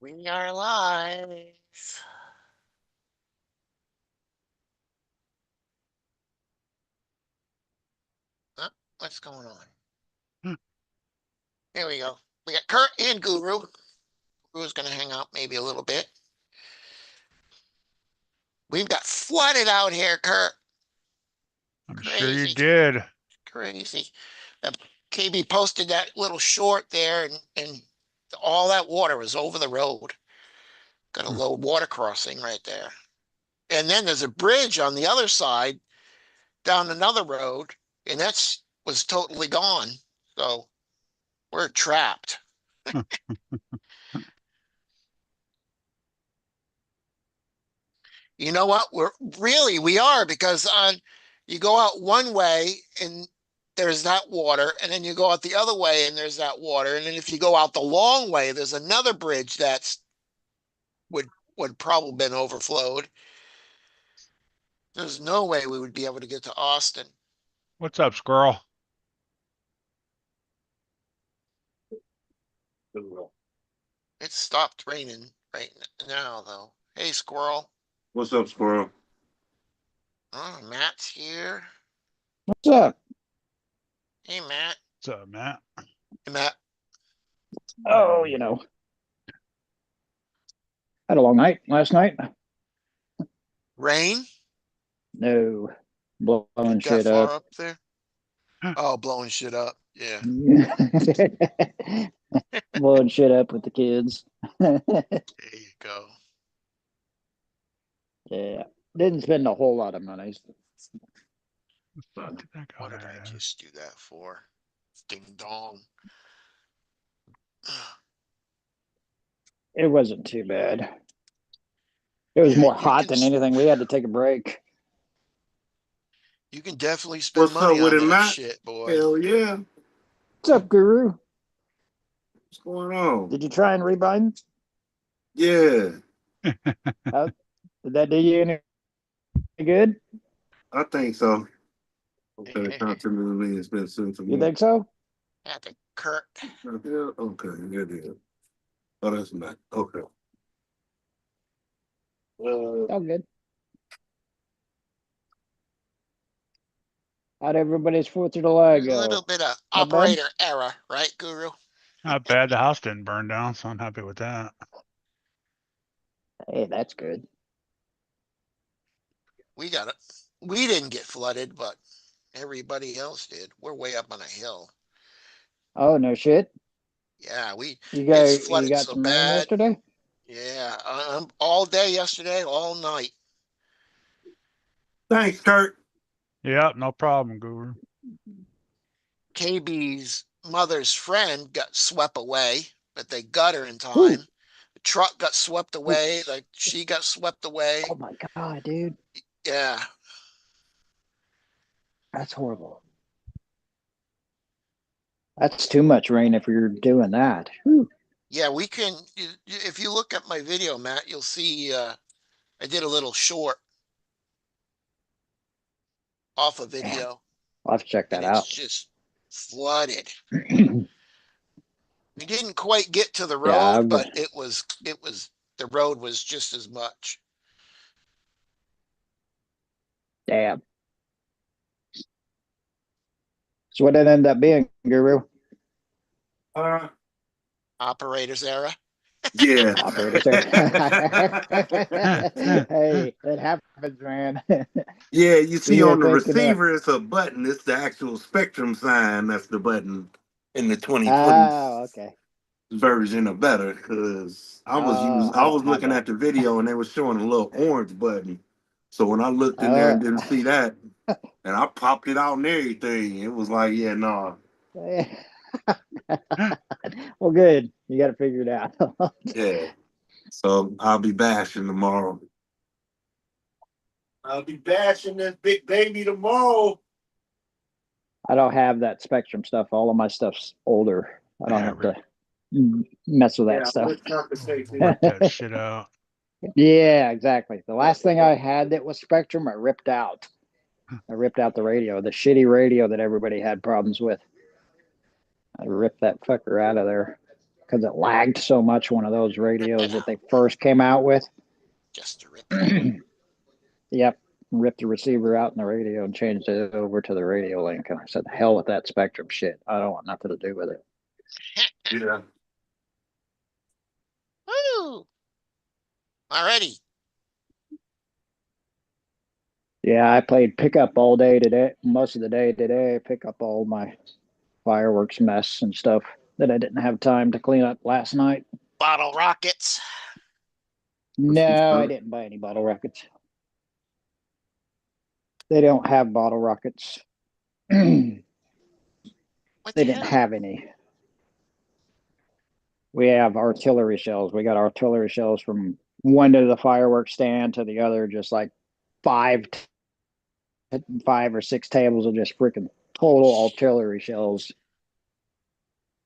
We are live. Oh, what's going on? Here we go. We got Kurt and Guru. Guru's going to hang out maybe a little bit. We've got flooded out here, Kurt. I'm sure you did. Crazy. KB posted that little short there, and all that water was over the road. Got a low water crossing right there. And then there's a bridge on the other side down another road, and that's was totally gone. So we're trapped. You know what? We are, because you go out one way and there's that water, and then you go out the other way and there's that water, and then if you go out the long way, there's another bridge that's would probably been overflowed. There's no way we would be able to get to Austin. What's up, squirrel? It stopped raining right now, though. Hey, squirrel. What's up, squirrel? Oh, Matt's here. What's up? Hey, Matt. What's up, Matt? Hey, Matt. Oh, had a long night last night. Rain? No, blowing Get that shit far up. up there? Oh, blowing shit up. Yeah. Blowing shit up with the kids. There you go. Yeah, didn't spend a whole lot of money. What did I just do that for? Ding dong. It wasn't too bad. It was more hot than anything. We had to take a break. You can definitely spend What's money up with on it, that Matt? shit, boy. Hell yeah. What's up, Guru? What's going on? Did you try and rebind? Yeah, Did that do you any good? I think so. Okay, continually it's been sent to me. You think so? I think Kurt. Yeah, okay, yeah, yeah. Oh, that's Matt. Okay. All good. How'd everybody's 4th of July A go? little bit of Not bad? operator error, right, Guru? Not bad. The house didn't burn down, so I'm happy with that. Hey, that's good. We got it. We didn't get flooded, but everybody else did. We're way up on a hill. Oh, no shit. Yeah, You it's flooded got so some rain bad. yesterday? Yeah, all day yesterday, all night. Thanks, Kurt. Yeah, no problem, Guru. KB's mother's friend got swept away, but they got her in time. Ooh. The truck got swept away, like she got swept away. Oh my God, dude. Yeah. That's horrible. That's too much rain if you're doing that. Whew. Yeah, we can, if you look at my video, Matt, you'll see I did a little short off a video. I'll have to check And that it's out. just flooded. We didn't quite get to the Yeah, road, but it was the road was just as much. damn. So what did it end up being, Guru? Operator's error. Yeah. Operator, sir. Hey, it happens, man. Yeah, you see You're on the thinking receiver, it's a button. It's the actual spectrum sign. That's the button in the 2020 Oh, okay. version of better, because I I was don't have looking that. at the video and they were showing a little orange button. So when I looked in there and didn't see that, and I popped it out and everything, it was like, yeah, no. Well, good. You got to figure it out. Yeah. So I'll be bashing tomorrow. I'll be bashing this big baby tomorrow. I don't have that Spectrum stuff. All of my stuff's older. I don't have to mess with that stuff. Work that shit out. Yeah, exactly. The last thing I had that was Spectrum, I ripped out. I ripped out the radio, the shitty radio that everybody had problems with. I ripped that fucker out of there because it lagged so much. One of those Rip it radios that out. they first came out with. Just to rip it out. Yep. Ripped the receiver out in the radio and changed it over to the radio link. And I said, hell with that Spectrum shit. I don't want nothing to do with it. Yeah. Woo! Alrighty. Yeah, I played pickup all day today, most of the day today. Pick up all my fireworks mess and stuff that I didn't have time to clean up last night. Bottle rockets. No, I didn't buy any bottle rockets. They don't have bottle rockets. They What the didn't hell? have any. We have artillery shells. We got artillery shells from one to the fireworks stand to the other, just like five or six tables of just freaking total artillery shells.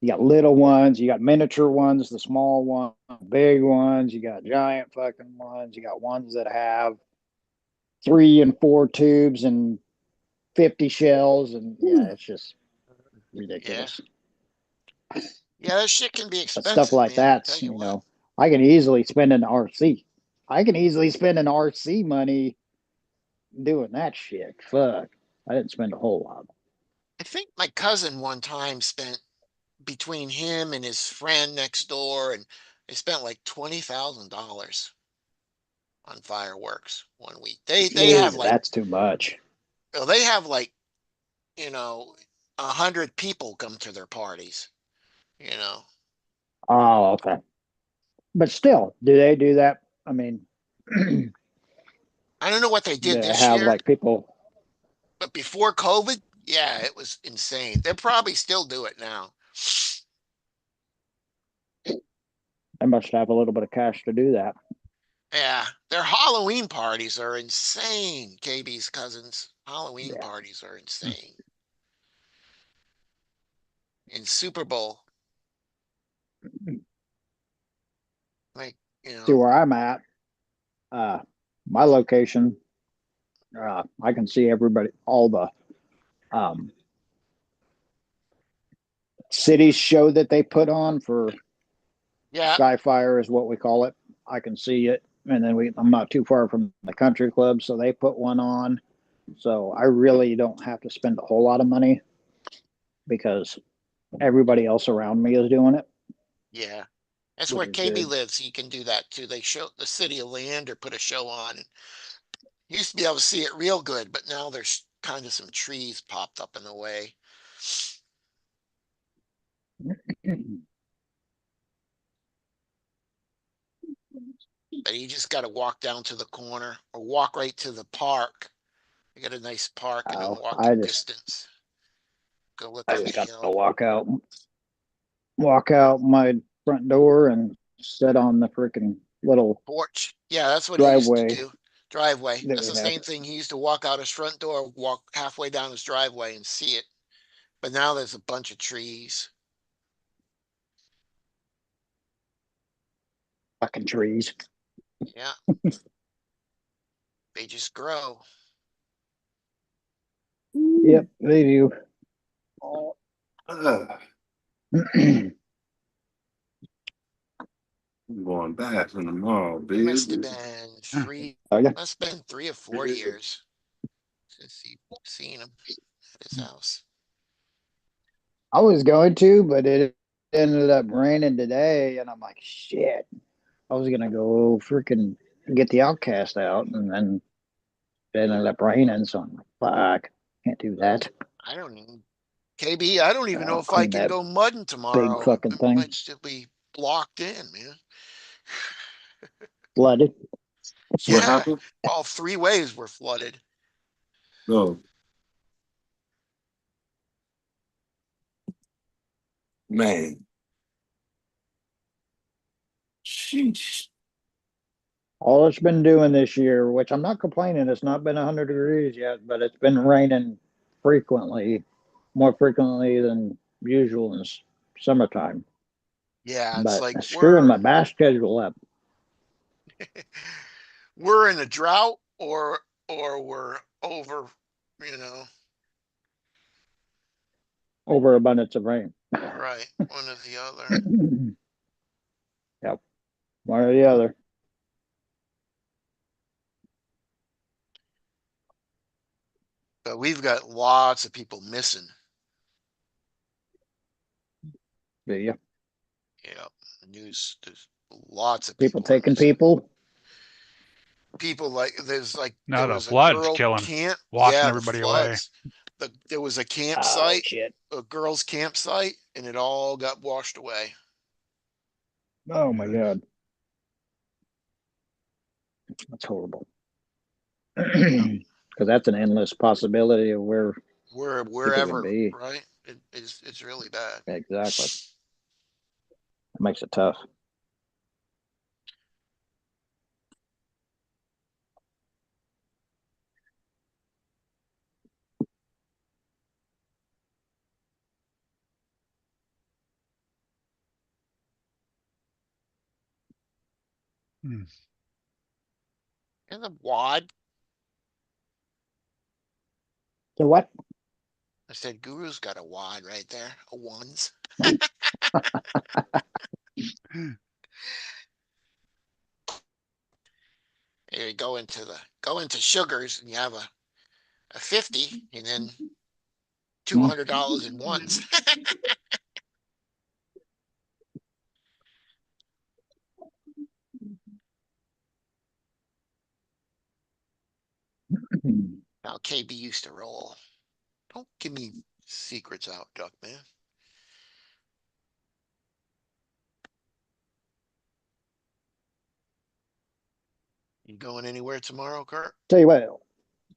You got little ones, you got miniature ones, the small ones, big ones, you got giant fucking ones, you got ones that have 3 and 4 tubes and 50 shells, and yeah, it's just Yeah. ridiculous. Yeah, that shit can be But stuff expensive, like man. I'll tell that's, you what. I can easily spend an RC. I can easily spend an RC money doing that shit. Fuck. I didn't spend a whole lot. I think my cousin one time spent between him and his friend next door, and they spent like $20,000 on fireworks one week. They have Jeez, like, that's too much. well, they have like, you know, 100 people come to their parties. You know, Oh, okay. But still, do they do that? I mean, do I don't know what they did they this have year, like people? but before COVID, yeah, it was insane. They'll probably still do it now. They must have a little bit of cash to do that. Yeah, their Halloween parties are insane. KB's cousins' Halloween Yeah. parties are insane. In Super Bowl, like, you See know, where I'm at. Uh, my location. I can see everybody, all the um cities show that they put on for yeah, Skyfire is what we call it. I can see it, and then I'm not too far from the country club, so they put one on. So I really don't have to spend a whole lot of money because everybody else around me is doing it, yeah. That's which where is KB good. lives. You can do that too. They show the city of land or put a show on. You used to be able to see it real good, but now there's kind of some trees popped up in the way. But you just got to walk down to the corner or walk right to the park. You got a nice park and then Oh, walking distance. Go look I on the just got to hill. walk out my front door and sit on the freaking little Porch. Yeah, that's what he used to driveway do. Driveway. that That's we the have. same thing. He used to walk out his front door, walk halfway down his driveway and see it. But now there's a bunch of trees. Fucking trees. Yeah, they just grow. Yep, they do. I'm going back in the mall, It must have baby. been three, Oh yeah, must have been 3 or 4 years since he seen him at his house. I was going to, but it ended up raining today, and I'm like, shit. I was gonna go freaking get the outcast out, and then it ended up raining, so I'm like, fuck, can't do that. I don't even, KB, I don't even know I'll if I clean can that go mudding big tomorrow. fucking It thing. might still be blocked in, man. Flooded. What Yeah, happened? all 3 ways were flooded. No, man. Sheesh. All it's been doing this year, which I'm not complaining, it's not been 100 degrees yet, but it's been raining frequently, more frequently than usual in summertime. Yeah, it's But like it's screwing my bass schedule up. we're in a drought or we're over, you know, Overabundance of rain. right, one or the other. Yep. One or the other. But we've got lots of people missing. Do you? Yeah, the news, there's lots of People people are taking missing. people. People like, No, there the was a flood's girl killing, camp. washing Yeah, the everybody away. floods. There was a Oh campsite, shit. a girl's campsite, and it all got washed away. Oh my Yeah. god. That's horrible. Yeah. Because that's an endless possibility of where people could Wherever, be. right? It's really bad. Exactly. It makes it tough. Hmm. And the wad, So what? I said, Guru's got a wad right there, a ones. You go into sugars and you have a 50 and then $200 in ones. Now KB used to roll. Don't give me secrets out, Duck Man. You going anywhere tomorrow, Kurt? Tell you what.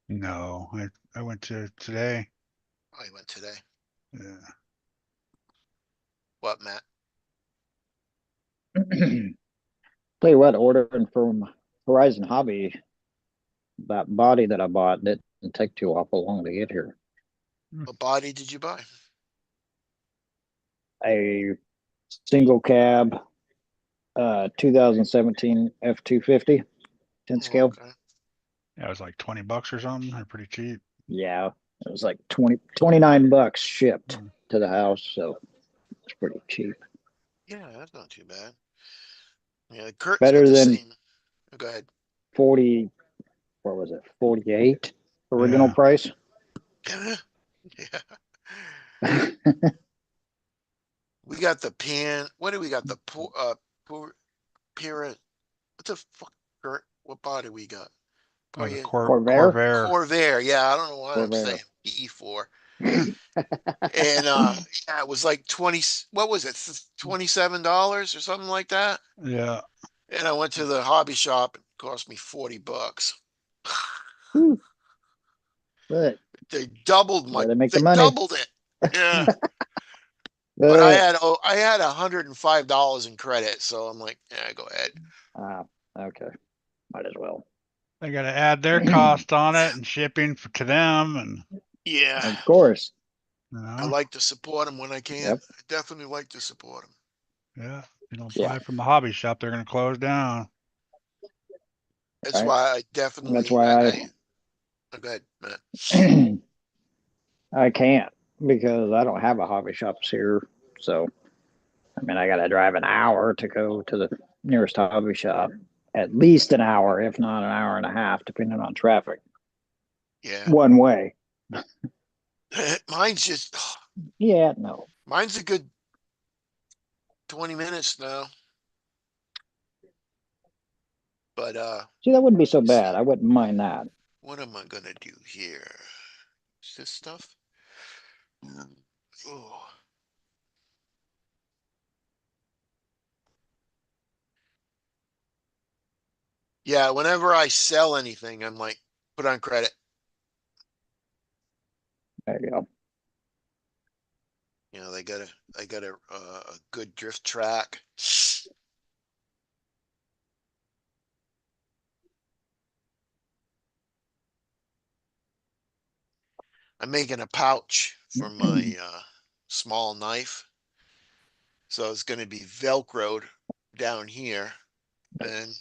No, I went to today. Oh, he went today. Yeah. What, Matt? Tell you what, ordering from Horizon Hobby, that body that I bought didn't take too awful long to get here. What body did you buy? A single cab 2017 F250 10 Oh, scale. okay. Yeah, it was like $20 or something. They're pretty cheap. Yeah, it was like 29 bucks shipped Hmm. to the house, so it's pretty cheap. Yeah, that's not too bad. Yeah, Kurt's got Better the than same. Go ahead. 40, what was it, 48 original Yeah. price. Yeah. We got the pan. What do we got? The poor Pira. What the fuck, Kurt? What body we got? Oh, the Poirier. Corvair. Corvair. Corvair. Yeah, I don't know why I'm Corvair. saying PE4. And yeah, it was like 20, what was it? $27 or something like that. Yeah. And I went to the hobby shop, it cost me 40 bucks. But They doubled where they make the they money. doubled it. Yeah. But But I had $105 in credit, so I'm like, yeah, go ahead. okay, might as well. They got to add their cost on it and shipping to them, and Yeah. Of course. you I know, like to support them when I can. Yep. I definitely like to support them. yeah. If you don't Yeah. buy from the hobby shop, they're going to close down. That's Right. why I That's definitely, why oh, go ahead, Matt. I can't because I don't have a hobby shops here. So I mean, I got to drive an hour to go to the nearest hobby shop. At least an hour, if not an hour and a half, depending on traffic. Yeah. One way. Mine's just, Yeah, no. mine's a good 20 minutes now. But See, that wouldn't be so let's see. bad. I wouldn't mind that. What am I gonna do here? Is this stuff? Oh. Yeah, whenever I sell anything, I'm like, put on credit. There you go. You know, they got a good drift track. I'm making a pouch for my small knife. So it's going to be Velcroed down here. And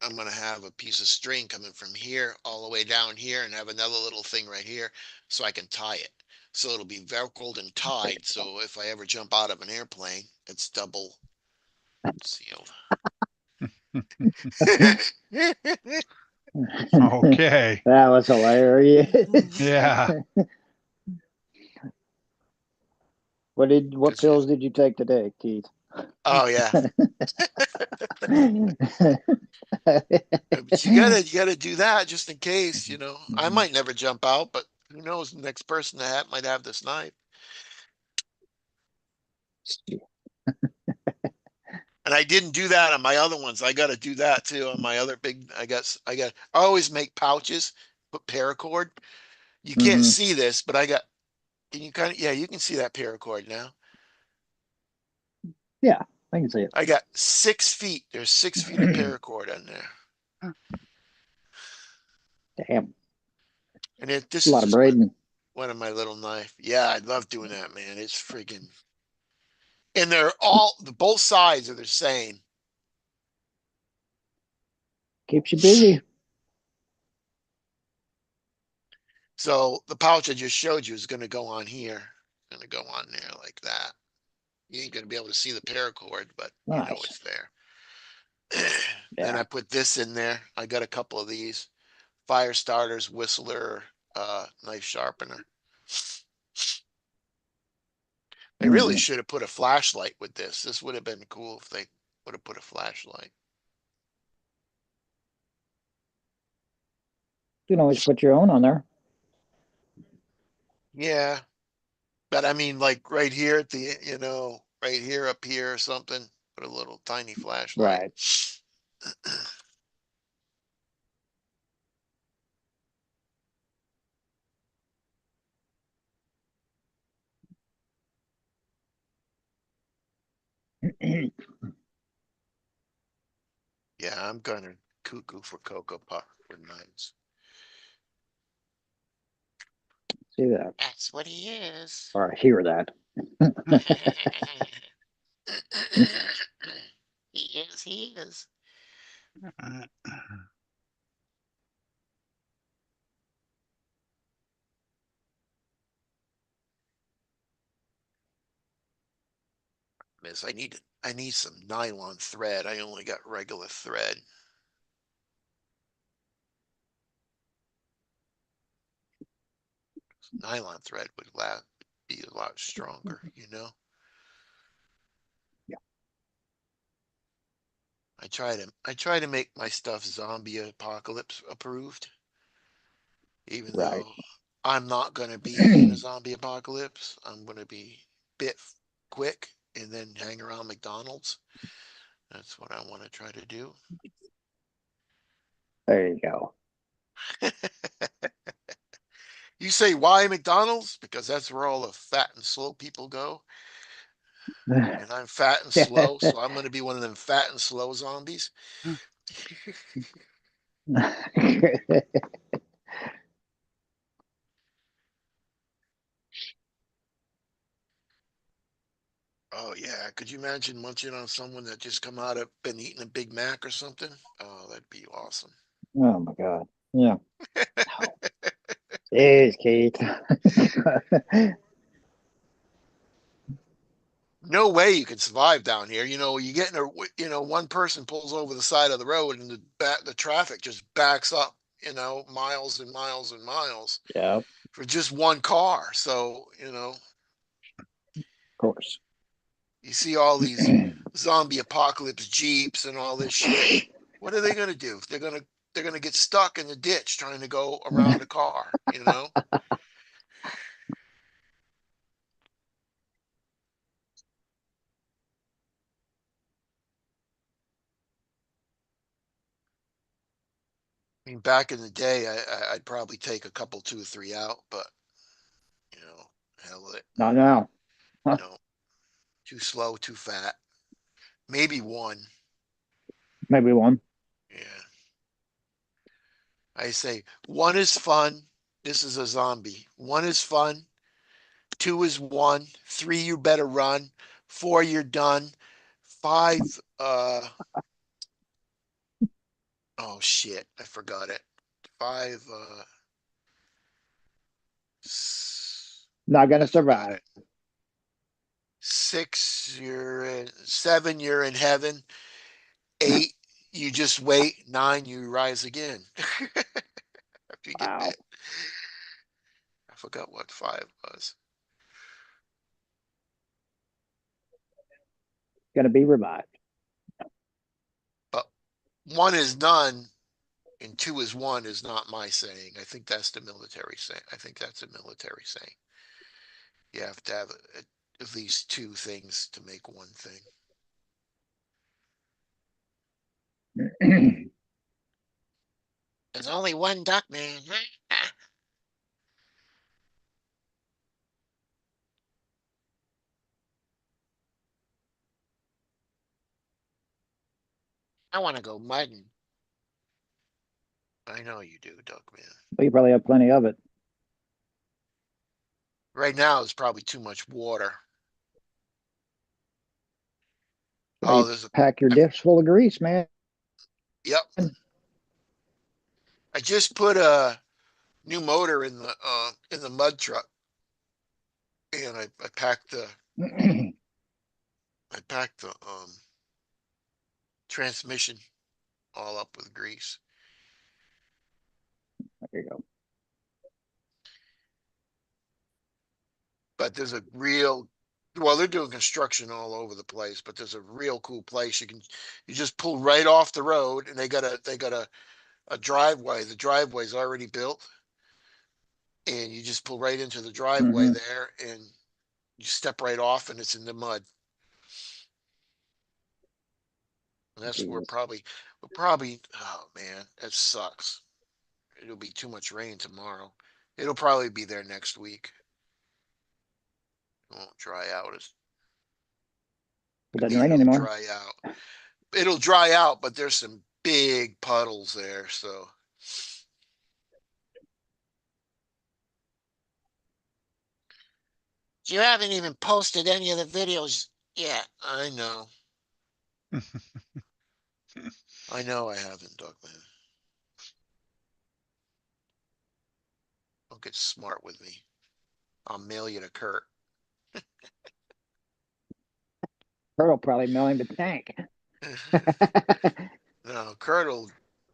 I'm going to have a piece of string coming from here all the way down here and have another little thing right here so I can tie it. So it'll be Velcroed and tied. So if I ever jump out of an airplane, it's double Sealed. Okay. That was hilarious. Yeah. What 'Cause you- pills did you take today, Keith? oh yeah. But you gotta do that just in case, you know. I might never jump out, but who knows? The next person that might have this knife. And I didn't do that on my other ones. I got to do that too on my other big. I always make pouches, put paracord. You can't Hmm. see this, but I got. Can you kind of? Yeah, you can see that paracord now. Yeah, I can see it. I got 6 feet. There's 6 feet of paracord on there, Damn, and this a is lot of just braiding. one of my little knife. Yeah, I love doing that, man. It's freaking. And they're all both sides are the same. Keeps you busy. So the pouch I just showed you is going to go on here. Going to go on there like that. You ain't going to be able to see the paracord, but you know Nice. it's there. Then Yeah. I put this in there. I got a couple of these fire starters, whistler, knife sharpener. They really Hmm. should have put a flashlight with this. This would have been cool if they would have put a flashlight. You can always put your own on there. Yeah, but I mean, like right here at the, right here up here or something. Put a little tiny flashlight. Right. Yeah, I'm kind of cuckoo for Cocoa Puff for knives. See that That's what he is. or hear that. He is, he is. Miss, I need some nylon thread. I only got regular thread. Nylon thread would be a lot stronger, you know. Yeah. I try to make my stuff zombie apocalypse approved, even Right. though I'm not gonna be in a zombie apocalypse. I'm gonna be bit quick and then hang around McDonald's. That's what I want to try to do. There you go. You say why McDonald's? Because that's where all the fat and slow people go. And I'm fat and slow, so I'm going to be one of them fat and slow zombies. Oh yeah, could you imagine munching on someone that just come out of been eating a Big Mac or something? Oh, that'd be awesome. Oh my God. Yeah. Jeez, Keith. No way you can survive down here. You get in one person pulls over the side of the road and the traffic just backs up, miles and miles and miles Yeah, of for just one car. So, course. you see all these zombie apocalypse jeeps and all this shit. What are they going to do? They're going to get stuck in the ditch trying to go around a car. I mean, back in the day, I'd probably take a couple, 2 or 3 out, but hell with it. Not now. Huh. No, too slow, too fat. Maybe one. Maybe one. Yeah. I say one is fun. This is a zombie. One is fun. Two is one. Three, you better run. Four, you're done. Five, oh shit, I forgot it. Five, Not I gonna forgot survive. it. 6, you're in 7, you're in heaven. 8, you just wait. 9, you rise again. After you get Wow. bit. I forgot what 5 was. Gonna be revived. But 1 is none and 2 is 1 is not my saying. I think that's the military saying. I think that's a military saying. You have to have at least 2 things to make 1 thing. There's only 1 duck, man. I want to go mudding. I know you do, duck man. We probably have plenty of it. Right now, it's probably too much water. Why Oh, you there's a. pack your diffs full of grease, man. Yep. I just put a new motor in the mud truck, and I packed the transmission all up with grease. There you go. But there's a they're doing construction all over the place, but there's a real cool place you just pull right off the road, and they got a driveway. The driveway's already built, and you just pull right into the driveway Mm-hmm. there, and you step right off, and it's in the mud. And that's Jesus. we're probably, oh man, that sucks. It'll be too much rain tomorrow. It'll probably be there next week. It won't dry out It I doesn't mean, rain it'll anymore. dry out. It'll dry out, but there's some big puddles there, so. You haven't even posted any of the videos yet. I know. I know I haven't, Douglas. Don't get smart with me. I'll mail you to Kurt. Kurt will probably mail him the tank. No, Kurt will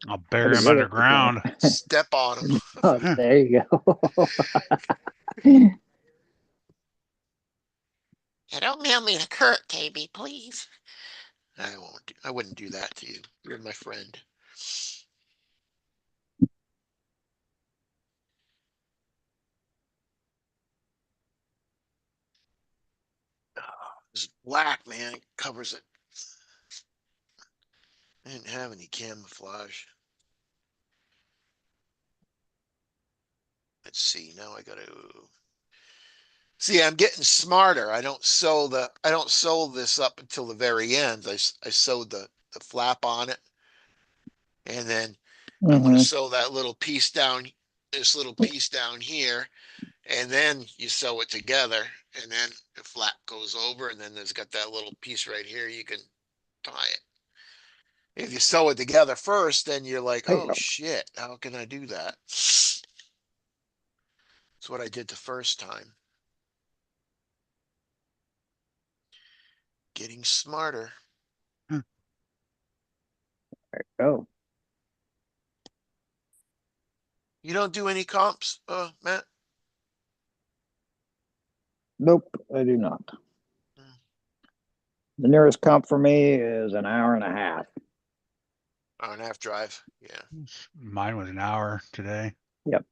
I'll Or bury the him bigger tank. underground. step on him. Oh, there you go. Yeah, don't mail me to Kurt, KB, please. I won't. I wouldn't do that to you. You're my friend. This black, man, it covers it. I didn't have any camouflage. Let's see. Now I gotta see. I'm getting smarter. I don't sew this up until the very end. I sewed the flap on it, and then I'm gonna Mm-hmm. sew that little piece down. This little piece down here, and then you sew it together, and then the flap goes over, and then there's got that little piece right here. You can tie it. If you sew it together first, then you're like, There you oh go. shit, how can I do that? That's what I did the first time. Getting smarter. Oh, You don't do any comps, Matt? nope, I do not. Mm. The nearest comp for me is an hour and a half. Hour and a half drive. Yeah. Mine was an hour today. Yep.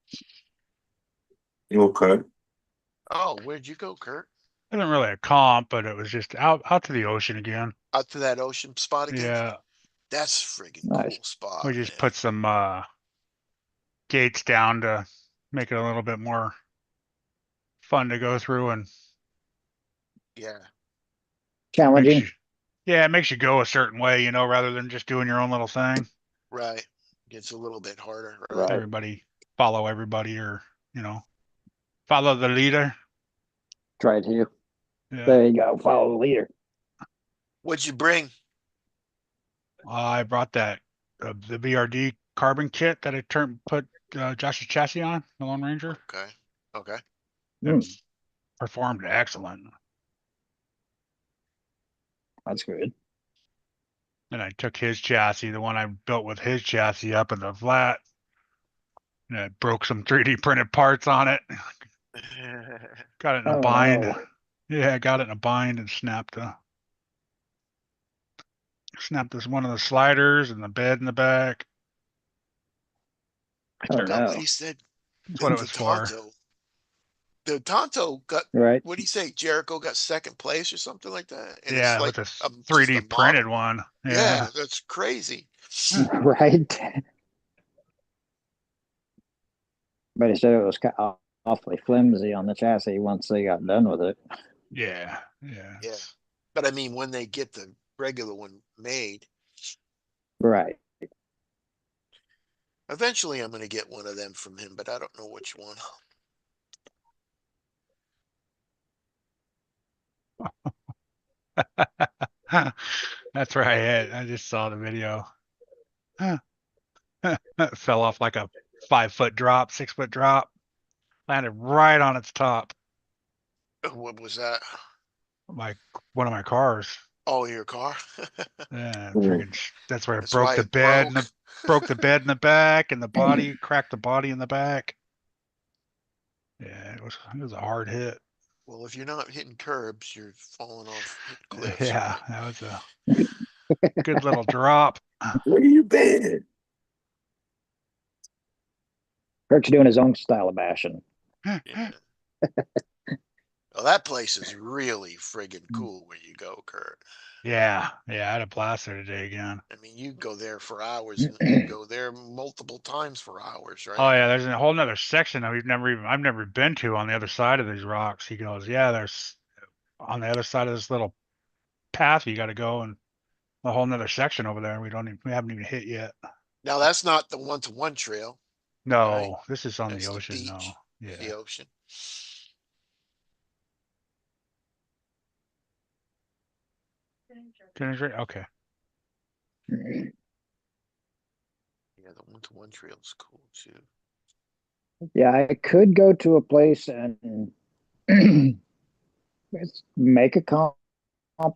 Okay. Oh, where'd you go, Kurt? It wasn't really a comp, but it was just out to the ocean again. Out to that ocean spot again? Yeah, That's friggin' Nice. cool spot, we just man. put some gates down to make it a little bit more fun to go through, and Yeah, makes Challenging. you, yeah, it makes you go a certain way, rather than just doing your own little thing. right. Gets a little bit harder, right? Right. Everybody follow everybody, or follow the leader. Try to. Yeah, There you go. Follow the leader. What'd you bring? I brought that the BRD carbon kit that I put Josh's chassis on, the Lone Ranger. Okay. Okay. It Mm. performed excellent. That's good. And I took his chassis, the one I built with his chassis, up in the flat. And I broke some 3D printed parts on it. Got it in a Oh bind. no. Yeah, I got it in a bind and snapped this one of the sliders and the bed in the back. I Oh forgot what no. he said. That's what The, it the was for. Tonto. The Tonto got, Right. what do you say? Jericho got second place or something like that? And it's Yeah, like with a just a 3D printed model. one. Yeah, Yeah. that's crazy. Right. But he said it was awfully flimsy on the chassis once they got done with it. Yeah. Yeah. Yeah. But I mean, when they get the regular one made, Right. eventually I'm going to get one of them from him, but I don't know which one. That's right. I just saw the video. It fell off like a 5-foot drop, 6-foot drop, landed right on its top. What was that? My one of my cars. Oh, your car? Yeah, Mm. that's where it That's broke why the it bed and broke. the broke the bed in the back and the body, cracked the body in the back. Yeah, it was a hard hit. Well, if you're not hitting curbs, you're falling off hitting cliffs, Yeah, right? that was a good little drop. Where you been? Kurt's doing his own style of bashing. Yeah. Well, that place is really friggin' cool where you go, Kurt. Yeah, I had a blast there today again. I mean, you go there for hours and you go there multiple times for hours, Oh right? yeah, there's a whole nother section that I've never been to on the other side of these rocks. He goes, yeah, there's on the other side of this little path you got to go and a whole nother section over there. We haven't even hit yet. Now, that's not the one-to-one trail, right? No, this is on the That's the ocean. No, beach, the yeah. ocean. Okay. Yeah, the one-to-one trail is cool too. Yeah, I could go to a place and make a comp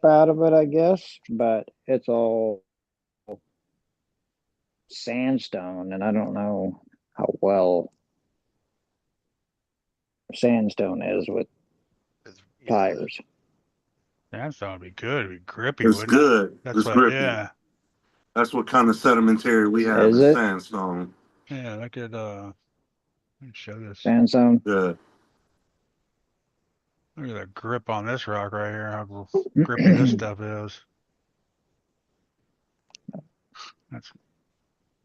out of it, I guess, but it's all sandstone, and I don't know how well sandstone is with Yeah, tires. That would be good. It'd be grippy, It's wouldn't it? good. That's It's what, grippy. yeah. That's what kind of sedimentary we have Is is it sandstone. Yeah, look at, let me show this. sandstone? Yeah. Look at the grip on this rock right here, how grippy this stuff is. That's,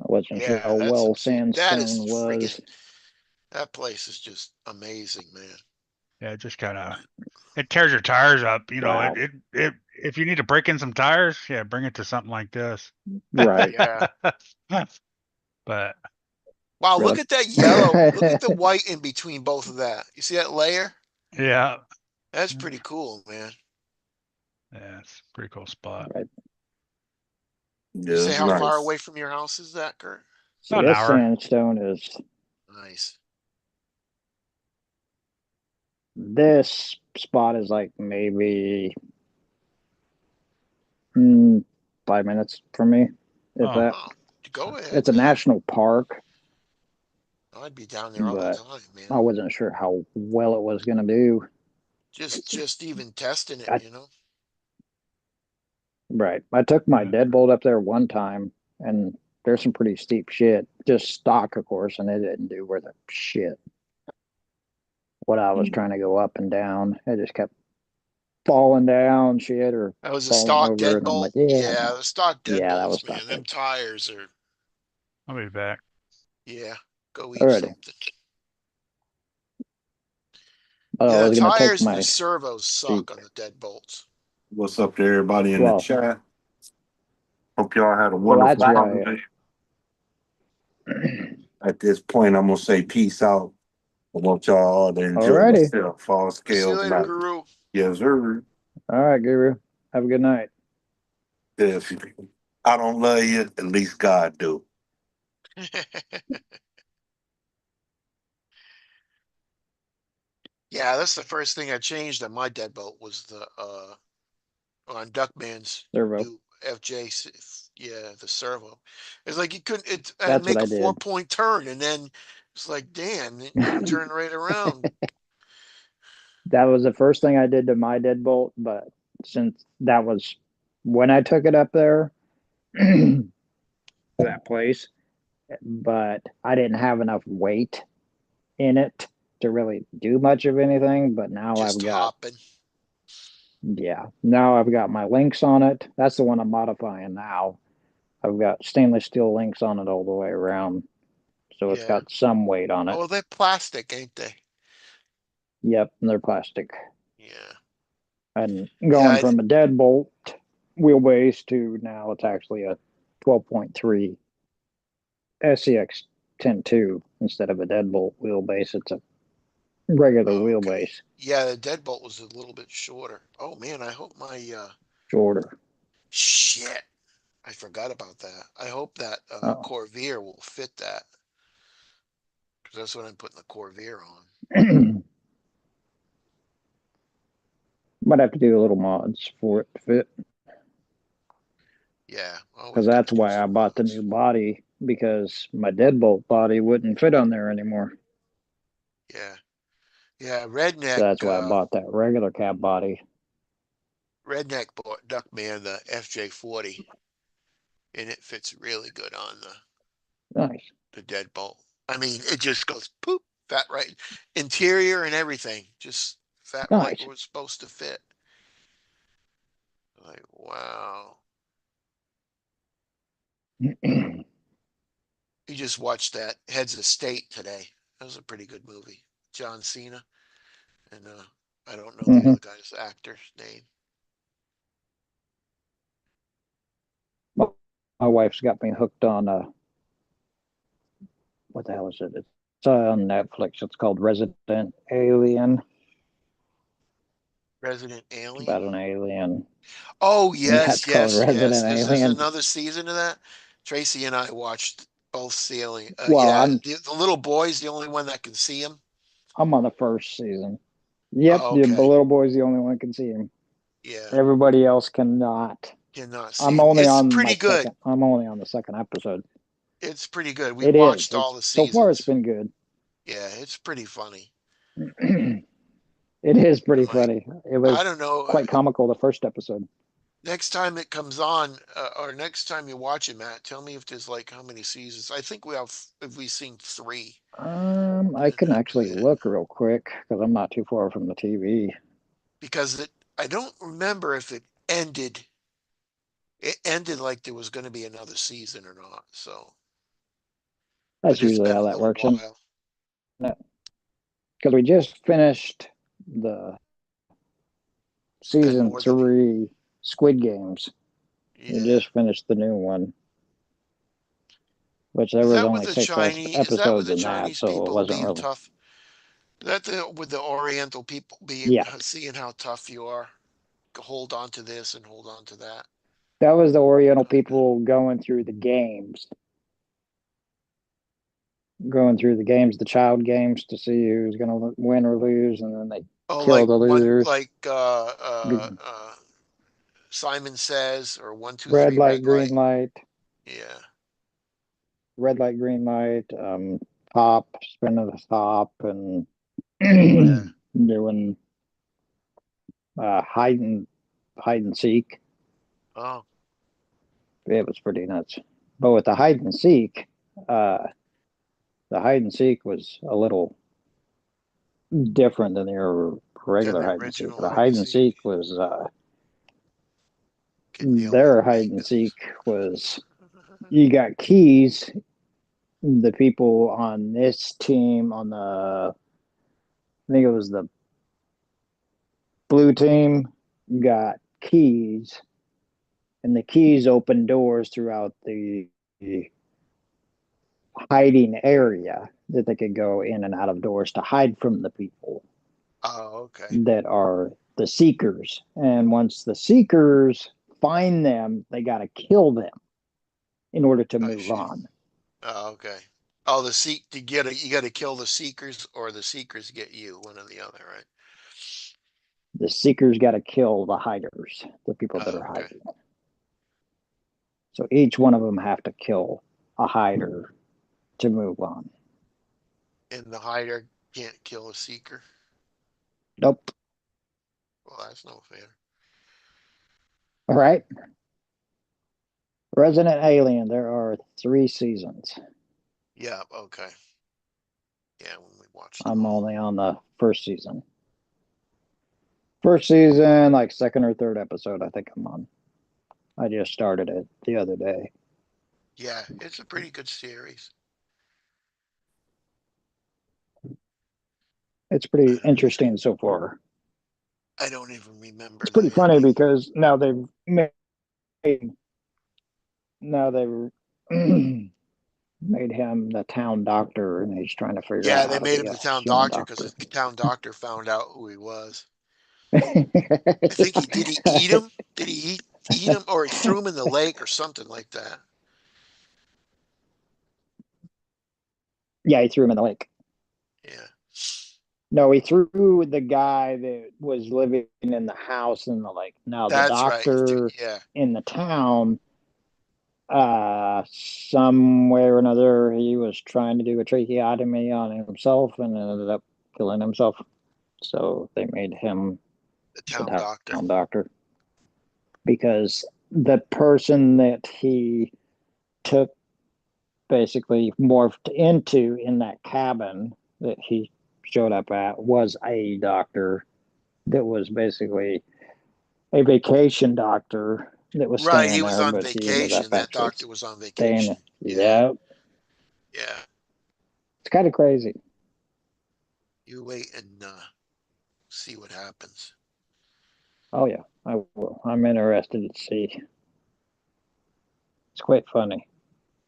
I wasn't sure yeah, how well that is sandstone friggin', was. that place is just amazing, man. yeah, it just kind of, it tears your tires up. Wow. If you need to break in some tires, yeah, bring it to something like this. Right. Yeah. But Wow, look Really. at that yellow. Look at the white in between both of that. You see that layer? yeah, That's pretty cool, man. yeah, it's a pretty cool spot. Right. You Yeah, say it's how far nice. away from your house is that, Kurt? See, About an this hour. sandstone is Nice. this spot is like maybe 5 minutes from me, if Oh, that. Oh, go ahead, It's a man. national park, I'd be down there all the but time, man. I wasn't sure how well it was gonna do. Just even testing it, I, you know? right. I took my yeah. deadbolt up there one time, and there's some pretty steep shit. Just stock, of course, and it didn't do worth a shit. What I was trying to go up and down, it just kept falling down, shit, or That was a falling stock over, and I'm deadbolt. like, yeah, Yeah, no, the stock yeah, that was deadbolts, stock. man. Them tires are, I'll be back. yeah, go eat Alrighty. something. Oh, Yeah, I the was gonna take tires and the my servos suck on the deadbolts. What's up to everybody in the well. chat? Hope y'all had a Well, wonderful that's why. holiday. At this point, I'm gonna say peace out. I want y'all all to enjoy Alrighty. yourself. Fall See you scales later, back. Guru. Yes, sir. All right, Guru. Have a good night. If I don't love you, at least God do. Yeah, that's the first thing I changed on my deadbolt was the on Duckman's Servo. new yeah, the servo. It's like you couldn't, I'd That's what make I a did. 4-point turn and then it's like, damn, it wouldn't turn right around. That was the first thing I did to my deadbolt, but since that was when I took it up there to that place, but I didn't have enough weight in it to really do much of anything. But now I've Just got, hopping. yeah, now I've got my links on it. That's the one I'm modifying now. I've got stainless steel links on it all the way around. So it's Yeah. got some weight on it. Oh, they're plastic, ain't they? Yep, and they're plastic. Yeah. And Yeah, going from a deadbolt wheelbase to now it's actually a 12.3 SCX 10.2 instead of a deadbolt wheelbase. It's a regular oh, okay. wheelbase, Yeah, the deadbolt was a little bit shorter. Oh man, I hope my shorter. shit. I forgot about that. I hope that Oh. Corvair will fit that. Because that's what I'm putting the Corvair on. Might have to do a little mods for it to fit Yeah, because always got that's to do why I some bought the mods. new body because my deadbolt body wouldn't fit on there anymore. Yeah. Yeah, So that's why I bought that regular cab body. Redneck bought Duckman the FJ40, and it fits really good on Nice. the deadbolt. I mean, it just goes poop, fat right. Interior and everything, just fat right Nice. where it's supposed to fit. Like, wow. You just watched that Heads of State today. That was a pretty good movie. John Cena and I don't know the Hmm. other guy's actor's name. My wife's got me hooked on what the hell is it? It's on Netflix. It's called Resident Alien. Resident It's Alien. about an alien. Oh Yeah, yes, it's called yes, yes. Resident There's Alien. another season of that. Tracy and I watched both sealing. Well, Yeah, I'm the little boy's the only one that can see him. I'm on the first season. Yep, Oh, the okay. little boy's the only one who can see him. Yeah, Everybody else cannot. cannot see I'm him. only It's on my pretty good. second. I'm only on the second episode. It's pretty good. We It is. watched all It's the so far. It's seasons. been good. Yeah, it's pretty funny. It is pretty I'm like, funny. It I was don't know. quite comical the first episode. Next time it comes on, or next time you watch it, Matt, tell me if there's like how many seasons. I think we have. If we've seen 3, I and can that was actually it. look real quick because I'm not too far from the TV. Because I don't remember if it ended. It ended like there was going to be another season or not. So, but That's it's usually been how a that little works, and while. because we just finished the It's been season more than, 3 Squid Games. We yeah. just finished the new one, which there was only 6 Is that with episodes the in that, Chinese so it people wasn't being really. tough? That with the Oriental people being Yeah, seeing how tough you are, hold on to this and hold on to that that was the Oriental kind of. people going through the games, the child games to see who's going to win or lose, and then they Oh, kill like the losers. like Simon Says, or one, two, Red three, light, red green light. light, Yeah. red light, green light, top, spin of the top, and Yeah. doing hide and seek. Oh, It was pretty nuts. But with uh, the hide and seek was a little different than your then regular the hide and seek. original The hide and hide and seek. seek was Getting the old their hide and Rangers. seek was you got keys. The people on this team on I think it was the blue team got keys, and the keys open doors throughout the hiding area that they could go in and out of doors to hide from the people Oh, okay. that are the seekers. And once the seekers find them, they got to kill them in order to I move see. on. Oh, okay. Oh, the seek to get it, you got to kill the seekers, or the seekers get you, one or the other, right? The seekers got to kill the hiders, the people that Oh, are okay. hiding. So each one of them have to kill a hider to move on. And the hider can't kill a seeker. Nope. Well, that's no fair. All right. Resident Alien, there are 3 seasons. Yeah, okay. Yeah, when we watched them I'm all. only on the first season. First season, like second or third episode, I think I'm on. I just started it the other day. Yeah, it's a pretty good series. It's pretty interesting so far. I don't even remember It's the pretty funny ending. because now they've made now they've made him the town doctor, and he's trying to figure Yeah, out they how to made be him a the town human doctor because doctor. the town doctor found out who he was. I think Yeah. did he eat him? Did he eat him or he threw him in the lake or something like that? Yeah, he threw him in the lake. Yeah. No, he threw the guy that was living in the house in the lake. Now the That's right. doctor Yeah. in the town, some way or another, he was trying to do a tracheotomy on himself and ended up killing himself. So they made him The the town doctor. town doctor because the person that he took basically morphed into in that cabin that he showed up at was a doctor that was basically a vacation doctor that was Right. He staying was there, on but he ended up vacation. That actually doctor was on staying. vacation. Yeah. Yeah, Yeah. it's kind of crazy. You wait and see what happens. Oh yeah, I will. I'm interested to see. It's quite funny.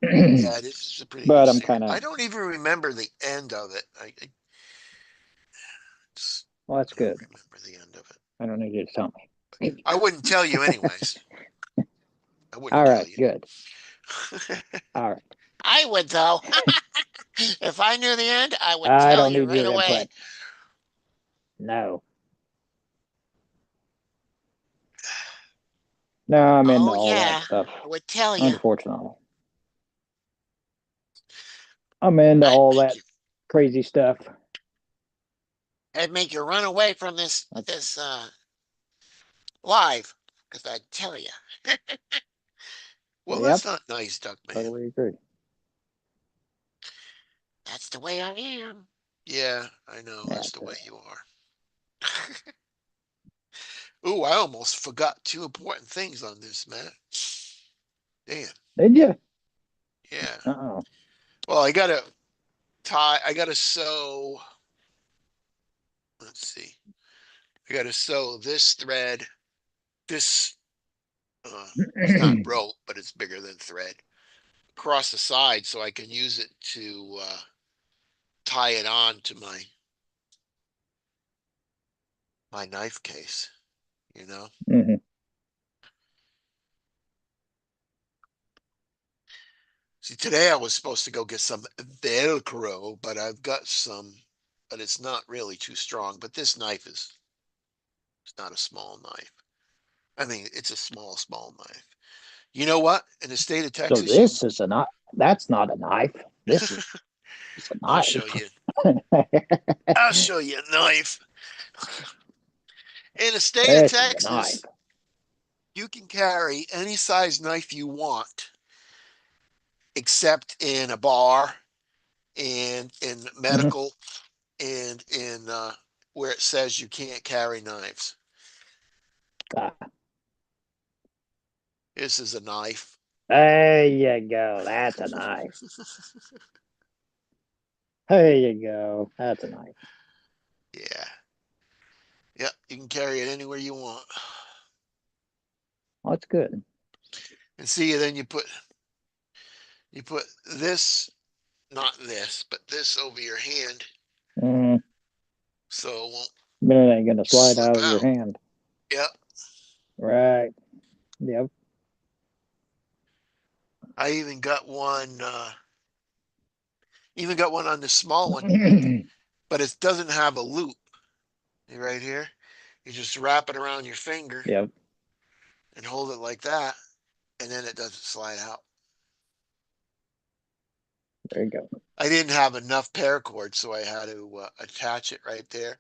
Yeah, this is a pretty good But I'm series. kind I of, don't even remember the end of it. well, that's I don't good. remember the end of it. I don't need you to tell me. I wouldn't tell you anyways. I wouldn't All tell right, you. good. All right. I would though. If I knew the end, I would I tell don't you need right your away. input. No. No, I'm into Oh all that yeah, stuff, I would tell you. unfortunately. I'm into I'd all make that you crazy stuff. I'd make you run away from this That's live. Because I'd tell you. Well, Yep, that's not nice, Duck Man. totally agree. That's the way I am. Yeah, I know. Yeah, That's the way you are. Ooh, I almost forgot 2 important things on this, man. Damn. did you? Yeah. Uh-oh. Well, I gotta sew. Let's see. I gotta sew this thread. This, it's not rope, but it's bigger than thread. Across the side so I can use it to tie it on to my knife case, you know? hmm See, today I was supposed to go get some Velcro, but I've got some, but it's not really too strong. But this knife is, it's not a small knife. I mean, it's a small knife. You know what? In the state of So Texas, this is a knife. That's not a knife. This is a I'll show knife. you. I'll show you a knife. In the state of This is a knife. Texas, you can carry any size knife you want, except in a bar and in hmm medical and in where it says you can't carry knives. This is a knife. There you go. That's a knife. There you go. That's a knife. Yeah. Yep. You can carry it anywhere you want. Oh, that's good. And see, then you put this, not this, but this over your hand hmm so it won't But it ain't gonna slide slip out of your out. hand. Yep. Right. Yep. I even got one on the small one, but it doesn't have a loop right here. You just wrap it around your finger Yep. and hold it like that, and then it doesn't slide out. There you go. I didn't have enough paracord, so I had to attach it right there.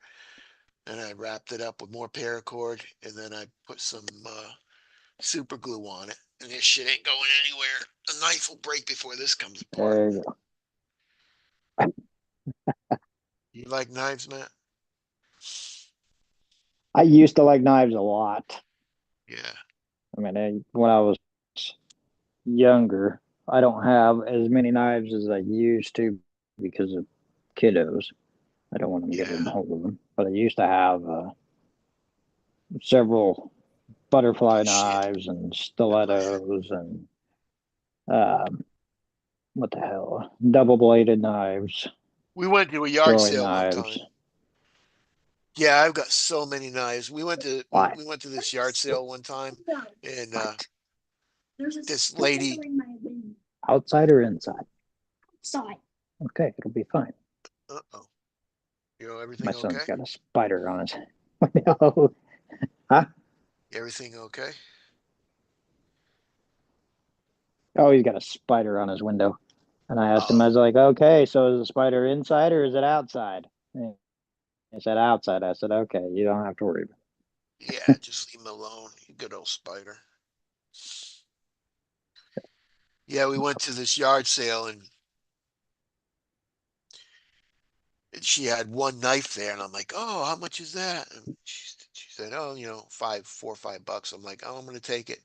And I wrapped it up with more paracord, and then I put some super glue on it. And this shit ain't going anywhere. The knife will break before this comes apart. There you go. You like knives, Matt? I used to like knives a lot. Yeah. I mean, when I was younger, I don't have as many knives as I used to because of kiddos. I don't want them getting Yeah. hold of them. But I used to have several butterfly Oh shit. knives and In my head. stilettos and um, what the hell, double bladed knives, We went to a yard throwing sale one knives. time. Yeah, I've got so many knives. We went to Why? we went to this yard sale one time, and this lady. Outside or inside? Okay, it'll be fine. Uh-oh. My Everything son's okay? got a spider on his window. Huh? Everything okay? Oh, he's got a spider on his window. And I asked him, I Oh, was like, okay, so is the spider inside or is it outside? And he said, outside. I said, okay, you don't have to worry. yeah, just leave him alone. You good old spider. Yeah, we went to this yard sale and she had one knife there, and I'm like, "Oh, how much is that?" And she said, "Oh, $4 or $5." I'm like, "Oh, I'm gonna take it."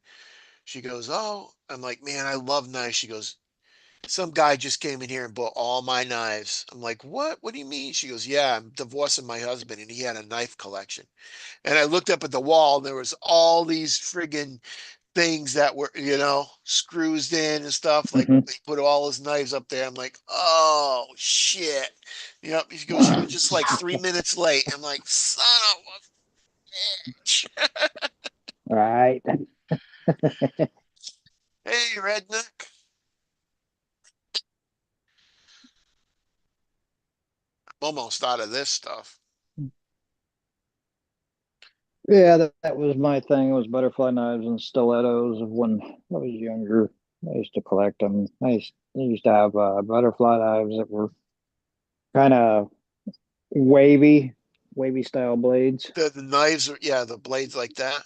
She goes, "Oh," I'm like, "Man, I love knives." She goes, "Some guy just came in here and bought all my knives." I'm like, "What? What do you mean?" She goes, "Yeah, I'm divorcing my husband, and he had a knife collection." And I looked up at the wall, and there was all these friggin' things that were, screws in and stuff. Like Mhm. they put all his knives up there. I'm like, oh shit. He goes, you were just like 3 minutes late. I'm like, son of a bitch. All right. Hey, redneck. I'm almost out of this stuff. Yeah, that was my thing was butterfly knives and stilettos when I was younger. I used to collect them. I used to have butterfly knives that were kind of wavy, wavy style blades. The knives are, yeah, the blades like that.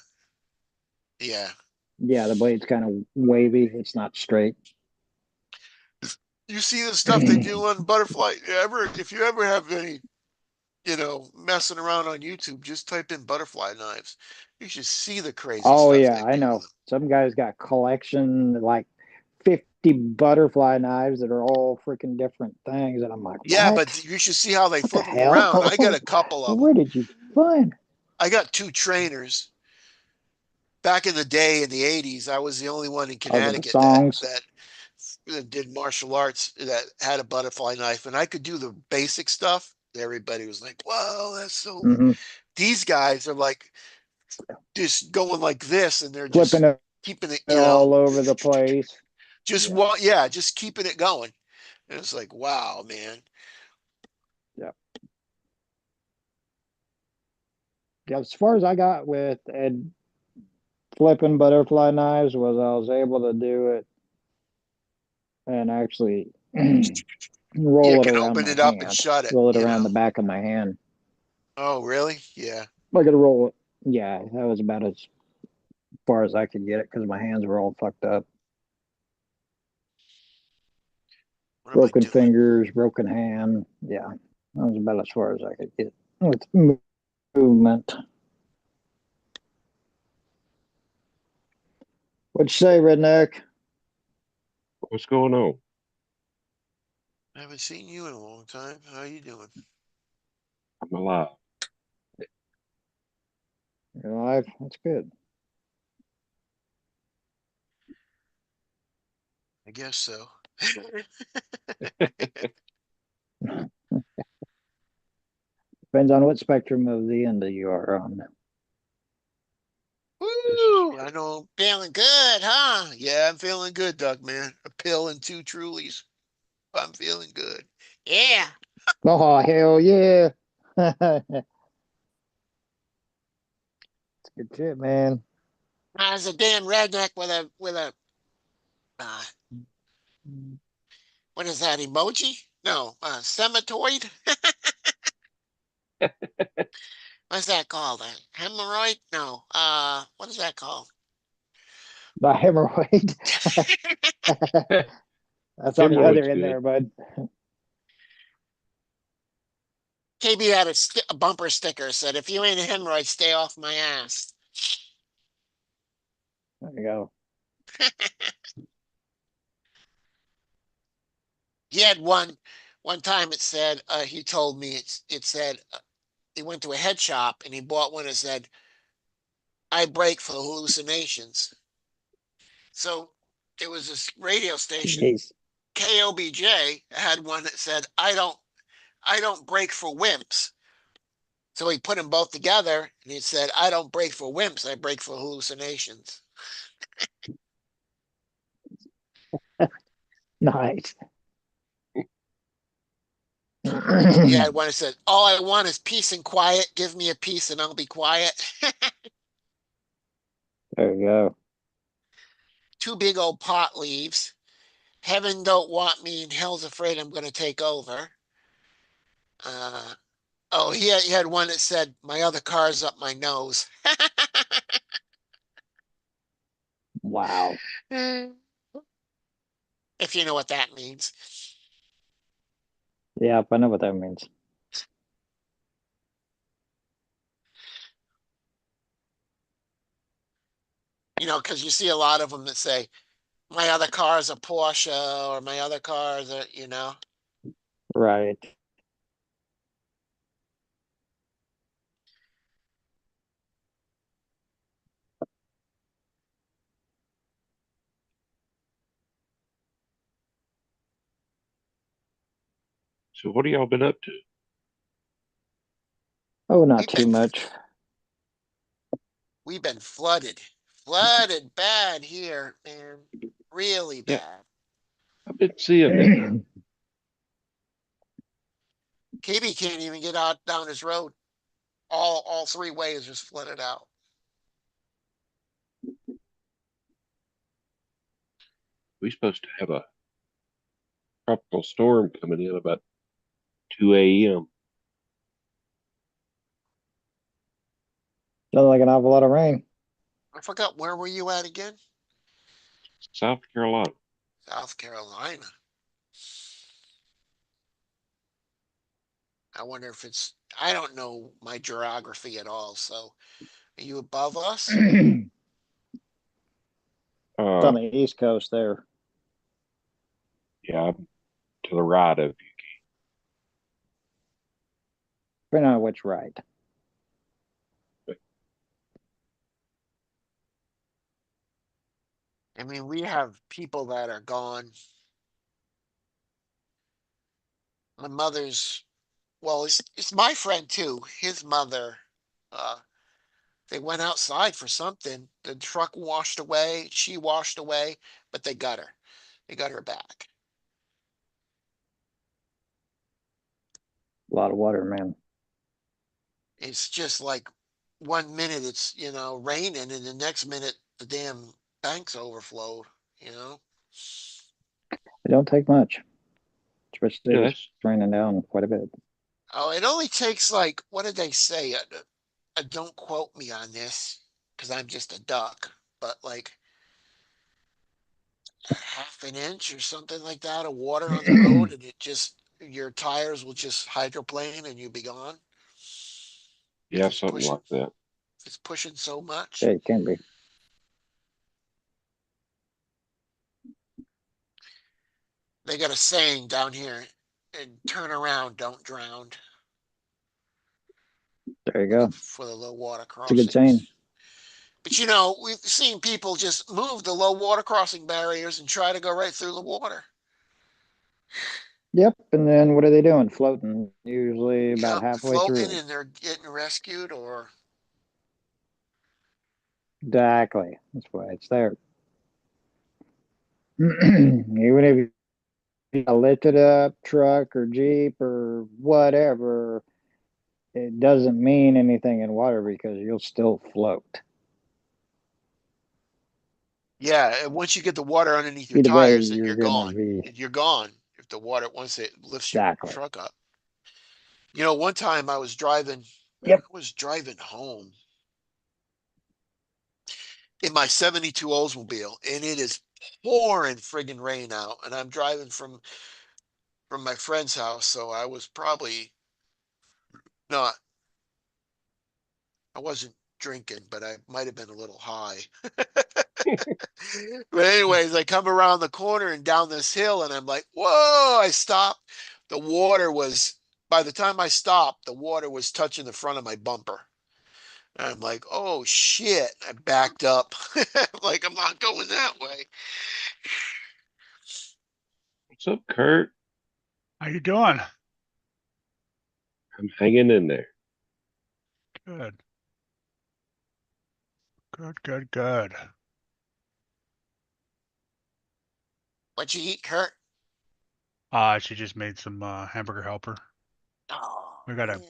Yeah. Yeah, the blade's kind of wavy. It's not straight. You see the stuff they do on butterfly. If you ever have any, messing around on YouTube, just type in butterfly knives. You should see the crazy Oh stuff yeah, they I do with know. them. Some guys got collection like 50 butterfly knives that are all freaking different things, and I'm like, Yeah, what? but you should see how they What the flip them around. I got hell? a couple of them. Where did you find? I got two trainers. Back in the day in the 80s, I was the only one in Oh, the Connecticut that songs. that did martial arts that had a butterfly knife, and I could do the basic stuff. Everybody was like, "Whoa, that's so." Hmm. These guys are like just going like this, and they're Flipping just it keeping it, all over the place. just Yeah, what, yeah, just keeping it going. And it's like, wow, man. yeah. Yeah, as far as I got with Ed flipping butterfly knives was I was able to do it and actually You roll it can around open my it up and hand, shut it, roll it around the back of my hand. Oh, really? Yeah. I could roll it. Yeah, that was about as far as I could get it because my hands were all fucked up. What am I Broken doing? fingers, broken hand. Yeah, that was about as far as I could get with movement. What'd you say, redneck? What's going on? I haven't seen you in a long time. How are you doing? I'm alive. You're alive? That's good. I guess so. Depends on what spectrum of the end you are on. This is Woo! I true. know I'm feeling good, huh? Yeah, I'm feeling good, Duck Man. A pill and two Trulies. I'm feeling good. Yeah. Oh, hell yeah. Good shit, man. I was a damn redneck with a uh, what is that emoji? No, sematoid. What's that called? A hemorrhoid? No. What is that called? The hemorrhoid. That's on the Hemorrhoid's other end good. there, bud. KB had a bumper sticker said, "If you ain't a hemorrhoid, stay off my ass." There you go. He had one time. It said he told me it said he went to a head shop and he bought one that said, "I break for hallucinations." So it was this radio station, Jeez. KOBJ had one that said, I don't break for wimps." So he put them both together and he said, "I don't break for wimps, I break for hallucinations." Nice. He had one that said, "All I want is peace and quiet. Give me a peace and I'll be quiet." There you go. Two big old pot leaves. Heaven don't want me and hell's afraid I'm going to take over. Uh, oh, he had one that said, "My other car's up my nose." Wow. If you know what that means. Yeah, I know what that means. You know, because you see a lot of them that say, "My other car is a Porsche," or "My other car is a," you know. Right. So what have y'all been up to? Oh, not We've too been much. we've been flooded bad here, man, really Yeah, bad. I've been seeing that. KB can't even get out down his road. All three ways just flooded out. We're supposed to have a tropical storm coming in about 2 a.m. Sounds like an awful lot of rain. I forgot, where were you at again? South Carolina. South Carolina. I wonder if it's, I don't know my geography at all. So are you above us? It's on Uh, the East Coast there. yeah, I'm to the right of you. Depending on which right. I mean, we have people that are gone. My mother's, well, it's my friend too. His mother, uh, they went outside for something. The truck washed away. She washed away, but they got her. They got her back. A lot of water, man. It's just like 1 minute it's, raining, and the next minute the damn banks overflowed, you know? It don't take much, especially Yeah, if it's that's raining down quite a bit. Oh, it only takes, like, what did they say? Don't quote me on this because I'm just a duck, but like half an inch or something like that of water on the road, and it just, your tires will just hydroplane and you'll be gone if yeah, it's something pushing like that. if it's pushing so much. Yeah, it can be. They got a saying down here, and turn around, don't drown, There you go. for the low water It's a good saying. crossings. But we've seen people just move the low water crossing barriers and try to go right through the water. Yep. And then what are they doing? Floating, usually about Yep, halfway floating, through. and they're getting rescued, or Exactly. That's why it's there. Even if you lifted up truck or Jeep or whatever, it doesn't mean anything in water because you'll still float. Yeah, and once you get the water underneath your Either way, tires, then you're you're gonna gone. be You're gone if the water once it lifts your exactly. truck up. You know, one time I was driving, Yep. home in my 72 Oldsmobile, and it is pouring friggin' rain out, and I'm driving from my friend's house, so I was probably not. I wasn't drinking, but I might have been a little high. But anyways, I come around the corner and down this hill, and I'm like, whoa! I stopped. The water was by the time I stopped, the water was touching the front of my bumper. And I'm like, oh shit! I backed up. Like I'm not going that way. What's up, Kurt? How you doing? I'm hanging in there. Good. Good, good, good. What you eat, Kurt? She just made some hamburger helper. Oh We got a man,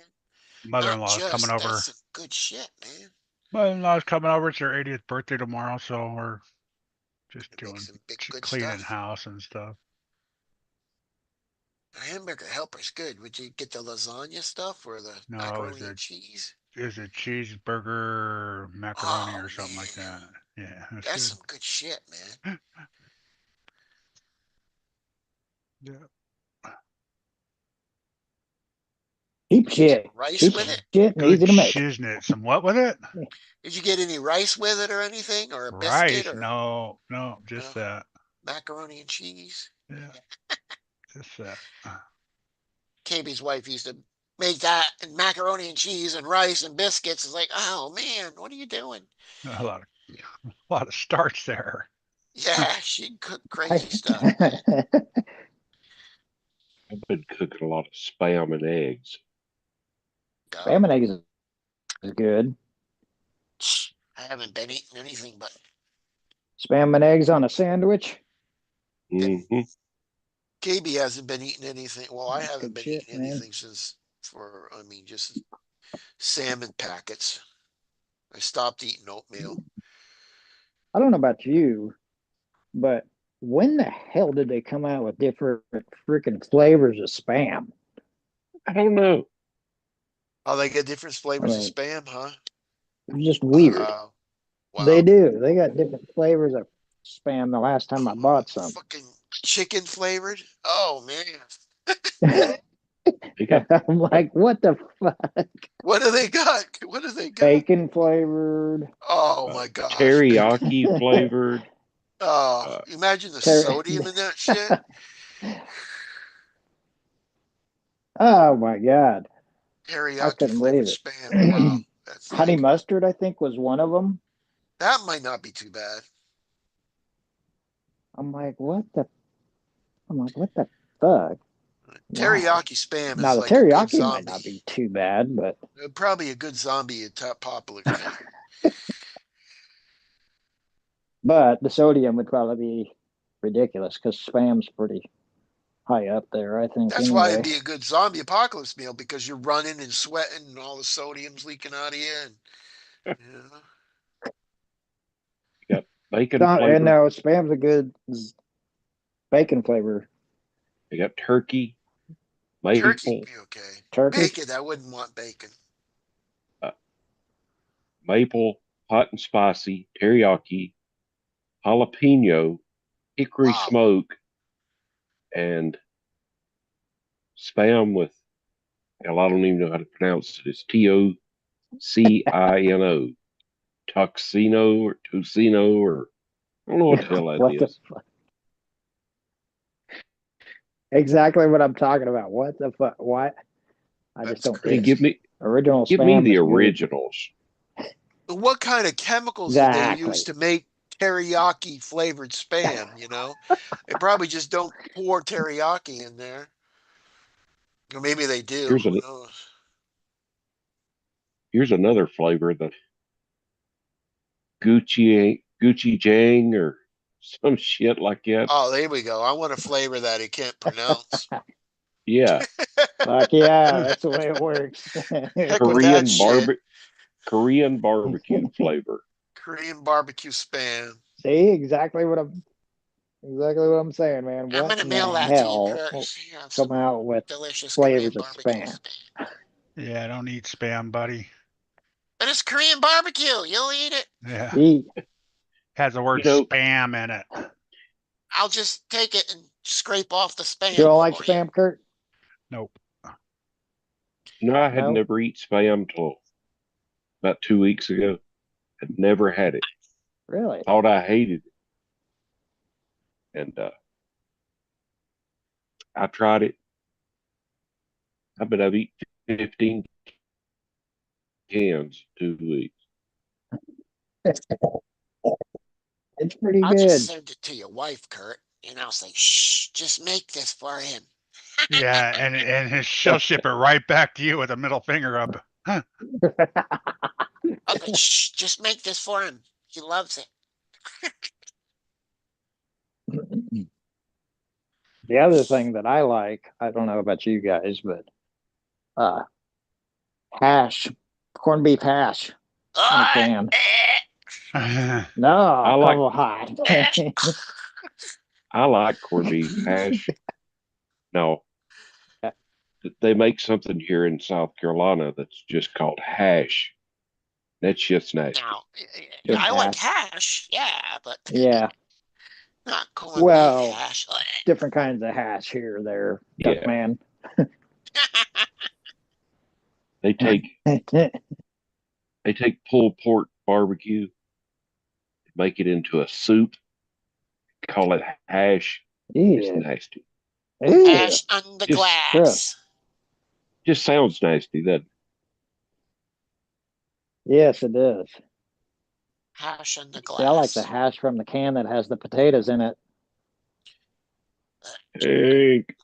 not mother-in-law's coming just. That's over. some good shit, man. Mother-in-law's coming over. It's her 80th birthday tomorrow, so we're just It makes doing some big good cleaning stuff. house and stuff. A hamburger helper's good. Would you get the lasagna stuff or the No, macaroni and cheese? is it cheeseburger macaroni Oh or something like man, that? Yeah, that's that's good. some good shit, man. Yeah. Cheap Did you get shit. rice Cheap with it? shit and Good easy to make. shiznit. Some what with it? Did you get any rice with it or anything, or a biscuit Rice? or No, no, uh, just that. macaroni and cheese? Yeah, just that. KB's wife used to make that and macaroni and cheese and rice and biscuits. It's like, oh man, what are you doing? A lot of a lot of starch there. Yeah, she cooked I, crazy stuff, man. I've been cooking a lot of spam and eggs. Oh, Spam and eggs is good. I haven't been eating anything but Spam and eggs on a sandwich. Mm-hmm. KB hasn't been eating anything. Well, I That's haven't good been shit, eating man. anything since I mean, just salmon packets. I stopped eating oatmeal. I don't know about you, but when the hell did they come out with different freaking flavors of spam? I don't know. Oh, they get different I flavors of mean, spam, huh? it's just weird. Wow. They Wow. do. They got different flavors of spam the last time I bought some. Fucking chicken flavored. Oh man. They got I'm like, what the fuck? What do they got? What do they got? Bacon flavored. Oh my gosh, bacon. teriyaki flavored. Oh, Uh, imagine the Ter- sodium in that shit. oh my god, I Teriyaki couldn't flavored believe spam. Wow. it. That's Honey like mustard, I think, was one of them. that might not be too bad. I'm like, what the? I'm like, what the fuck? Wow. Teriyaki spam Now is the like a good teriyaki might not zombie. be too bad, but Probably a good zombie apocalypse meal. but the sodium would probably be ridiculous because spam's pretty high up there, I think. That's why it'd Anyway, be a good zombie apocalypse meal because you're running and sweating and all the sodium's leaking out of you. And you know, you got bacon and flavored. no, spam's a good bacon flavor. They got turkey, turkey'd maple, be okay. Turkey. Bacon, I wouldn't want bacon. uh, maple, hot and spicy, teriyaki, jalapeno, hickory Wow. smoke, and spam with, hell, I don't even know how to pronounce it. It's Tocino, Tuxino or Tucino, or I don't know what the hell that What the is. fuck? Exactly what I'm talking about. What the fuck? What? I just That's don't I mean, get it. crazy. Original give me spam the is good. originals. But what kind of chemicals did they use Exactly. to make teriyaki flavored spam? You know, they probably just don't pour teriyaki in there. Or maybe they do. Here's Who a knows? here's another flavor, the Gucci Jang or some shit like that. Oh, there we go. I want a flavor that he can't pronounce. Yeah, Fuck yeah, that's the way it works. Heck with that Korean shit. Korean barbecue flavor. Korean barbecue spam. See, exactly what I'm saying, man. I'm What gonna in the mail that to you, hell Kurt. will You have come some out with delicious Korean flavors of barbecue. spam? Yeah, don't eat spam, buddy. But it's Korean barbecue. You'll eat it. Yeah, Eat. has the word You know, spam in it. I'll just take it and scrape off the You spam don't like for you. spam, Kurt? Nope. no, I had No? never eat spam till about 2 weeks ago. Had never had it. Really? Thought I hated it. And I tried it. I bet I've eaten 15 cans 2 weeks. It's pretty I'll just good. send it to your wife, Kurt, and I'll say, shh, just make this for him. Yeah, and she'll ship it right back to you with a middle finger up. Huh. I'll say, shh, just make this for him. He loves it. The other thing that I like, I don't know about you guys, but uh hash, corned beef hash in a Ah, can. eh, No, I like come on. eh. I like corned beef hash. Now they make something here in South Carolina that's just called hash. That's just nasty. Now, Just I like hash. hash, yeah, but Yeah. not corned beef Well, hash. different kinds of hash here, there, duck Yeah, man. they take pulled pork barbecue, make it into a soup, call it hash. It's Yeah. nasty. Ew. Hash on the Just Gross. glass. sounds nasty. That Yes, it does. Hash on the See, I like the glass. hash from the can that has the potatoes in it. Hank.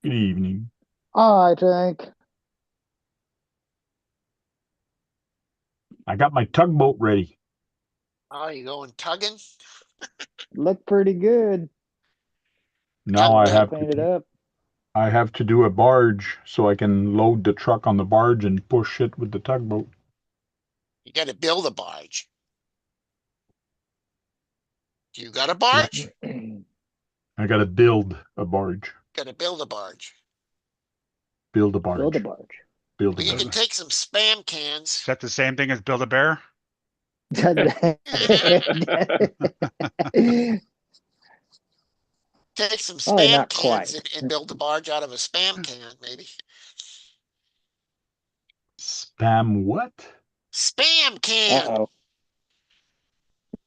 Good evening. I think. I got my tugboat ready. Oh, you going tugging? Look pretty good. Now I All Tugboat. have cleaned it to up. I have to do a barge so I can load the truck on the barge and push it with the tugboat. You got to build a barge. You got a Yeah, barge? I got to build a barge. Got to build a barge. Build a Build a barge. barge. Build a Well, you can barge. take some spam Is cans. that the same thing as Build a Bear? Take some Probably spam not cans quite. and build a barge out of a spam can, maybe. Spam what? Spam can. Uh-oh.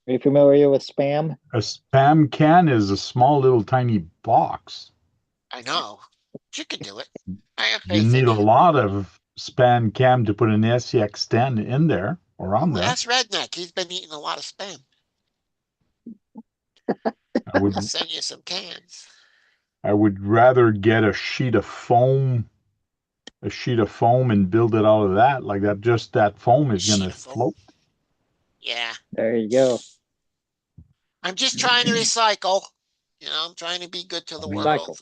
Are you familiar with spam? A spam can is a small little tiny box. I know. You can do it. I have You faith in need a you. lot of spam can to put an SCX10 in there or on Oh, there. that's Redneck. He's been eating a lot of spam. I I'll would send you some cans. I would rather get a sheet of foam and build it out of that. Like that, just that foam A is sheet gonna of foam. float. Yeah. There you go. I'm just trying to recycle. You know, I'm trying to be good to the Recycle. world.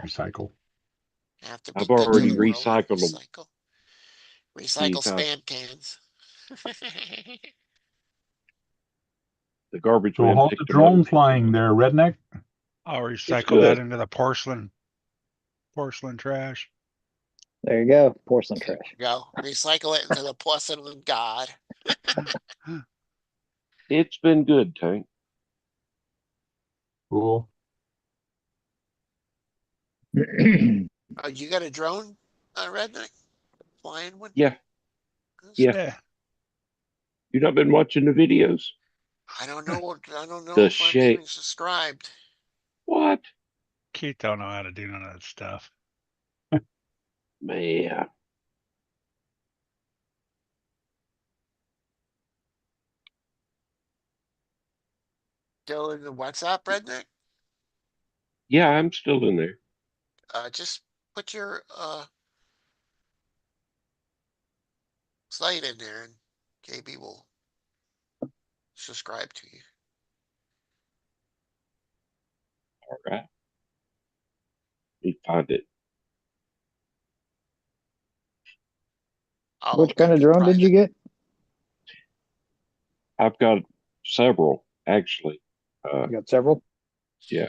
Recycle. I have to be I've good to already the world and recycled them, recycle. Recycle Steve. spam cans. The garbage So man how's the picked them up. drone flying there, Redneck? I'll It's recycle that good. into the porcelain trash. There you go. Porcelain There trash. you go. Recycle it into the porcelain god. It's been good, Tank. Cool. Oh, you got a drone, Redneck? Flying one? Yeah, Good yeah. stuff. Yeah. You not been watching the videos? I don't know. I don't know The if I'm shape. even subscribed. What? Keith don't know how to do none of that stuff. Man. Still in the WhatsApp, Redneck? Yeah, I'm still in there. Just put your site in there and KB will subscribe to you. All right. Need to find it. All Which of them kind of be drone did you private. get? I've got several actually. You got several? Yeah,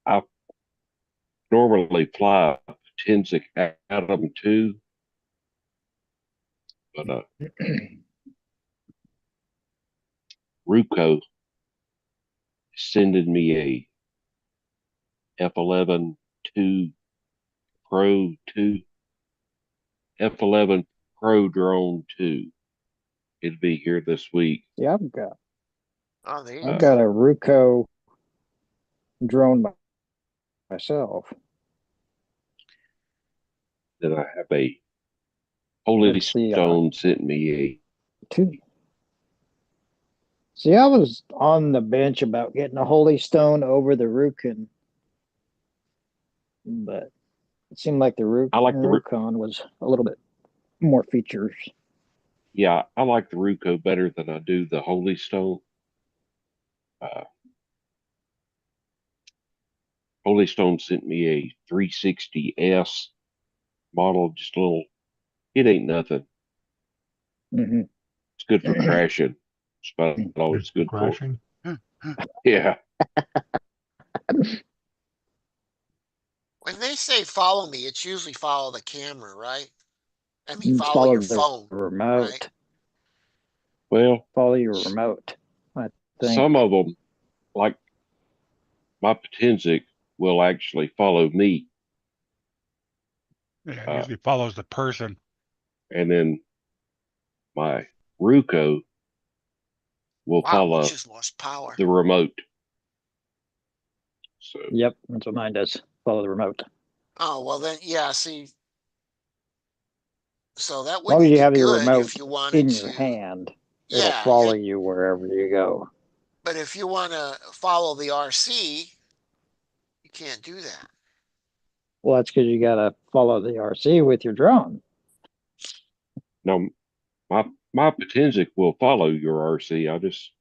I normally fly a Tensic Atom 2, but Ruco sending me a F11 2 Pro 2, F11 Pro Drone 2. It'll be here this week. Yeah, Oh, there you I've Uh, got go. a Ruco drone myself. then I have a Holy It's the Stone sent me a two. See, I was on the bench about getting a Holy Stone over the Rukin, but it seemed like the I like the Rukon was a little bit more features. yeah, I like the Ruco better than I do the Holy Stone. Uh, Holy Stone sent me a 360S model, just a little. It ain't nothing. Hmm It's good for crashing. It's about all Good it's for good for. crashing. Yeah, When they say follow me, it's usually follow the camera, right? I mean, follow Follow your the phone, right? remote. well, Follow your remote. I some think. of them, like my Potenzic, will actually follow me, Yeah, it uh, usually follows the person. and then my Ruco will Wow, we follow just lost power. the remote. So Yep, that's what mine does. Follow the remote. Oh, well then, yeah, see, so that As long as wouldn't you be have your good if remote you wanted in your to, hand, it'll yeah, follow you wherever you go. but if you want to follow the RC, you can't do that. Well, that's because you got to follow the RC with your drone. now my Potenzic will follow your RC. I just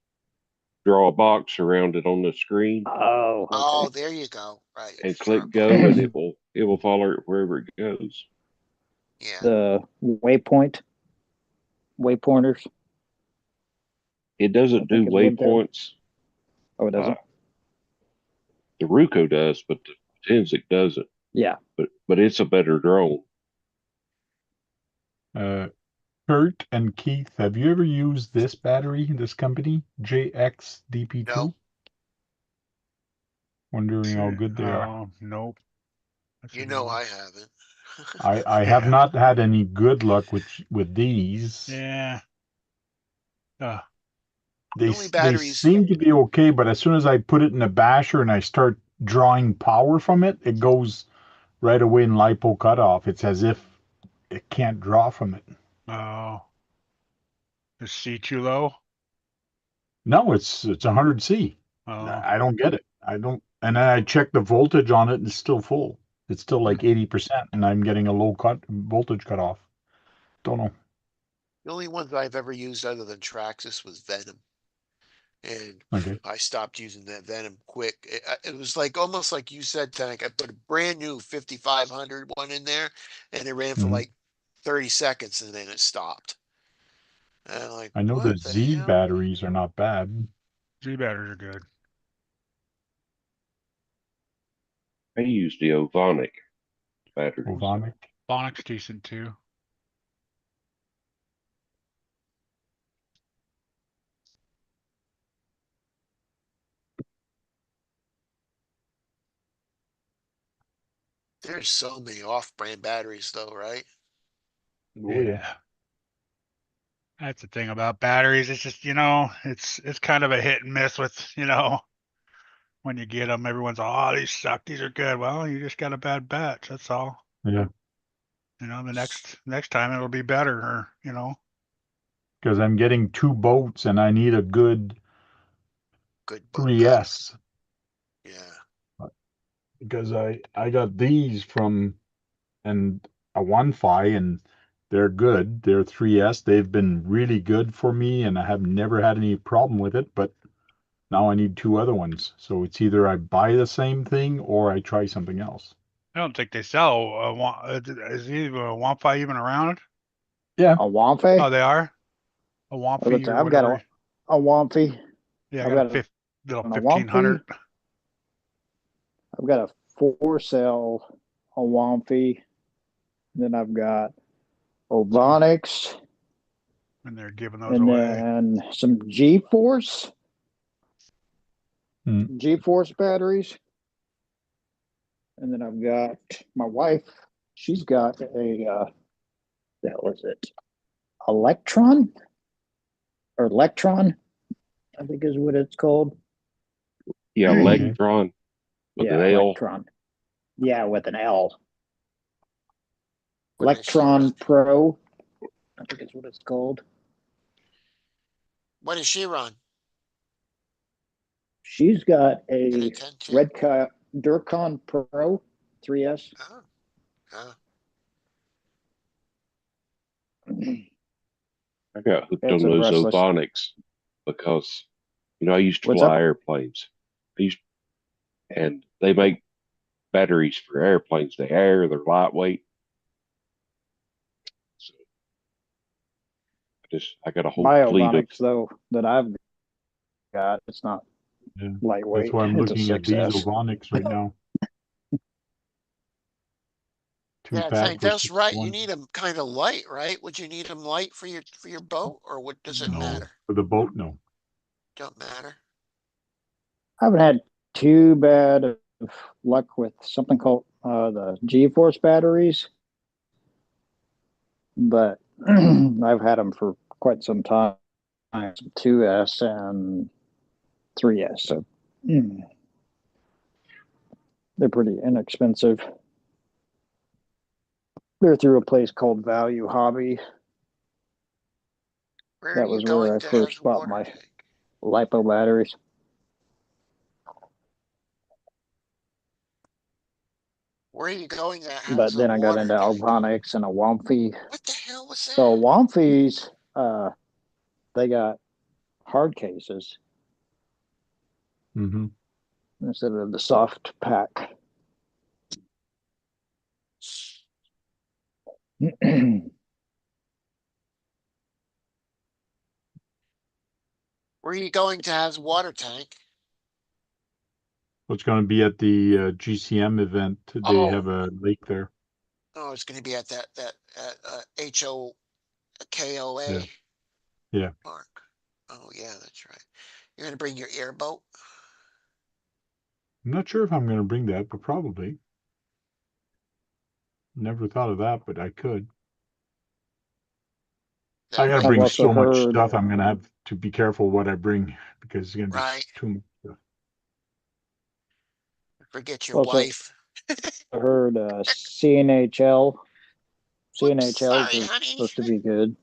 draw a box around it on the screen Oh, Oh, okay. there you go. Right, and if you draw a click box. go, and it will follow it wherever it goes. Yeah. The waypointers, It I doesn't do think is what they're. waypoints. Oh, it Uh, doesn't. the Ruco does, but the Potenzic doesn't. Yeah. But it's a better drone. Uh, Kurt and Keith, have you ever used this battery, this company, JXDP2? No, Wondering how good they are. Oh, nope. That's a you new know one. I haven't. I have Yeah. not had any good luck with these. Yeah. Uh, The only They batteries, seem to be okay, but as soon as I put it in a basher and I start drawing power from it, it goes right away in lipo cutoff. It's as if it can't draw from it. oh, is C too low? No, it's 100C. Oh, I don't get it. I don't. And then I check the voltage on it, and it's still full. It's still like 80%, and I'm getting a low cut voltage cutoff. Don't know. the only ones I've ever used other than Traxxas was Venom. And Okay. I stopped using that Venom quick. It was like almost like you said, Tank. I put a brand new 5500 one in there and it ran for hmm like 30 seconds and then it stopped. And I'm like, I know the what the Z hell? batteries are not bad. Z batteries are good. I use the Ovonic batteries. Ovonic. Bonic's decent too. There's so many off-brand batteries though, right? Oh yeah. Yeah. That's the thing about batteries. It's just, it's kind of a hit and miss with, when you get them, everyone's, oh, these suck. These are good. Well, you just got a bad batch. That's all. Yeah. The next time it'll be better, or, Because I'm getting two boats, and I need a good Good boat cut. 3S. Yeah. Because I got these from and a 1.5 and they're good. They're 3S. They've been really good for me and I have never had any problem with it, but now I need two other ones. So it's either I buy the same thing or I try something else. I don't think they sell is even a Wi-Fi even around? Yeah. A Wamfe? Oh, they are? A I've Wampy or got whatever. a Wampy. Yeah, I I've got a got little a 1500. Wampy. I've got a 4-cell a Wampy. Then I've got Ovonics. And they're giving those And away. then some G-Force. Hmm. G-Force batteries. And then I've got my wife. She's got that was it, Electron or Electron, I think is what it's called. Yeah, Okay. Electron with Yeah, an L. Electron. Yeah, with an L. What does she Electron run? Pro, I think is what it's called. What does she run? She's got Can I a tend to? Redcon Durcon Pro 3S. Oh, oh. I got hooked It's on a those brushless. Ovonics because, I used to What's up? fly airplanes. And they make batteries for airplanes. They're lightweight. So I got a whole My fleet of, Ovonics though that I've got, it's not Yeah. That's lightweight. why I'm It's a looking at these 6S. Ovonics right now. Yeah, I 2 pack think for that's right. You 61. need them kind of light, right? Would you need them light for your boat, or what does it No, matter? for the boat, no. Don't matter. I haven't had too bad of luck with something called the G-Force batteries, but I've had them for quite some time. 2S and 3S, so they're pretty inexpensive. They're through a place called Value Hobby. Where are That you was where going I to has first a bought water my tank? LiPo batteries. Where are you going that has But a then I got water into tank? Alphonics and a Wampy. What the hell was So that? Wampy's, they got hard cases Mm-hmm. instead of the soft pack. Where are you going to has a water tank? So it's going to be at the GCM event. They Oh, have a lake there. oh, it's going to be at that HOKOA Yeah. Yeah. park. Oh yeah, that's right. You're going to bring your airboat? I'm not sure if I'm going to bring that, but probably. Never thought of that, but I could. I That got to way, I've bring also so much heard, stuff. I'm going to have to be careful what I bring because it's going to be right? too much stuff. Forget your also wife. heard CNHL. Whoops, CNHLs sorry, are honey. supposed to be good.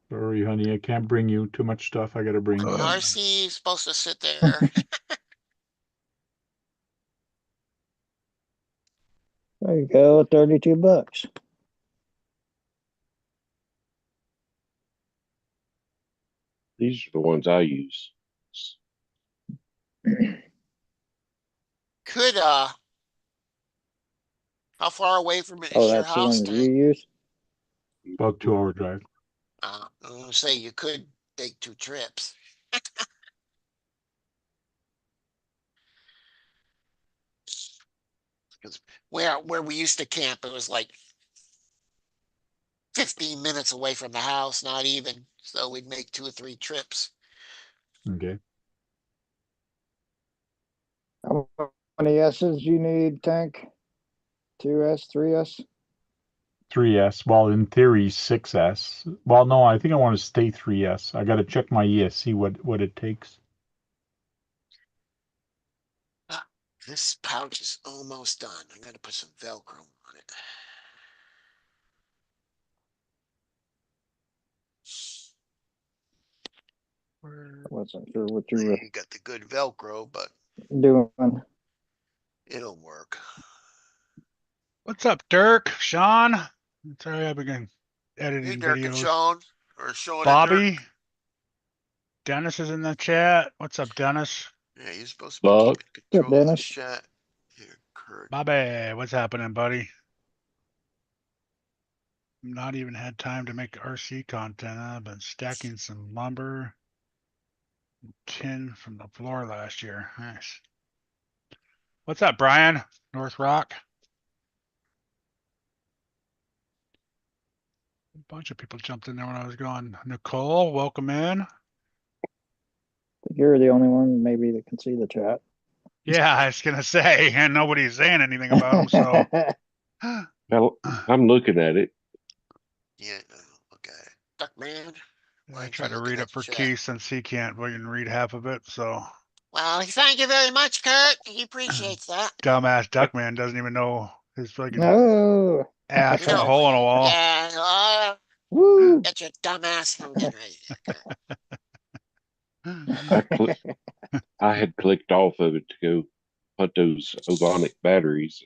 Sorry, honey, I can't bring you too much stuff. I got to bring. RC is supposed to sit there. There you go, $32. these are the ones I use. Could how far away from it Oh, is your that's the house, ones you Tank? use? About 2 hour drive. I'm gonna say you could take 2 trips. Because where we used to camp, it was like 15 minutes away from the house, not even. So we'd make 2 or 3 trips. Okay. How many S's you need, Tank? 2S, 3S? 3S. Well, in theory, 6S. Well, no, I think I want to stay 3S. I got to check my ESC what it takes. Ah, this pouch is almost done. I gotta put some Velcro on it. I wasn't sure what you were You got the good Velcro, but doing. it'll work. What's up, Dirk? Sean? Sorry, I've been Hey, editing Dirk and videos. Sean, or Sean and Dirk. Bobby? Dennis is in the chat. What's up, Dennis? Yeah, you're supposed to be Buck, keeping What's up, control of this Dennis? chat. Here, Kurt. Bobby, what's happening, buddy? Not even had time to make RC content. I've been stacking some lumber, tin from the floor last year. Nice. What's up, Brian? North Rock. A bunch of people jumped in there when I was gone. Nicole, welcome in. You're the only one maybe that can see the chat. Yeah, I was gonna say, and nobody's saying anything about them. So Well, I'm looking at it. Yeah, okay. Duckman. I Mine's try to looking read at it the for chat. Keith since he can't even read half of it. So Well, thank you very much, Kurt. He appreciates that. dumbass Duckman doesn't even know his fucking No. ass You from a know, hole in a wall. yeah, Woo. get your dumb ass hanging right there, Kurt. I had clicked off of it to go hunt those Ovonic batteries.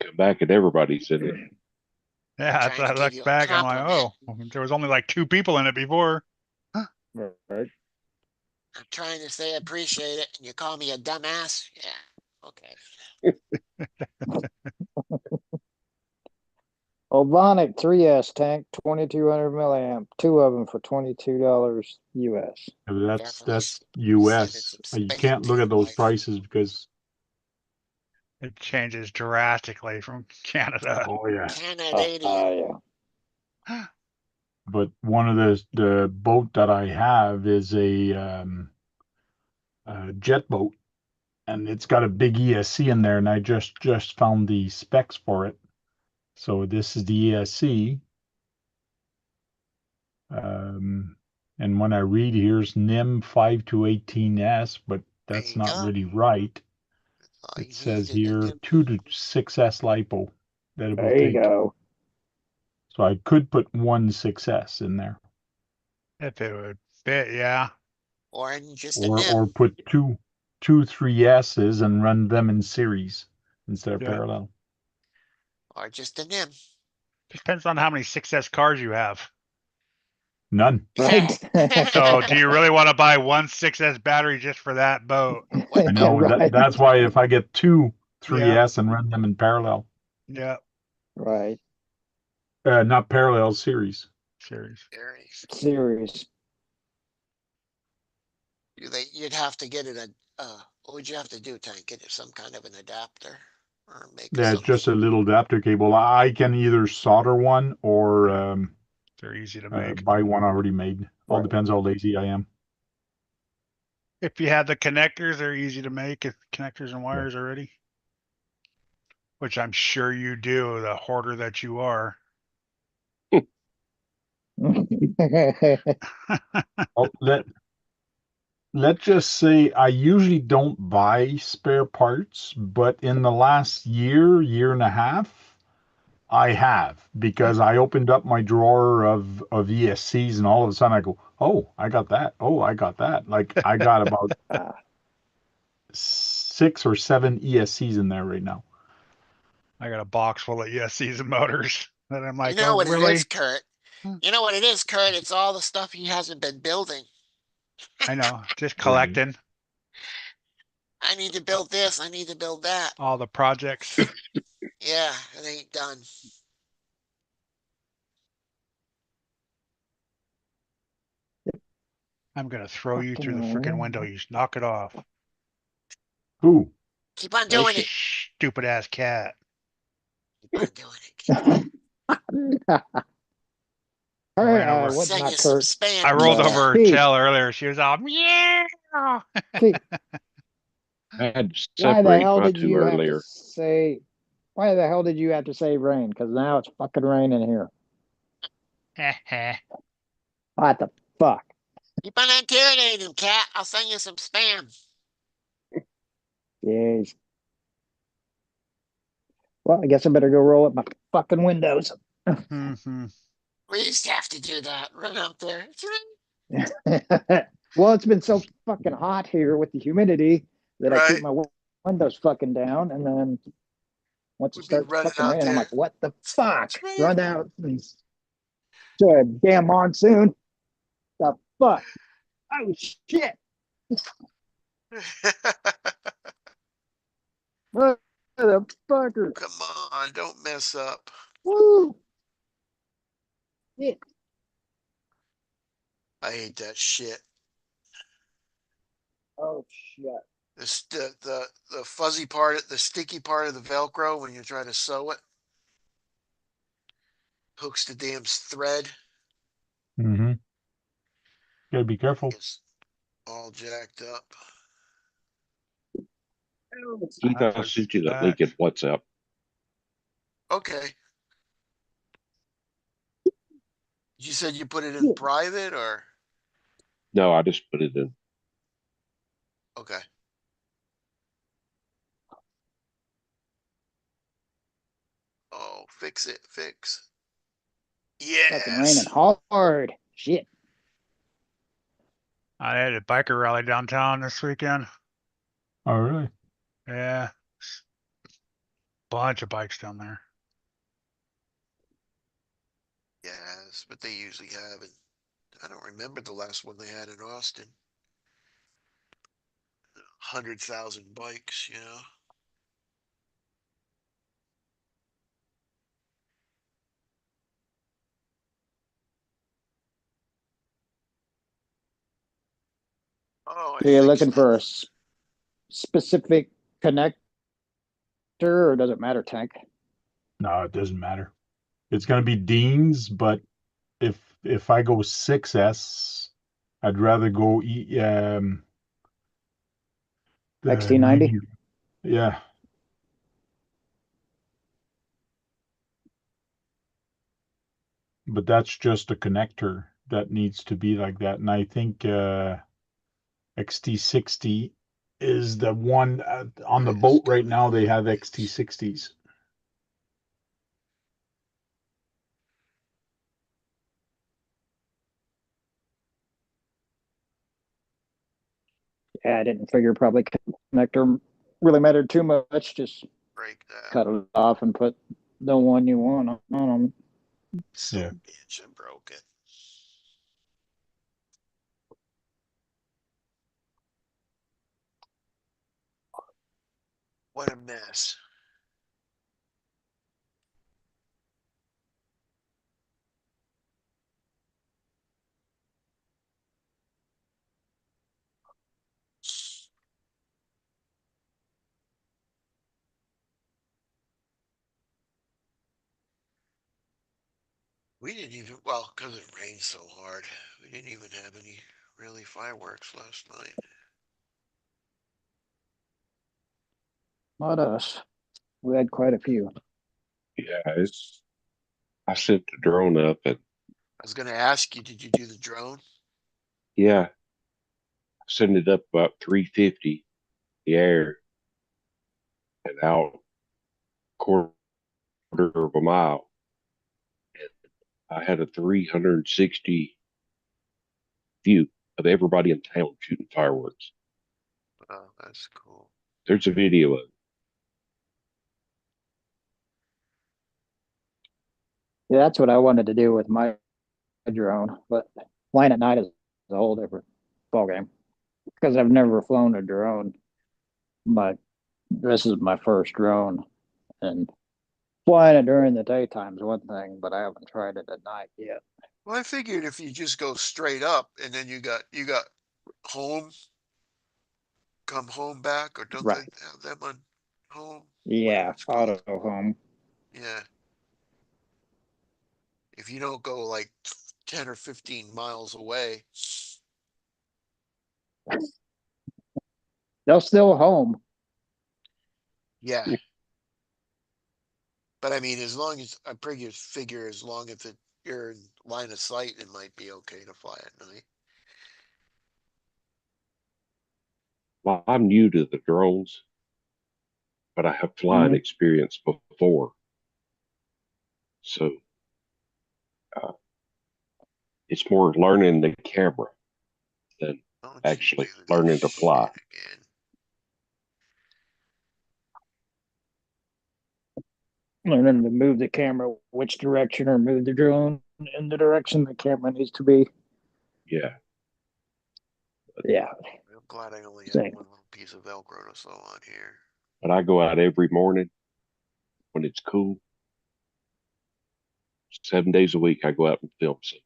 Come back and everybody's in it. Yeah, Trying I to give looked you a back. I'm like, compliment. oh, there was only like 2 people in it before. Right. I'm trying to say appreciate it, and you call me a dumbass? Yeah, okay. Ovonic 3S tank, 2200 milliamp, 2 of them for $22 US. Definitely That's sending US. some You spam can't to look your at those wife. prices because, It changes drastically from Canada. oh yeah. Canadian. Yeah. But one of the boat that I have is a jet boat, and it's got a big ESC in there, and I just found the specs for it. So this is the ESC. And when I read here's NIM 5 to 18S, but There that's you not go. really right. All It you says need is a here new 2 to 6S LiPo that it will There you take. go. So I could put 1 6S in there, If it would fit, yeah. or in just a or NIM, or put two 3S's and run them in series instead of Yeah. parallel. or just a NIM. Depends on how many 6S cars you have. None. Right? So do you really want to buy 1 6S battery just for that boat? What? I know Right. that's why if I get 2 Yeah. 3S and run them in parallel, Yeah. Right. not parallel, series. Series. Series. Series. You'd have to get it what would you have to do, Tank? Get it some kind of an adapter or make Yeah, it's something. just a little adapter cable. I can either solder one or They're easy to make. buy one already made. All Right. depends how lazy I am. If you have the connectors, they're easy to make. If connectors and wires already, which I'm sure you do, the hoarder that you are. Oh, let's just say I usually don't buy spare parts, but in the last year and a half, I have because I opened up my drawer of ESCs and all of a sudden I go, oh, I got that. Oh, I got that. Like I got about 6 or 7 ESCs in there right now. I got a box full of ESCs and motors. And I'm You like, know oh, what it is, really? Kurt? You know what it is, Kurt? It's all the stuff he hasn't been building. I know. Just Right. collecting I need to build this. I need to build that. all the projects. Yeah, it ain't done. I'm going to throw you through the freaking window. Fucking You knock it off. Who? Keep on No, doing it. Stupid ass cat. Keep on doing it. Keep on. I ran over. What, Send you not some Kurt? I spam rolled over cat. her Keith, tail earlier. She was all, meow. Keith, I had to why the separate hell my did two you have to earlier. say, why the hell did you have to say rain? Because now it's fucking raining here. What the fuck? Keep on interrogating him, cat. I'll send you some spam. Jeez. Well, I guess I better go roll up my fucking windows. Mhm. We used to have to do that. Run out there. Well, it's been so fucking hot here with the humidity that I keep Right. my windows fucking down, and then once it We'd be starts running fucking out raining, I'm there. like, what the fuck? Run out and to a damn monsoon. The fuck? Oh shit! Motherfucker! Come on, don't mess up. Woo! Yeah. I hate that shit. Oh shit. The fuzzy part, the sticky part of the Velcro when you try to sew it, hooks the damn thread. Mm-hmm. Gotta be careful. It's all jacked up. Keith, I I'll put send you that back. link in WhatsApp. Okay. You said you put it in Yeah. private or No, I just put it in. okay. Oh, fix it, fix. Fucking raining Yes. hard. Shit. I had a biker rally downtown this weekend. Oh, really? Yeah, bunch of bikes down there. Yes, but they usually have it. I don't remember the last one they had in Austin. 100,000 bikes, you know. Oh, I So you're fixed looking it. for a specific connector, or does it matter, Tank? No, it doesn't matter. It's gonna be Dean's, but if I go 6S, I'd rather go the XT90? medium. Yeah, but that's just a connector that needs to be like that. And I think XT60 is the one on the What is boat right going now. on They have with this? XT60s. Yeah, I didn't figure probably connector really mattered too much. Just Break that. cut it off and put the one you want on them. Son Yeah. of a bitch, I broke it. What a mess. We didn't even, well, because it rained so hard, we didn't even have any really fireworks last night. Not us. We had quite a few. Yeah, I sent the drone up and I was going to ask you, did you do the drone? yeah, I sent it up about 350 the air and out quarter of a mile. And I had a 360 view of everybody in town shooting fireworks. Oh, that's cool. There's a video of it. Yeah, that's what I wanted to do with my drone, but flying at night is a whole different ballgame because I've never flown a drone. But this is my first drone, and flying it during the daytime is one thing, but I haven't tried it at night yet. Well, I figured if you just go straight up and then you got home, come home back, or don't they Right. have them on home, whatever Yeah, it's auto called? home. Yeah. If you don't go like 10 or 15 miles away, They'll still home. yeah. But I mean, as long as I figure as long as you're in line of sight, it might be okay to fly at night. Well, I'm new to the drones, but I have flying Mhm. experience before. So uh, it's more learning the camera than Don't you do actually this learning to fly. shit again. Learning to move the camera which direction or move the drone in the direction the camera needs to be. Yeah. Yeah, I'm glad I only have same. one little piece of Velcro to sew on here. But I go out every morning when it's cool 7 days a week, I go out and film some.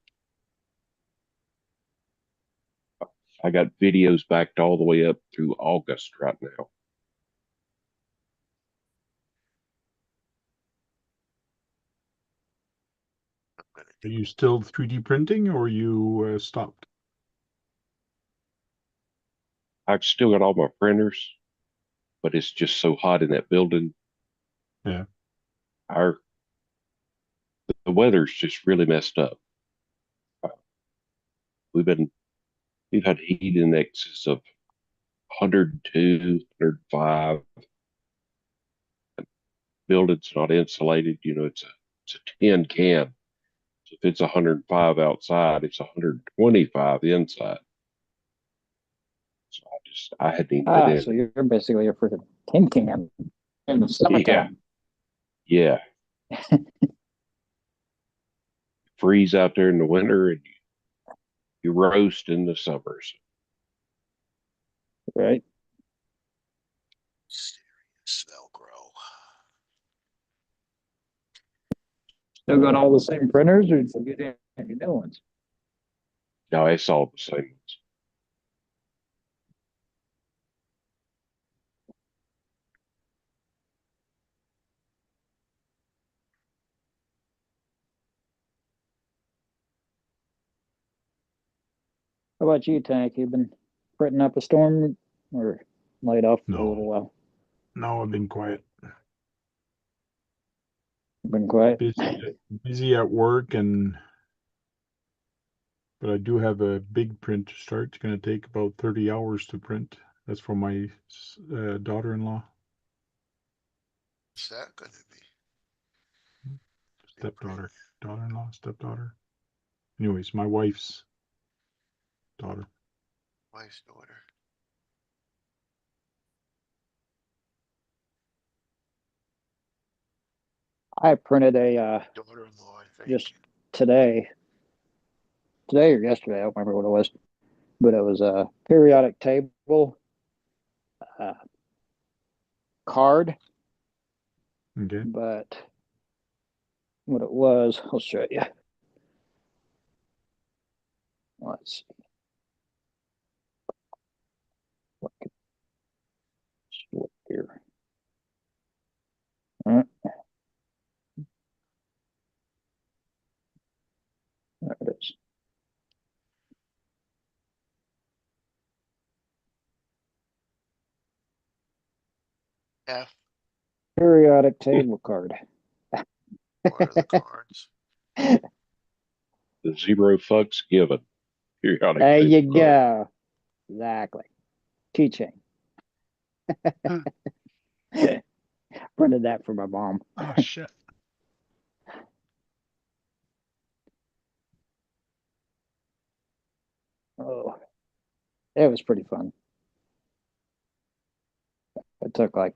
I got videos backed all the way up through August right now. Are you still 3D printing or you stopped? I've still got all my printers, but it's just so hot in that building. Yeah. The weather's just really messed up. We've had heat indexes of 102, 105. Building's not insulated. It's a tin can. So if it's 105 outside, it's 125 inside. So I hadn't even been So in. you're basically a freaking tin can in the summertime. Yeah. Freeze out there in the winter and you roast in the summers. Right? Serious Velcro. Still got all the same printers, or did you get any new ones? No, it's all the same ones. How about you, Tank? You been printing up a storm or laid off for a No. little while? No, I've been quiet. Been quiet? Busy at work, but I do have a big print to start. It's going to take about 30 hours to print. That's for my daughter-in-law, What's that gonna be? stepdaughter, daughter-in-law, stepdaughter. Anyways, my wife's daughter. Wife's daughter. I printed a Daughter-in-law, I think. just today or yesterday. I don't remember what it was, but it was a periodic table uh, card. Okay. But what it was, I'll show you. Let's see. Look here. All right. There it is. Yeah. Periodic table card. What are the cards? The zero fucks given. Periodic There table you card. go. Exactly. Keychain. Printed that for my mom. Oh shit. Oh, it was pretty fun. It took like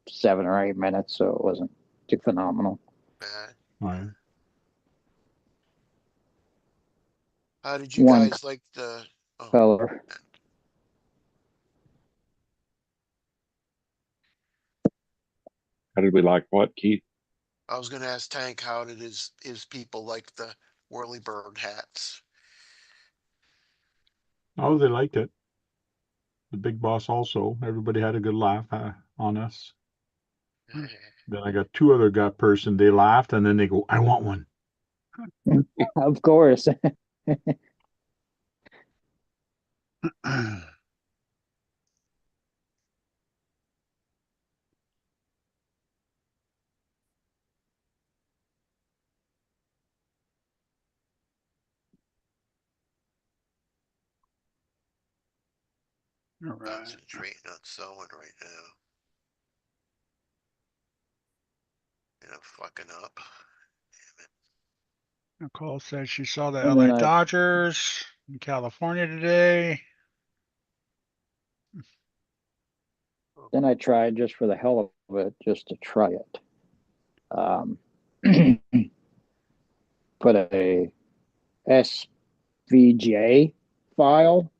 7 or 8 minutes, so it wasn't too phenomenal. Bad. All right. How did you One guys like the color. How did we like what, Keith? I was gonna ask Tank how did his people like the whirly bird hats? Oh, they liked it. The big boss also. Everybody had a good laugh on us. Then I got two other person. They laughed and then they go, "I want one." Of course. All right. Concentrating on sewing right now. And I'm fucking up. Nicole said she saw the And LA then I Dodgers in California today. tried just for the hell of it, just to try it. Put a SVJ file,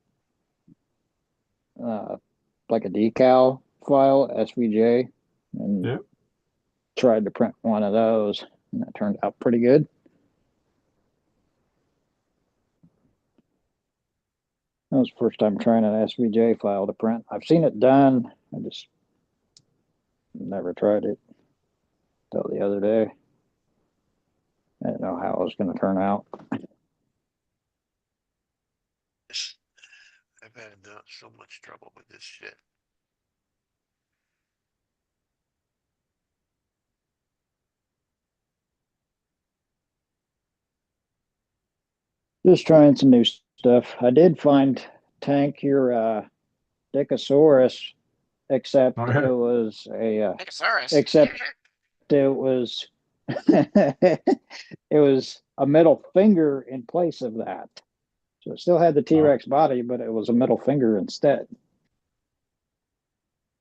like a decal file, SVJ, and Yeah. tried to print one of those, and that turned out pretty good. That was the first time trying an SVJ file to print. I've seen it done. I just never tried it till the other day. I didn't know how it was going to turn out. I've had so much trouble with this shit. Just trying some new stuff. I did find Tank your Dicosaurus, except Oh, it yeah. was a Exorcist. except it was it was a middle finger in place of that. So it still had the T-Rex body, but it was a middle finger instead.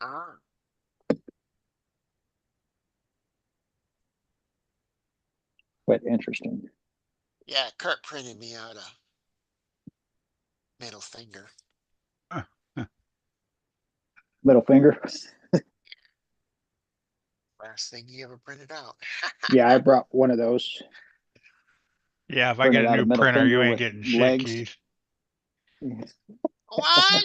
Ah, Quite interesting. yeah, Kurt printed me out a middle finger. Middle finger. Last thing he ever printed out. Yeah, I brought one of those. Yeah, if I get Printed a out a new middle printer, you finger ain't with getting shit, legs. Keith. What?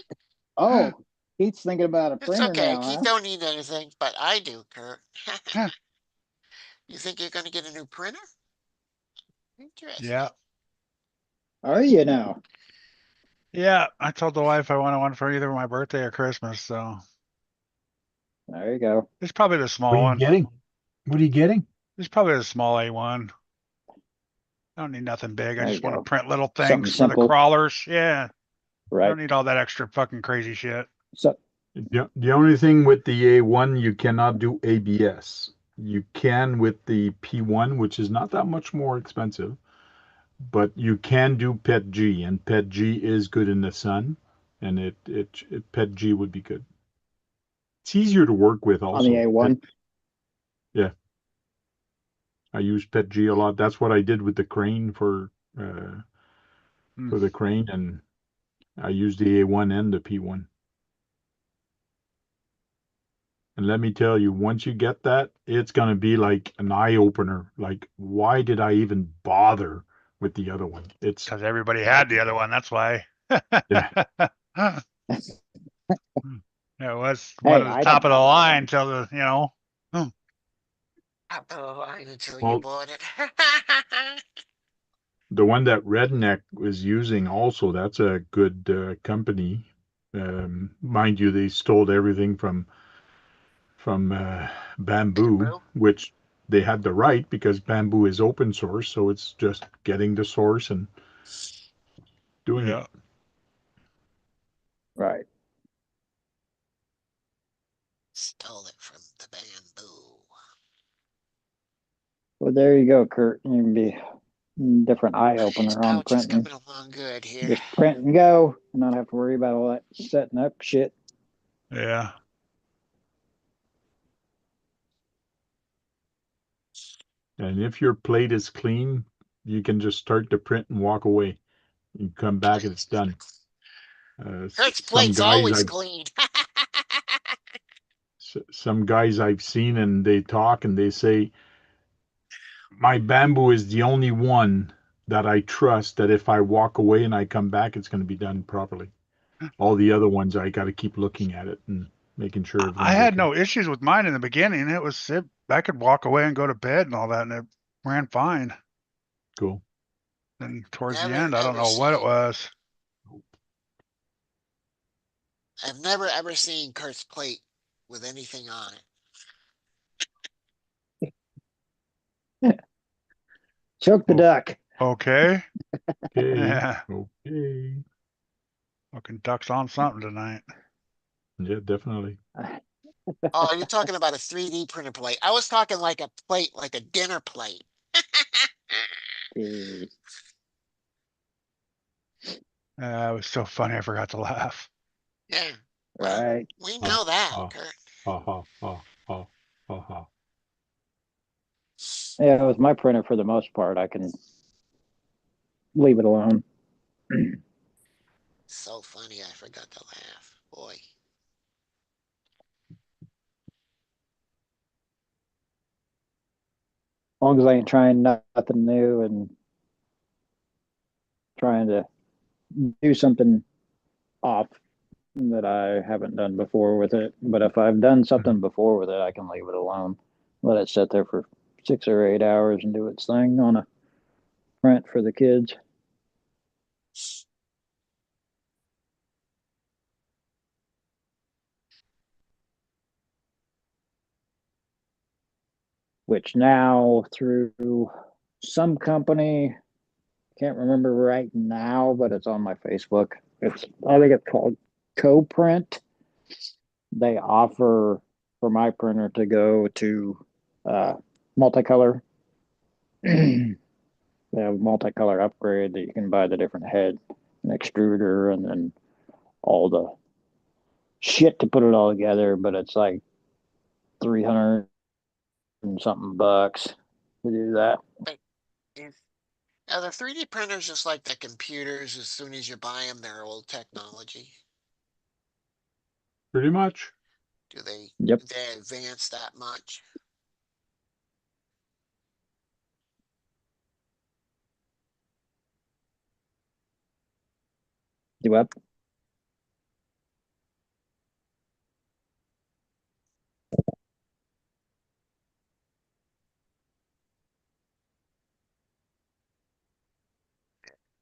Oh, Keith's thinking about a It's printer okay. now, Keith huh? don't need anything, but I do, Kurt. You think you're gonna get a new printer? Interesting. Yeah. Are you now? Yeah, I told the wife I wanted one for either my birthday or Christmas, so There you go. it's probably the What small are you one. getting? What are you getting? It's probably the small A1. I don't need nothing big. I There you just want to go. print little Something things for the simple, crawlers. Yeah. I right? don't need all that extra fucking crazy shit. So, The only thing with the A1, you cannot do ABS. You can with the P1, which is not that much more expensive, but you can do PET-G, and PET-G is good in the sun, and PET-G would be good. It's easier to work with on the also. A1. Yeah, I use PET-G a lot. That's what I did with the crane Hmm. for the crane, and I used the A1 and the P1. And let me tell you, once you get that, it's going to be like an eye opener. Like, why did I even bother with the other one? It's, Because everybody had the other one. That's why. yeah, It was one Hey, of the I top didn't of the have the other line one. until the. Up the line until you well, bought it. the one that Redneck was using also, that's a good company. Mind you, they stole everything from Bamboo, Bamboo. which they had the right because Bamboo is open source. So it's just getting the source and doing it. Yeah. Right. Stole it from the bamboo. Well, there you go, Kurt. You can be a different eye This opener on pouch is printing. coming along good here. Just print and go, and not have to worry about all that setting up shit. Yeah. And if your plate is clean, you can just start the print and walk away. You come back and it's done. Kurt's Some plate's guys always I've clean. some guys I've seen and they talk and they say my Bamboo is the only one that I trust that if I walk away and I come back, it's going to be done properly. All the other ones, I got to keep looking at it and making sure I everything's had okay. no issues with mine in the beginning. I could walk away and go to bed and all that, and it ran fine. Cool. And towards the Never end, I don't ever know what it seen. was. I've never ever seen Kurt's plate with anything on Choke the Oh, duck. Okay. okay. Yeah. Okay. Fucking duck's on something tonight. Yeah, definitely. it. Oh, you're talking about a 3D printer plate. I was talking like a plate, like a dinner plate. Jeez. It was so funny. I forgot to laugh. Yeah. Well, Right. we Ha know that, ha Kurt. ha ha ha ha ha ha. Yeah, with my printer, for the most part, I can leave it alone. So funny, I forgot to laugh. Boy. Long as I ain't trying nothing new and trying to do something off that I haven't done before with it. But if I've done something before with it, I can leave it alone. Let it sit there for 6 or 8 hours and do its thing on a print for the kids. Which now through some company, can't remember right now, but it's on my Facebook. I think it's called CoPrint. They offer for my printer to go to multicolor. They have a multicolor upgrade that you can buy the different head and extruder and then all the shit to put it all together, but it's like 300 and something bucks to do that. But are the 3D printers just like the computers? As soon as you buy them, they're old technology. Pretty much. Do they Yep. advance that much? Do what?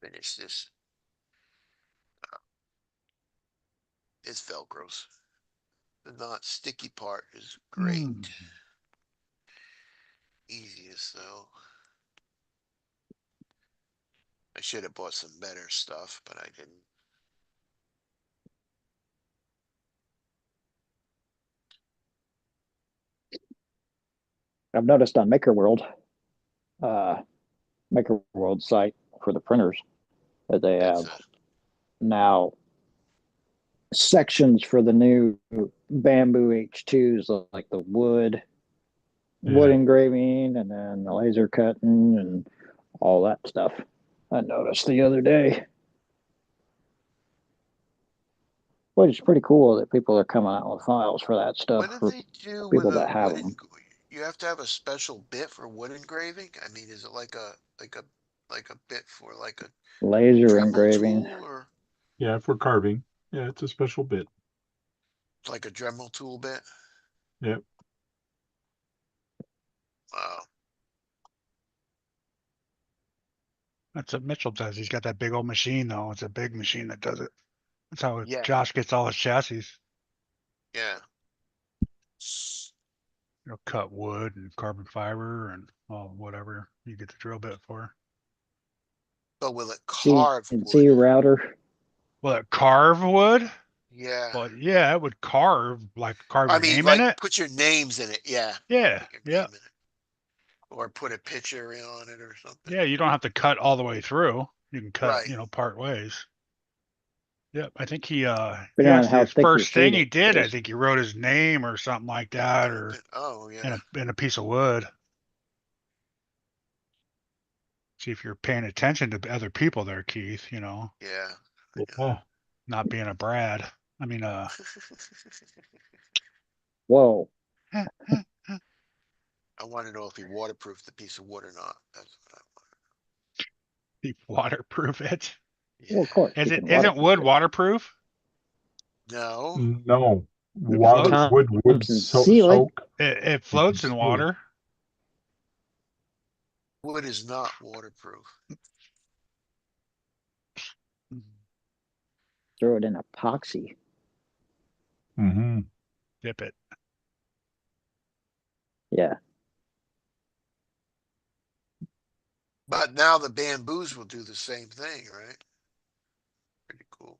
Finish this. It's Velcros. The not sticky part is great. Hmm. Easiest though. I should have bought some better stuff, but I didn't. I've noticed on uh, Maker World site for the printers that they That's have a now sections for the new bamboo H2s, like the wood Yeah. engraving and then the laser cutting and all that stuff. I noticed the other day. Which is pretty cool that people are coming out with files for that stuff what do for they do with people a that have wood them. you have to have a special bit for wood engraving? I mean, is it like a bit for like a Laser Dremel engraving. tool or Yeah, for carving. Yeah, it's a special bit. like a Dremel tool bit? Yeah. Wow. That's what Mitchell does. He's got that big old machine though. It's a big machine that does it. That's how Yeah, Josh gets all his chassis. yeah. Cut wood and carbon fiber and whatever you get the drill bit for. But will it carve CNC wood? router. Will it carve wood? Yeah. Well, yeah, it would carve I your mean, name in like it. put your names in it. Yeah. Yeah, Put your yeah, name in it. Or put a picture on it or something. yeah. You don't have to cut all the way through. You can cut, Right. part ways. Yep. I think he Depending on actually how his thick your first thing sheet he did, I is. think he wrote his name or something like that, or Oh, in yeah. a piece of wood. See if you're paying attention to other people there, Keith, Yeah. Yeah. not being a Brad. I mean Whoa. I want to know if he waterproofed the piece of wood or not. That's what I he waterproof it. want. Well, of Yeah. course you can Isn't waterproof wood it. waterproof? No. No. It Water floats. would Thompson seal it. soak It and floats in seal it. water. Wood is not waterproof. Throw it in epoxy. Mm-hmm. Dip it. Yeah. But now the bamboos will do the same thing, right? Pretty cool.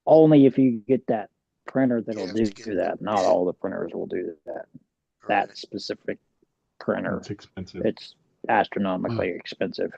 Only if you get that printer You that'll have to do get the that. Not bit, all the printers will do that. That right? specific printer. It's expensive. It's astronomically expensive.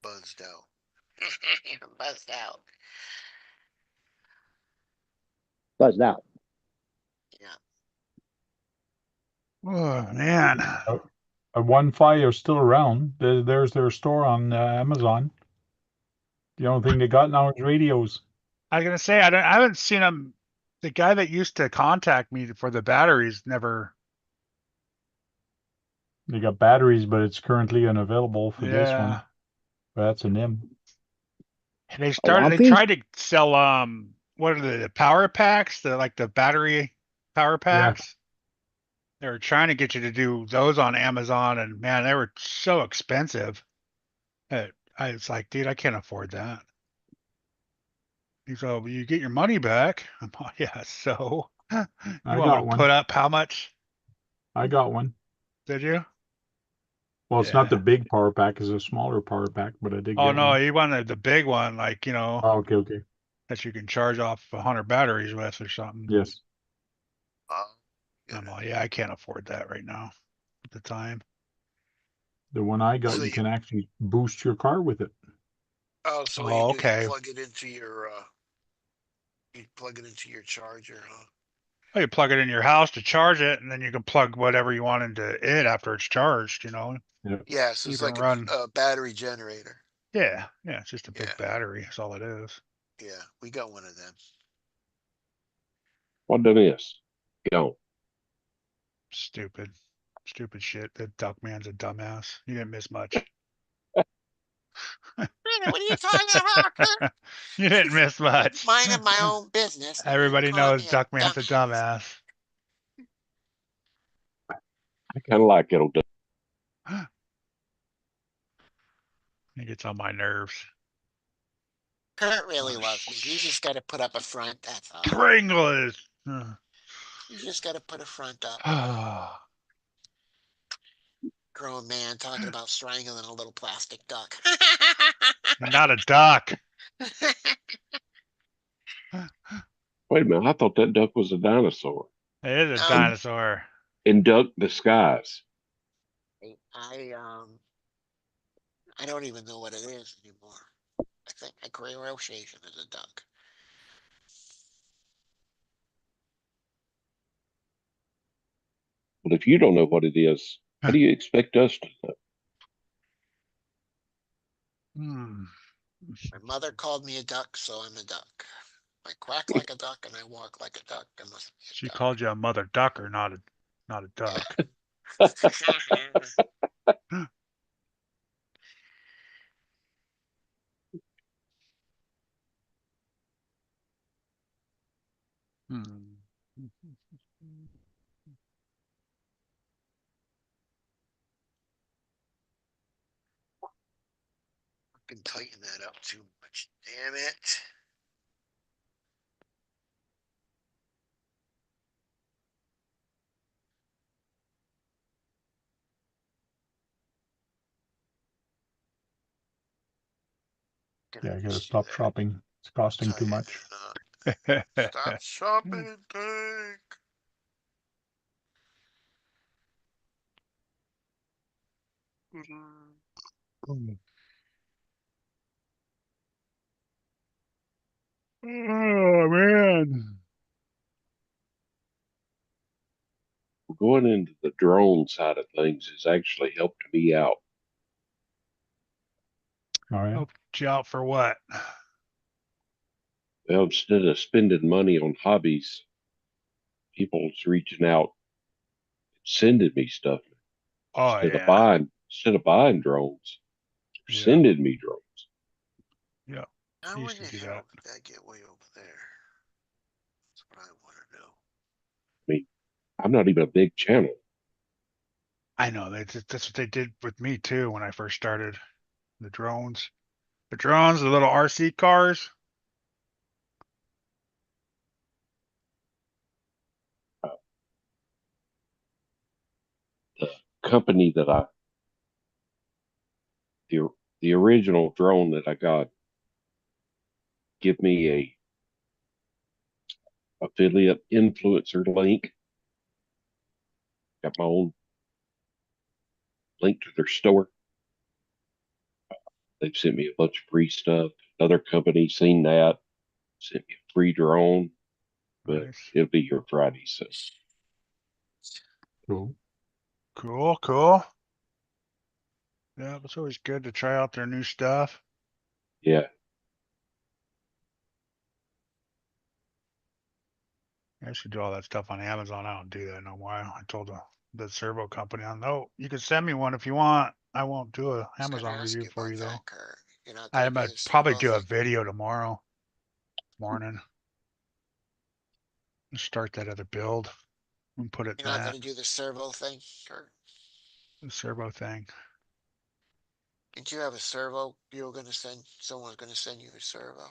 Buzzed out. Buzzed out. Buzzed out. Yeah. Oh man. One-Fi is still around. There's their store on Amazon. The only thing they got now is radios. I was gonna say I haven't seen him. The guy that used to contact me for the batteries never. They got batteries, but it's currently unavailable for this one. Yeah. But that's an M. They Lumpy? tried to sell what are the power packs, the battery power Yeah, packs. They were trying to get you to do those on Amazon, and man, they were so expensive that I was like, dude, I can't afford that. He's like, well, you get your money back. I'm like, yeah, so you I want me got to one. put up how much? I got one. Did you? Well, it's not the Yeah. big power pack; it's a smaller power pack, but I did Oh get no, one. he wanted the big one, Oh, okay, okay. that you can charge off 100 batteries with or something. Yes. I'm like, yeah, I can't afford that right now at the time. The one I got, So you you, can actually boost your car with it. so what you Oh, do, okay. you plug it into your charger, huh? Well, you plug it in your house to charge it, and then you can plug whatever you want into it after it's charged. Yeah. Yeah, so You it's can like run. a battery generator. Yeah, yeah, it's just a Yeah, big battery. That's all it is. yeah, we got one of them. What done is? Go. Stupid, stupid shit. The duck man's a dumbass. You didn't miss much. What are you talking about? You didn't miss much. Minding my own business. Now you're Everybody calling knows me a Duckman's a dumbass. dumbass. I kind of like it'll do. He gets on my nerves. Kurt really Oh, loves me. He's just got to put up a front. That's all. Pringles. He's just got to put a front up. Grown man talking about strangling a little plastic duck. Not a duck. Wait a minute. I thought that duck was a dinosaur. It is a No, In, dinosaur. in duck disguise. I I don't even know what it is anymore. I think a gray Rosatian is a duck. But if you don't know what it is, how do you expect us to know? Hmm. My mother called me a duck, so I'm a duck. I quack like a duck and I walk like a duck. I must be She a called you a mother ducker, not a duck. duck. Hmm. Can tighten that up too much. Damn it. Gonna Yeah, I gotta just do stop that. shopping. It's costing too Tighten much. it up. Stop shopping, Tank. Oh man. Going into the drone side of things has actually helped me out. All right. Helped you out for what? Well, instead of spending money on hobbies, people's reaching out, sending me stuff Oh yeah. instead of buying drones, Yeah. sending me drones. Yeah. He How used in to the do hell that. did that get way over there? That's what I want to know. I mean, I'm not even a big channel. I know that's what they did with me too when I first started. The drones. The drones, the little RC cars. The company that the the original drone that I got, give me a affiliate influencer link. Got my own link to their store. They've sent me a bunch of free stuff. Another company seen that, sent me a free drone, but Nice. it'll be here Friday. So Cool. Cool, cool. Yeah, it's always good to try out their new stuff. yeah, I used to do all that stuff on Amazon. I don't do that no more. I told the servo company, I know you can send me one if you want. I won't do a I was going to Amazon ask review you for about you though. that, Kurt. You're not going I to do might the probably servo do a thing? video tomorrow morning. Start that other build and put it You're not going that to do the servo thing, Kurt? the servo thing. Did you have a servo you were going to send? Someone was going to send you a servo.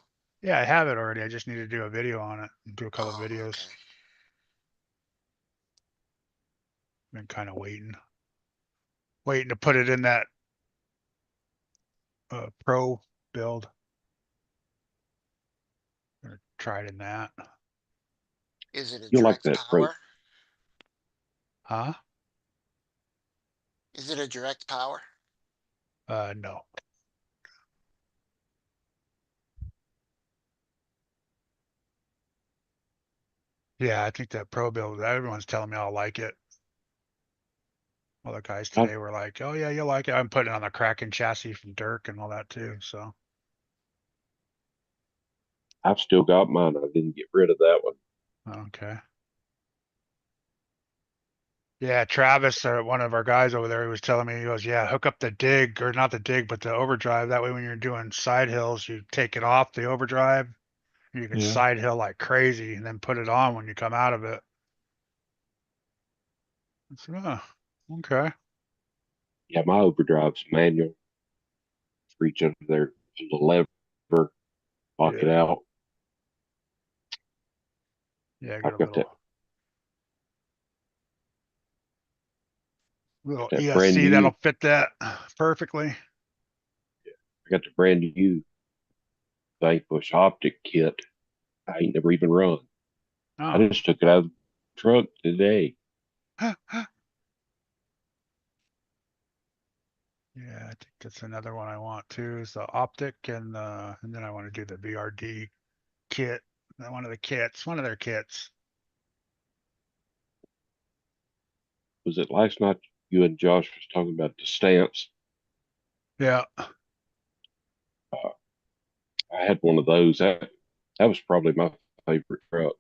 Yeah, I have it already. I just need to do a video on it. Do a couple Oh, videos. okay. Been kind of waiting to put it in that pro build. Gonna try it in that. Is it a you'll like direct that pro. power? Huh? Is it a direct power? No. Yeah, I think that pro build, everyone's telling me I'll like it. All the guys I, today were like, oh yeah, you'll like it. I'm putting it on the Kraken chassis from Dirk and all that too. So, I've still got mine. I didn't get rid of that one. okay. Yeah, Travis, one of our guys over there, he was telling me, he goes, yeah, hook up the dig, or not the dig, but the overdrive. That way when you're doing side hills, you take it off the overdrive. You can Yeah. side hill like crazy and then put it on when you come out of it. I said, oh, okay. Yeah, my overdrive's manual. Reach under there, pull the lever, lock it Yeah. out. Yeah, I got I've a got little that brand ESC new. that'll fit that perfectly. I got the brand new Vanquish optic kit. I ain't never even run. I Oh. just took it out of the truck today. Yeah, I think that's another one I want too. Is the optic and then I want to do the VRD kit. One of the kits, one of their kits. Was it last night you and Josh was talking about the stamps? Yeah. Uh, I had one of those. That was probably my favorite truck.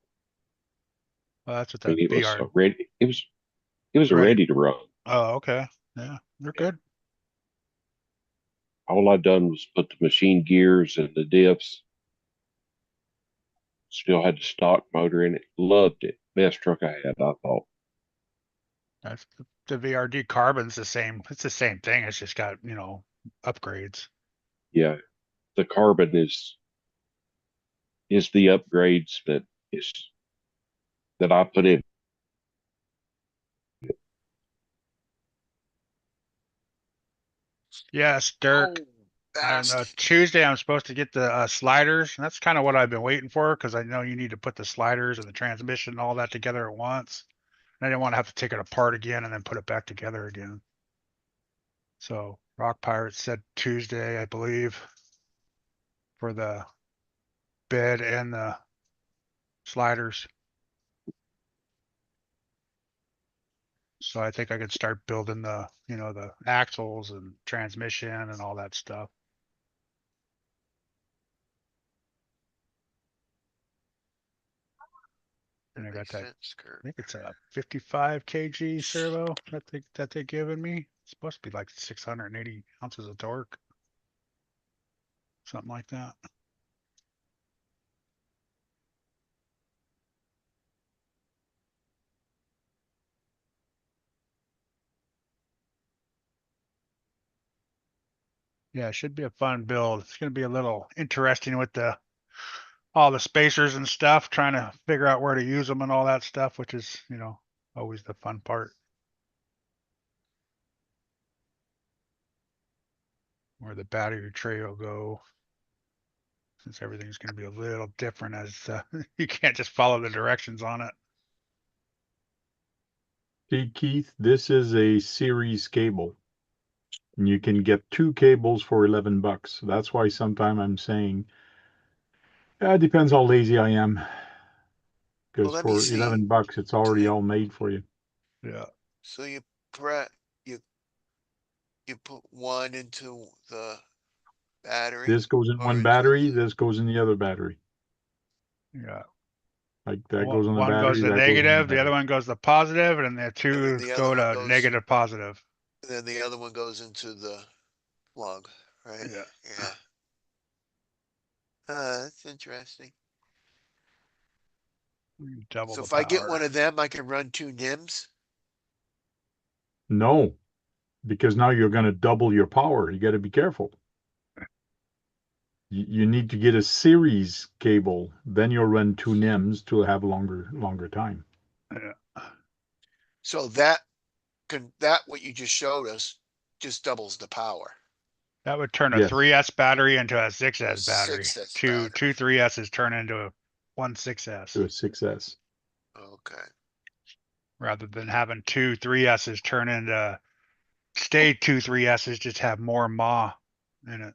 Well, that's what I mean, that it was VR. ready. It was Right. ready to run. Oh, okay. Yeah, they're Yeah. good. All I done was put the machine gears and the diffs. Still had the stock motor in it. Loved it. Best truck I had, I thought. That's the VRD carbon's the same. It's the same thing. It's just got, upgrades. Yeah, the carbon is the upgrades is that I put in. Yes, Dirk. Oh, On bastard. Tuesday, I'm supposed to get the sliders. And that's kind of what I've been waiting for because I know you need to put the sliders and the transmission and all that together at once. And I didn't want to have to take it apart again and then put it back together again. So Rock Pirates said Tuesday, I believe, for the bed and the sliders. So I think I could start building the axles and transmission and all that stuff. And I got Makes that. sense, I Kurt. think it's a 55 kg servo that they given me. It's supposed to be like 680 ounces of torque, something like that. Yeah, it should be a fun build. It's going to be a little interesting with all the spacers and stuff, trying to figure out where to use them and all that stuff, which is, always the fun part. Where the battery tray will go, since everything's going to be a little different as you can't just follow the directions on it. See, Keith, this is a series cable. And you can get 2 cables for $11. That's why sometimes I'm saying, it depends how lazy I am. Well, Because let me for see. $11, it's already 10. all made for you. Yeah. So you you put one into the battery, This goes in or one into battery, the, this goes in the other battery. Yeah. Like that goes on the One goes battery, to that goes on the negative, the other battery. one goes to positive, and the and then two the other go one to goes, negative positive. and then the other one goes into the plug, right? Yeah. Yeah. That's interesting. Double So the if I get power. one of them, I can run 2 NIMs. No, because now you're going to double your power. You got to be careful. You need to get a series cable, then you'll run 2 NIMs to have longer time. Yeah. So what you just showed us just doubles the power. That would turn a Yes, 3S battery into a 6S battery. 6S Two battery. 3S's turn into one 6S. to a 6S. Okay. Rather than having two 3S's turn into stay two 3S's, just have more Ma in it.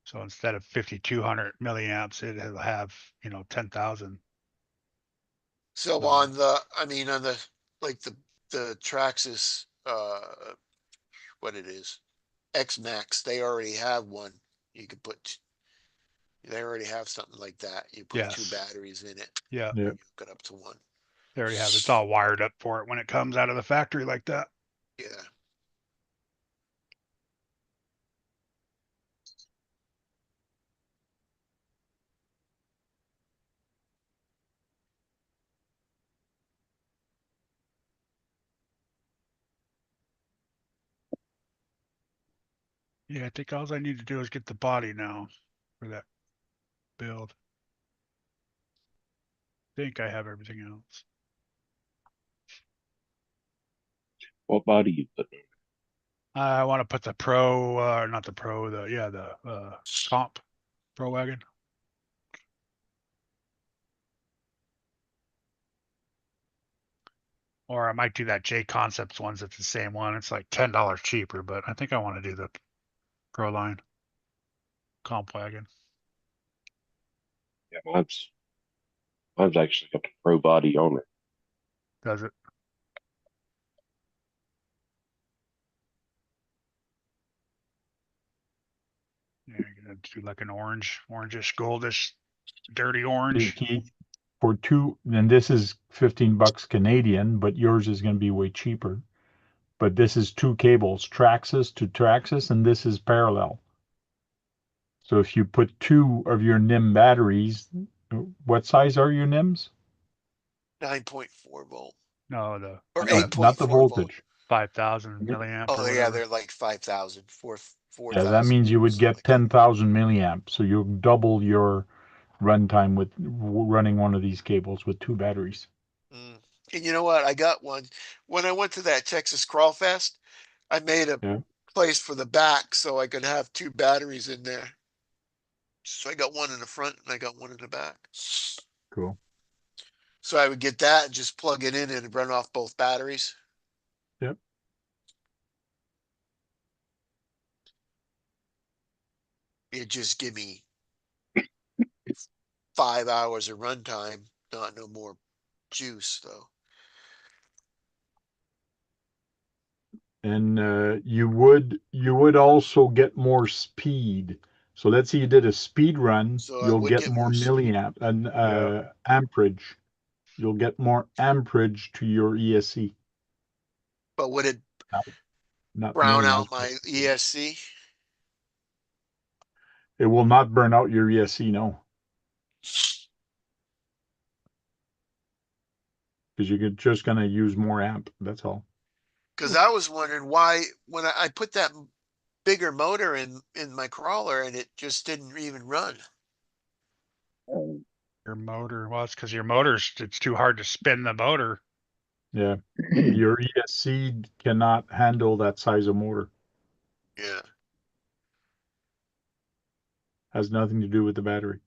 So instead of 5,200 milliamps, it'll have, 10,000. So So on the like the Traxxas what it is, X Max, they already have one. You could put they already have something like that. You put two yes. batteries in it Yeah. Yeah. and you hook it up to one. They already have it's all wired up for it when it comes out of the factory like that. Yeah. Yeah, I think all I need to do is get the body now for that build. I think I have everything else. What body you put in? I want to put the pro, not the pro, the comp pro wagon. Or I might do that J Concepts ones. It's the same one. It's like $10 cheaper, but I think I want to do the pro line comp wagon. Yeah, mine's actually got the pro body on it. Does it? Yeah, you're gonna do like an orangish, goldish, dirty Hey, orange. Keith, for two, and this is $15 Canadian, but yours is going to be way cheaper. But this is 2 cables, Traxxas to Traxxas, and this is parallel. So if you put 2 of your NIM batteries, what size are your NIMs? 9.4 volt No, the or five Not the 8.4 volt. voltage. 5,000 milliamp or Oh yeah, whatever. they're like 5,000, Yeah, that 4,000, means you would something get like that. 10,000 milliamps. So you'll double your runtime with running one of these cables with 2 batteries. Mm. And you know what? I got one. When I went to that Texas Crawl Fest, I made a Yeah, place for the back so I could have 2 batteries in there. So I got one in the front and I got one in the back. cool. So I would get that and just plug it in and run off both batteries. Yep. It just give me 5 hours of runtime, not no more juice though. And you would also get more speed. So let's say you did a speed run, So I you'll would get get more more speed. milliamp and Yeah. amperage. You'll get more amperage to your ESC. But would it Not, not brown milliamps, out but my ESC? it will not burn out your ESC, no, because you're just gonna use more amp. That's all. Because I was wondering why when I put that bigger motor in my crawler and it just didn't even run. Your motor. Well, it's because your motor's it's too hard to spin the motor. Yeah, your ESC cannot handle that size of motor. Yeah. Has nothing to do with the battery.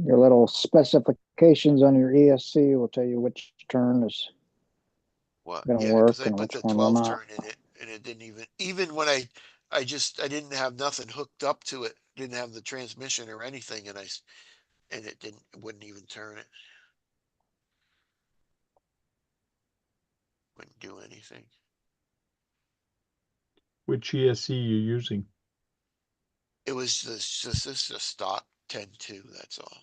Your little specifications on your ESC will tell you which turn is What? going to Yeah, because work I and put which the one will 12 not. turn in it, and it didn't even when I didn't have nothing hooked up to it, didn't have the transmission or anything, and it wouldn't even turn it. Wouldn't do anything. Which ESC you using? It was this is just stock 10.2, that's all.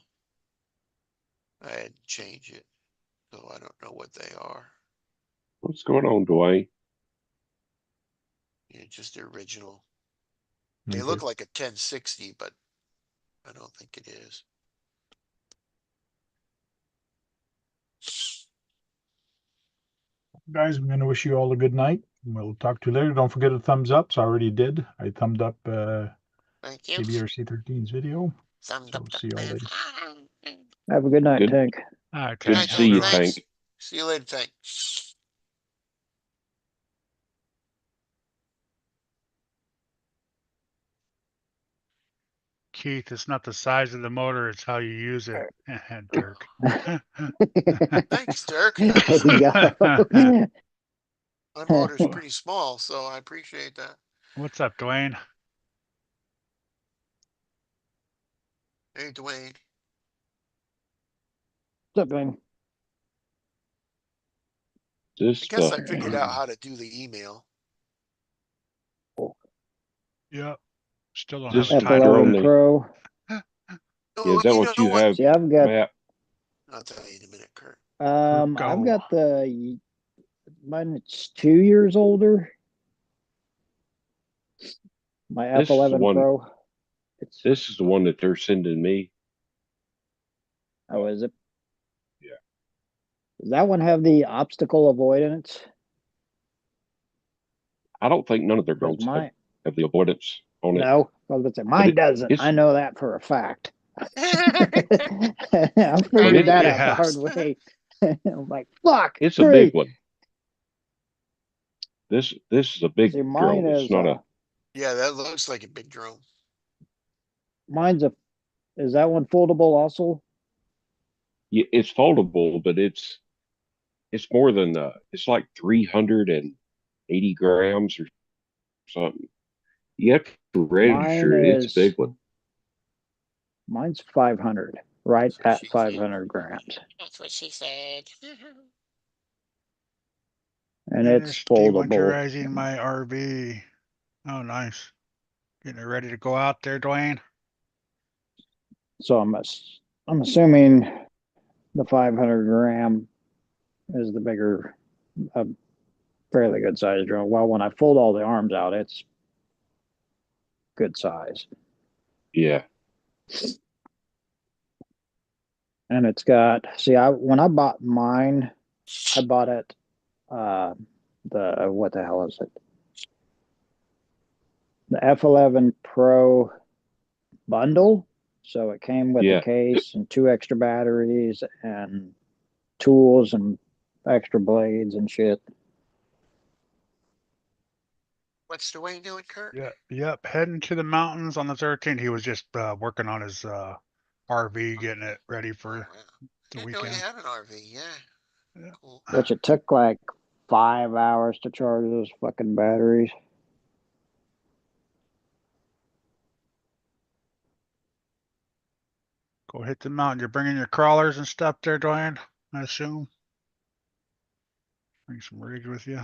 I had to change it, so I don't know what they are. What's going on, Dwayne? Yeah, just the original. They Okay. look like a 1060, but I don't think it is. Guys, I'm going to wish you all a good night. We'll talk to you later. Don't forget to thumbs up. So I already did. I thumbed up Thank you. kbrc13's video. Thumbs So up, see you all man. later. Have a good night, Good. Tank. All right, Good Tank. to Night, Have a see Tank. you, good one. Thanks. Tank. See you later, Tank. Keith, it's not the size of the motor, it's how you use it. And Dirk. Thanks, Dirk. There you go. My motor's pretty small, so I appreciate that. What's up, Dwayne? Hey, Dwayne. What's up, man? I This guess the I figured out how to do the email. Yep. Still don't have this a the title drone F11 yet. they Pro. yeah, is Oh, that you what know you what? have, See, I've got Matt? I'll tell you in a minute, Kurt. I've Go. got mine. It's 2 years older. My This is the F11 one Pro. It's this is the one that they're sending me. oh, is it? Yeah. Does that one have the obstacle avoidance? I don't think none of their Because drones mine, have the avoidance on it. no, I was gonna say But mine doesn't. it's I know that for a fact. I but figured that out the Yeah. hard way. I'm like, fuck, it's a big tree. one. This is a big See, mine drone. It's is not a Yeah, that looks like a big drone. mine's a. Is that one foldable also? it's foldable, but it's more than it's like 380 grams or something. You have to Mine register it. It's a is big one. mine's 500, right That's what at she said. 500 grams, That's what she said. and it's Finished foldable. dewinterizing my RV. Oh, nice. Getting it ready to go out there, Dwayne. So I'm assuming the 500 gram is the bigger, fairly good size drone. Well, when I fold all the arms out, it's good size, Yeah, and it's got. See, when I bought mine, I bought it. The what the hell is it? The F11 Pro bundle. So it came with a yeah. case and two extra batteries and tools and extra blades and shit. What's Dwayne doing, Kurt? Yep. Heading to the mountains on the 13th. He was just working on his RV, getting it ready Oh, for wow. the Didn't know you weekend. had an RV. Yeah, Yeah. cool. Which it took like 5 hours to charge those fucking batteries. Go hit the mountain. You're bringing your crawlers and stuff there, Dwayne, I assume. Bring some rigs with you.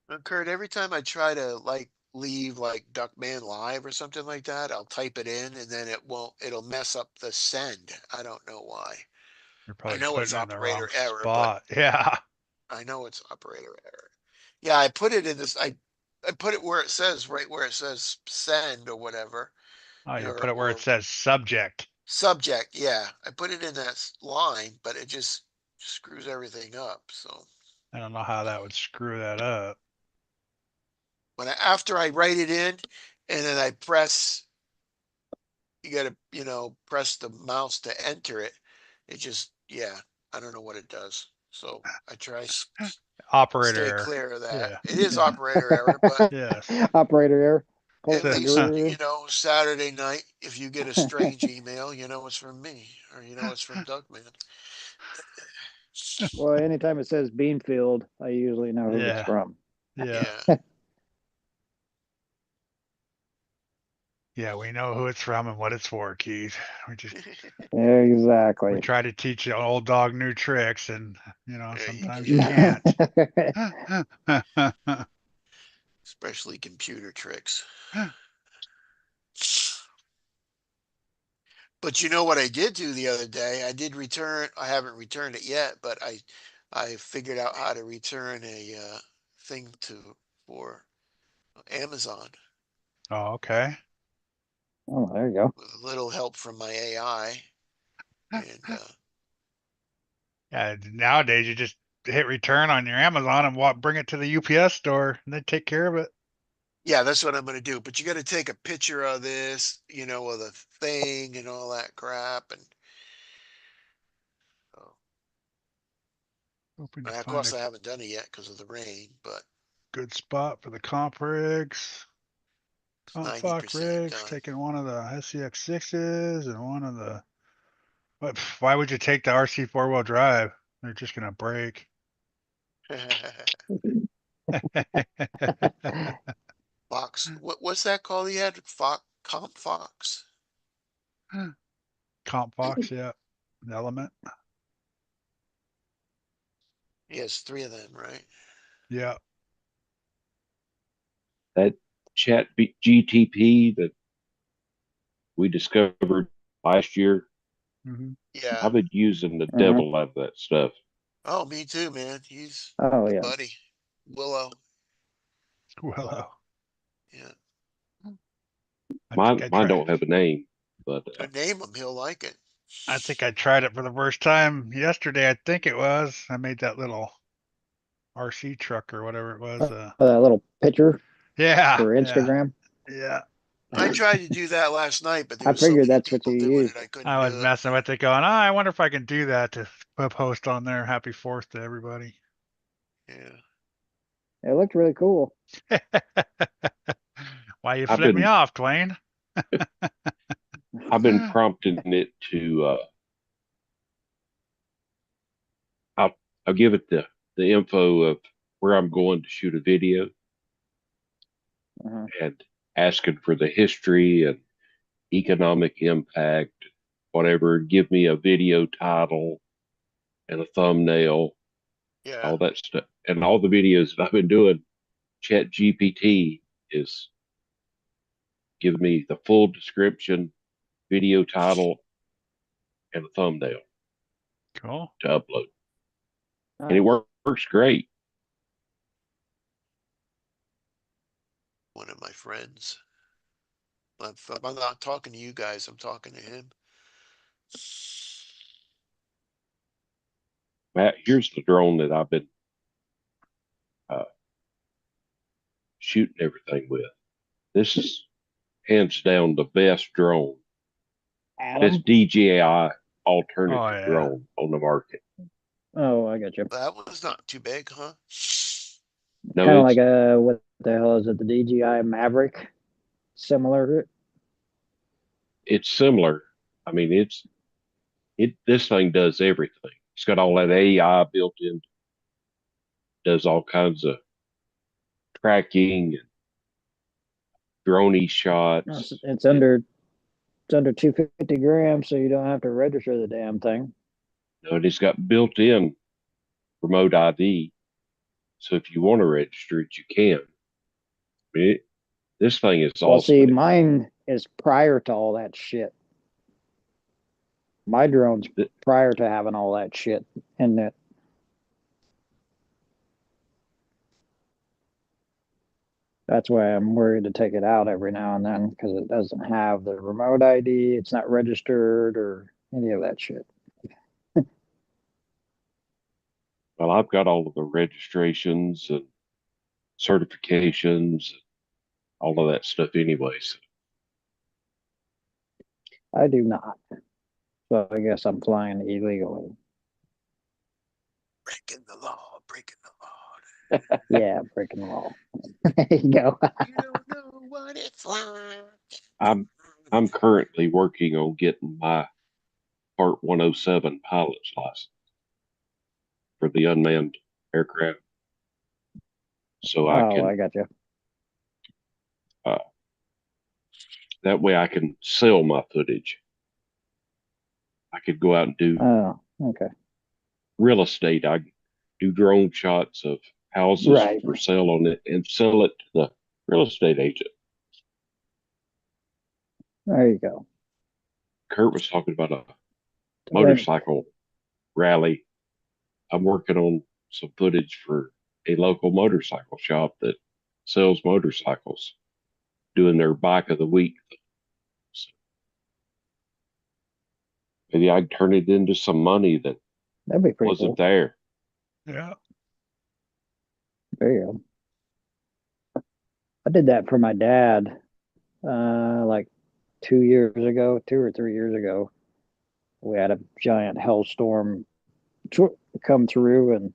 Well, Kurt, every time I try to leave like Duckman Live or something like that, I'll type it in and then it'll mess up the send. I don't know why. You're I probably know it's putting it in the wrong operator error, but spot. Yeah. I know it's operator error. Yeah, I put it in this. I put it where it says right where it says send or whatever, Oh, you or put it where it says subject. subject. Yeah, I put it in that line, but it just screws everything up. So I don't know how that would screw that up. after I write it in, and then I press, you gotta press the mouse to enter it. It just yeah, I don't know what it does. So I try Operator stay error. clear of that. Yeah. It is operator error, but Yes. Operator error. At Portland least, Guru. you know, Saturday night, if you get a strange email, you know it's from me, or you know it's from Doug, man. Well, anytime it says Beanfield, I usually know who it's Yeah. from. Yeah. Yeah. Yeah, we know who it's from and what it's for, Keith. We Exactly. try to teach the old dog new tricks, and sometimes you Yeah. can't. Especially computer tricks. But you know what I did do the other day? I did return. I haven't returned it yet, but I figured out how to return a thing for Amazon Oh, okay. Oh, there you go. with a little help from my AI. And Yeah, nowadays you just hit return on your Amazon and bring it to the UPS store, and they take care of it. yeah, that's what I'm gonna do. But you got to take a picture of this, you know, of the thing and all that crap. And Hoping to of find course, a I haven't done it yet because of the rain. But good spot for the comp rigs. it's Comp Fox 90% rigs, done. taking one of the SCX6s and one of the. Why would you take the RC four-wheel drive? They're just gonna break. Fox, what's that called? He had Fox, Comp Fox. Comp Fox, yeah. The Element, He has three of them, right? yeah. That GTP that we discovered last year, Hmm. Yeah. I've been using the Mhm. devil out of that stuff. Oh, me too, man. He's Oh, my yeah. buddy. Willow. Well, Yeah. I think I Mine tried. don't have a name, but I name him, he'll like it. I think I tried it for the first time yesterday. I think it was. I made that little RC truck or whatever it was. That little picture Yeah, for yeah, Instagram. yeah. I tried to do that last night, but there I was so figured many that's what you people doing it, used. I couldn't I was do it. messing with it, going, oh, I wonder if I can do that to post on there. Happy Fourth to everybody. Yeah. It looked really cool. Why you I've flip me been off, Dwayne? I've been prompting it to I'll give it the info of where I'm going to shoot a video Uh-huh. and asking for the history and economic impact, whatever. Give me a video title and a thumbnail, Yeah. all that stuff. And all the videos that I've been doing, Chat GPT is giving me the full description, video title, and a thumbnail Cool. to upload. And it Nice. works great. One of my friends. I'm not talking to you guys, I'm talking to him. Matt, here's the drone that I've been uh, shooting everything with. This is hands down the best drone, best Adam. DJI Oh alternative yeah. drone on the market. Oh, I got you. That was not too big, huh? No, Kind of like a, what the hell is it? The DJI Maverick. Similar to it. it's similar. I mean, this thing does everything. It's got all that AI built in, does all kinds of tracking and droney It's, shots. it's under it's under 250 grams, so you don't have to register the damn thing. It's got built in remote ID. So if you want to register it, you can. I mean, this thing is Well, see, awesome. mine is prior to all that shit. My drone's prior to having all that shit in it. That's why I'm worried to take it out every now and then because it doesn't have the remote ID. It's not registered or any of that shit. Well, I've got all of the registrations and certifications, all of that stuff anyways. I do not. So I guess I'm flying illegally. Breaking the law, breaking the law. Yeah, breaking the law. There you go. You don't know what it's like. I'm currently working on getting my Part 107 pilot's license for the unmanned aircraft, so I Oh, can I got you. uh, that way I can sell my footage. I could go out and do Oh, okay. real estate. I do drone shots of houses Right. for sale on it and sell it to the real estate agent. There you go. Kurt was talking about a Then, motorcycle rally. I'm working on some footage for a local motorcycle shop that sells motorcycles, doing their bike of the week. So maybe I can turn it into some money that that'd be pretty wasn't cool. there. Yeah. There you go. I did that for my dad, like 2 years ago, 2 or 3 years ago. We had a giant hailstorm come through, and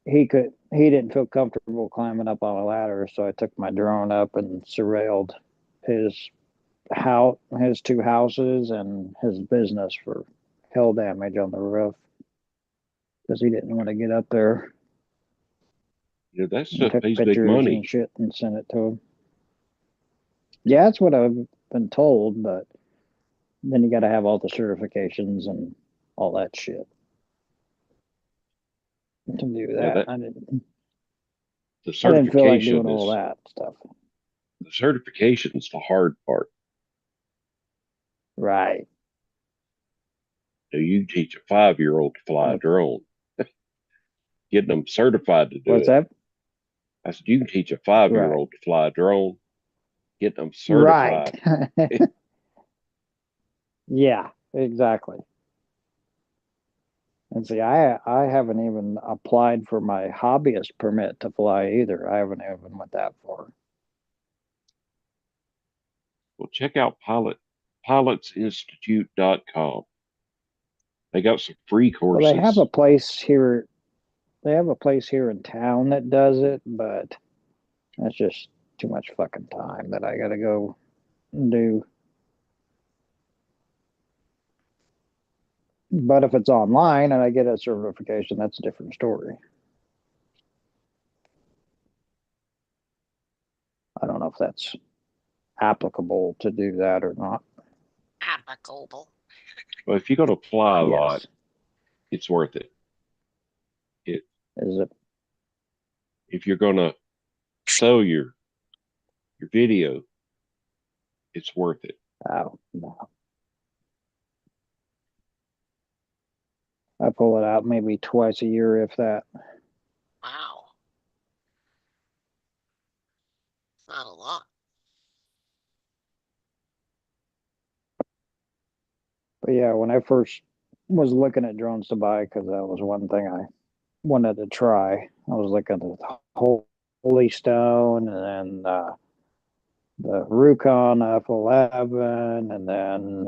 he didn't feel comfortable climbing up on a ladder, so I took my drone up and surveilled his his two houses and his business for hail damage on the roof because he didn't want to get up there. You know, that And stuff took pays big pictures and money. shit and sent it to him. Yeah, that's what I've been told, but then you got to have all the certifications and all that shit to do Yeah, that. that the I didn't feel like doing certification all is that stuff. the certification's the hard part. Right. Do you teach a 5-year-old to fly a drone? Getting them certified to do What's it. that? I said, you can teach a 5-year Right. old to fly a drone. Getting them Right. certified. Yeah, exactly. And see, I haven't even applied for my hobbyist permit to fly either. I haven't even went that far. Well, check out pilotsinstitute.com. They got some free Well, they have a courses. place here. They have a place here in town that does it, but that's just too much fucking time that I got to go do. But if it's online and I get a certification, that's a different story. I don't know if that's applicable to do that or not. Applicable. Well, if you're going to fly a lot, Yes. it's worth it. Is it? If you're going to sell your video, it's worth it. Oh, no. I pull it out maybe twice a year, if that. Wow. Not a lot. But yeah, when I first was looking at drones to buy, because that was one thing I wanted to try, I was looking at the Holy Stone and then the Rukon F11, and then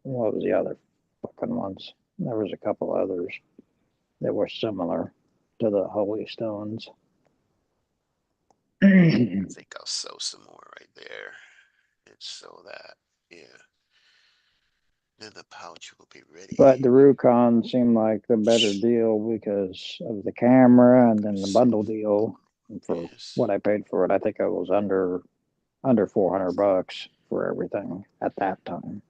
what was the other fucking ones? There was a couple others that were similar to the Holy Stones. I think I'll sew some more right there. It's so that, yeah. Then the pouch will be But ready. the Rukon seemed like the better deal because of the camera and then the bundle deal for Yes. what I paid for it. I think it was under $400 for everything at that time.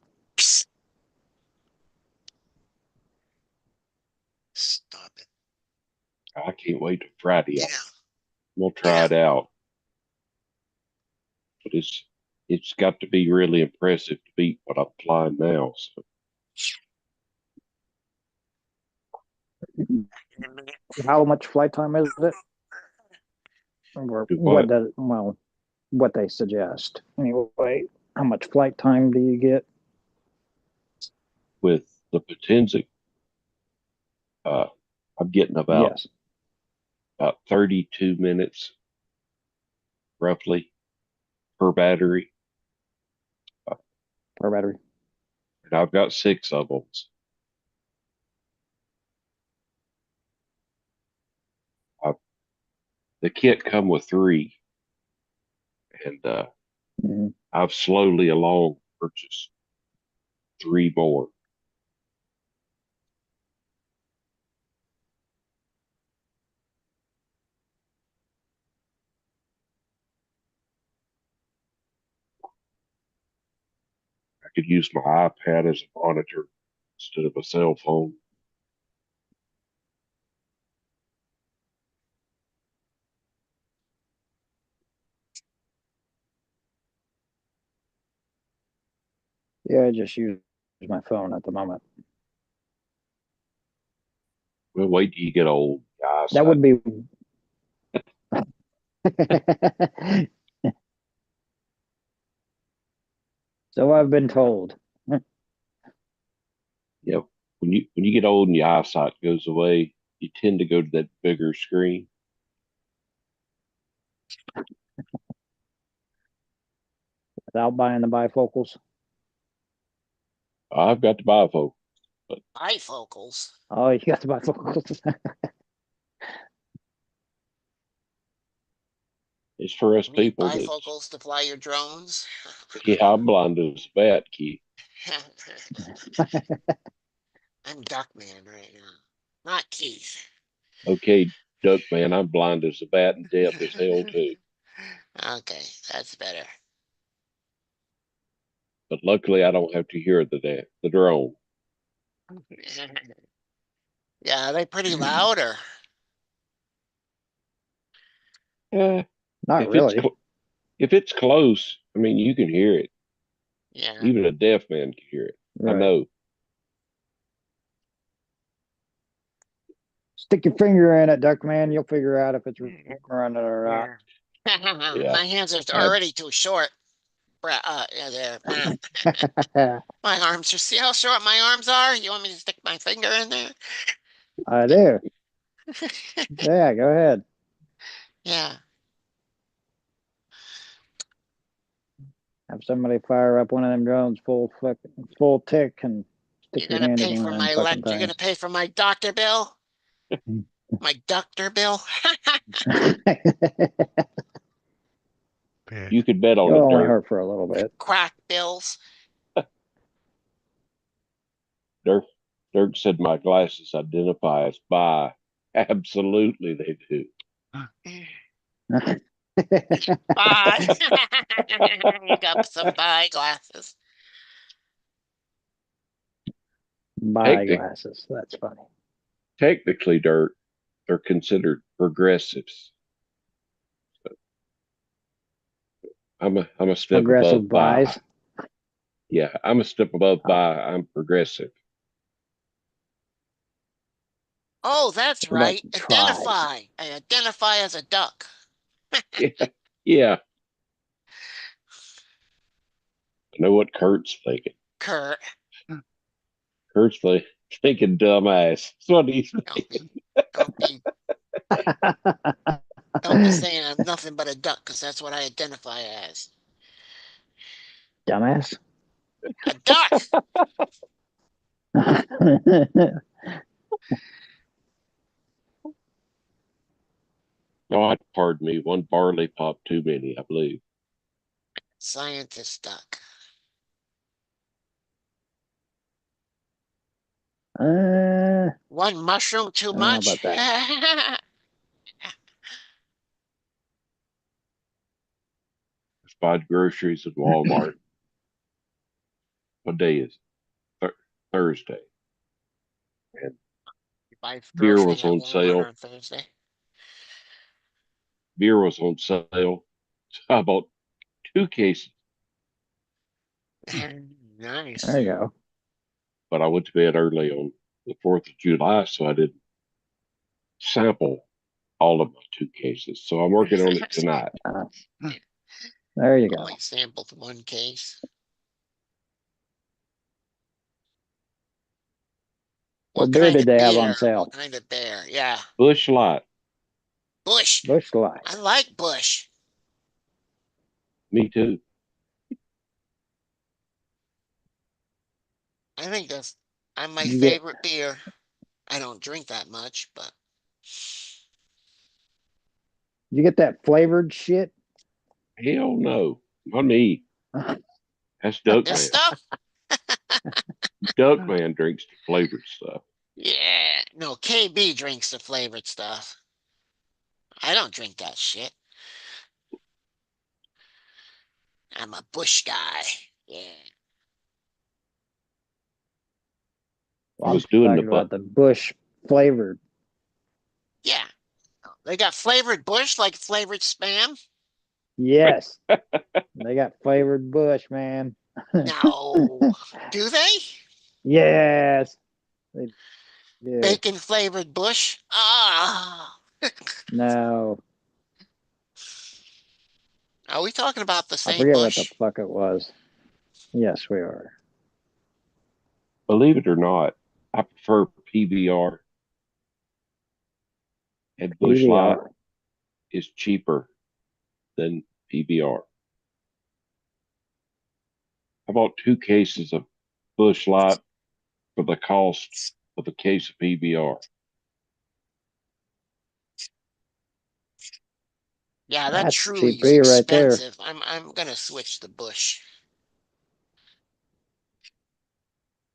Stop it. I can't wait to Friday. Yeah. We'll try Yeah. it out. But it's got to be really impressive to beat what I'm flying now. So How much flight time is it? Or do what what does, well, what they suggest. Anyway, how much flight time do you get? with the Potenza, uh, I'm getting Yes, about 32 minutes roughly per battery, per battery. and I've got 6 of them. I, the kit come with 3, and I've slowly along purchased 3 more. I could use my iPad as a monitor instead of a cell phone. Yeah, I just use my phone at the moment. Well, wait till you get old, guys. That would be. So I've been told. Yeah, when you get old and your eyesight goes away, you tend to go to that bigger screen. Without buying the bifocals. I've got the bifocal. Bifocals. Oh, you got the bifocals. It's for us You need people that, bifocals to fly your drones. yeah, I'm blind as a bat, Keith. I'm Duckman right now, not Keith. Okay, Duck Man, I'm blind as a bat and deaf as hell too. Okay, that's better. But luckily, I don't have to hear the drone. Yeah, are they pretty loud or? Eh, Not if it's really. if it's close, I mean, you can hear it. Yeah. Even a deaf man can hear it. I Right. know. Stick your finger in it, Duck Man. You'll figure out if it's running or not. Yeah. Yeah, My hands are ab- already too short. Yeah, there. My arms are, see how short my arms are? You want me to stick my finger in there? I do. Yeah, go ahead. Yeah. Have somebody fire up one of them drones full tick and stick You're your gonna hand in pay one for of them my fucking you're gonna things. pay for my doctor bill? My doctor bill? Big. you could bet on It'll it, only Dirk. hurt for a little bit. Crack bills. Dirk, Dirk said my glasses identify as bi. Absolutely, they do. Bye. You got some bye glasses. Buy Technic, glasses. That's funny. technically, Dirk, they're considered progressives. I'm a step Progressive above bi. buys. Yeah, I'm a step above Oh, bi. I'm progressive. Oh, that's what about right. tries? Identify. I identify as a duck. Yeah, yeah. I know what Kurt's thinking. Kurt. Kurt's thinking dumbass. That's what he's Don't thinking. be, don't be, don't be saying I'm nothing but a duck, because that's what I identify as. Dumbass. A duck. Oh, pardon me. One barley pop too many, I believe. Scientist duck. uh, One mushroom too I don't know much? about that. Just buy groceries at Walmart. What day is it? Thursday. And You buy beer groceries was at on Walmart sale. on Thursday. Beer was on sale. So I bought 2 cases, Nice. There you go. but I went to bed early on the 4th of July, so I didn't sample all of my 2 cases. So I'm working on it tonight. Uh, there you Only go. sampled one case. What What beer kind did of they have on beer? sale? What kind of beer? Yeah. Bush Light. Bush. Bush Light. I like Bush. Me too. I think that's I'm my You get favorite beer. I don't drink that much, but you get that flavored shit. Hell no. Not me. That's What, this Duckman. stuff? Duckman drinks the flavored stuff. Yeah. No, KB drinks the flavored stuff. I don't drink that shit. I'm a Bush guy. Yeah. I I'm was doing the talking about the Bush flavored. Yeah. They got flavored Bush like flavored Spam? Yes, they got flavored Bush, man. No. Do they? Yes, they do. Bacon flavored Bush? Ah. No, Are we talking about the I same forget what the Bush? fuck it was. Yes, we are. Believe it or not, I prefer PBR, and Bush Light PVR. is cheaper than PBR. I bought 2 cases of Bush Light for the cost of a case of PBR. Yeah, that That's truly is GP right there. expensive. I'm gonna switch to Bush.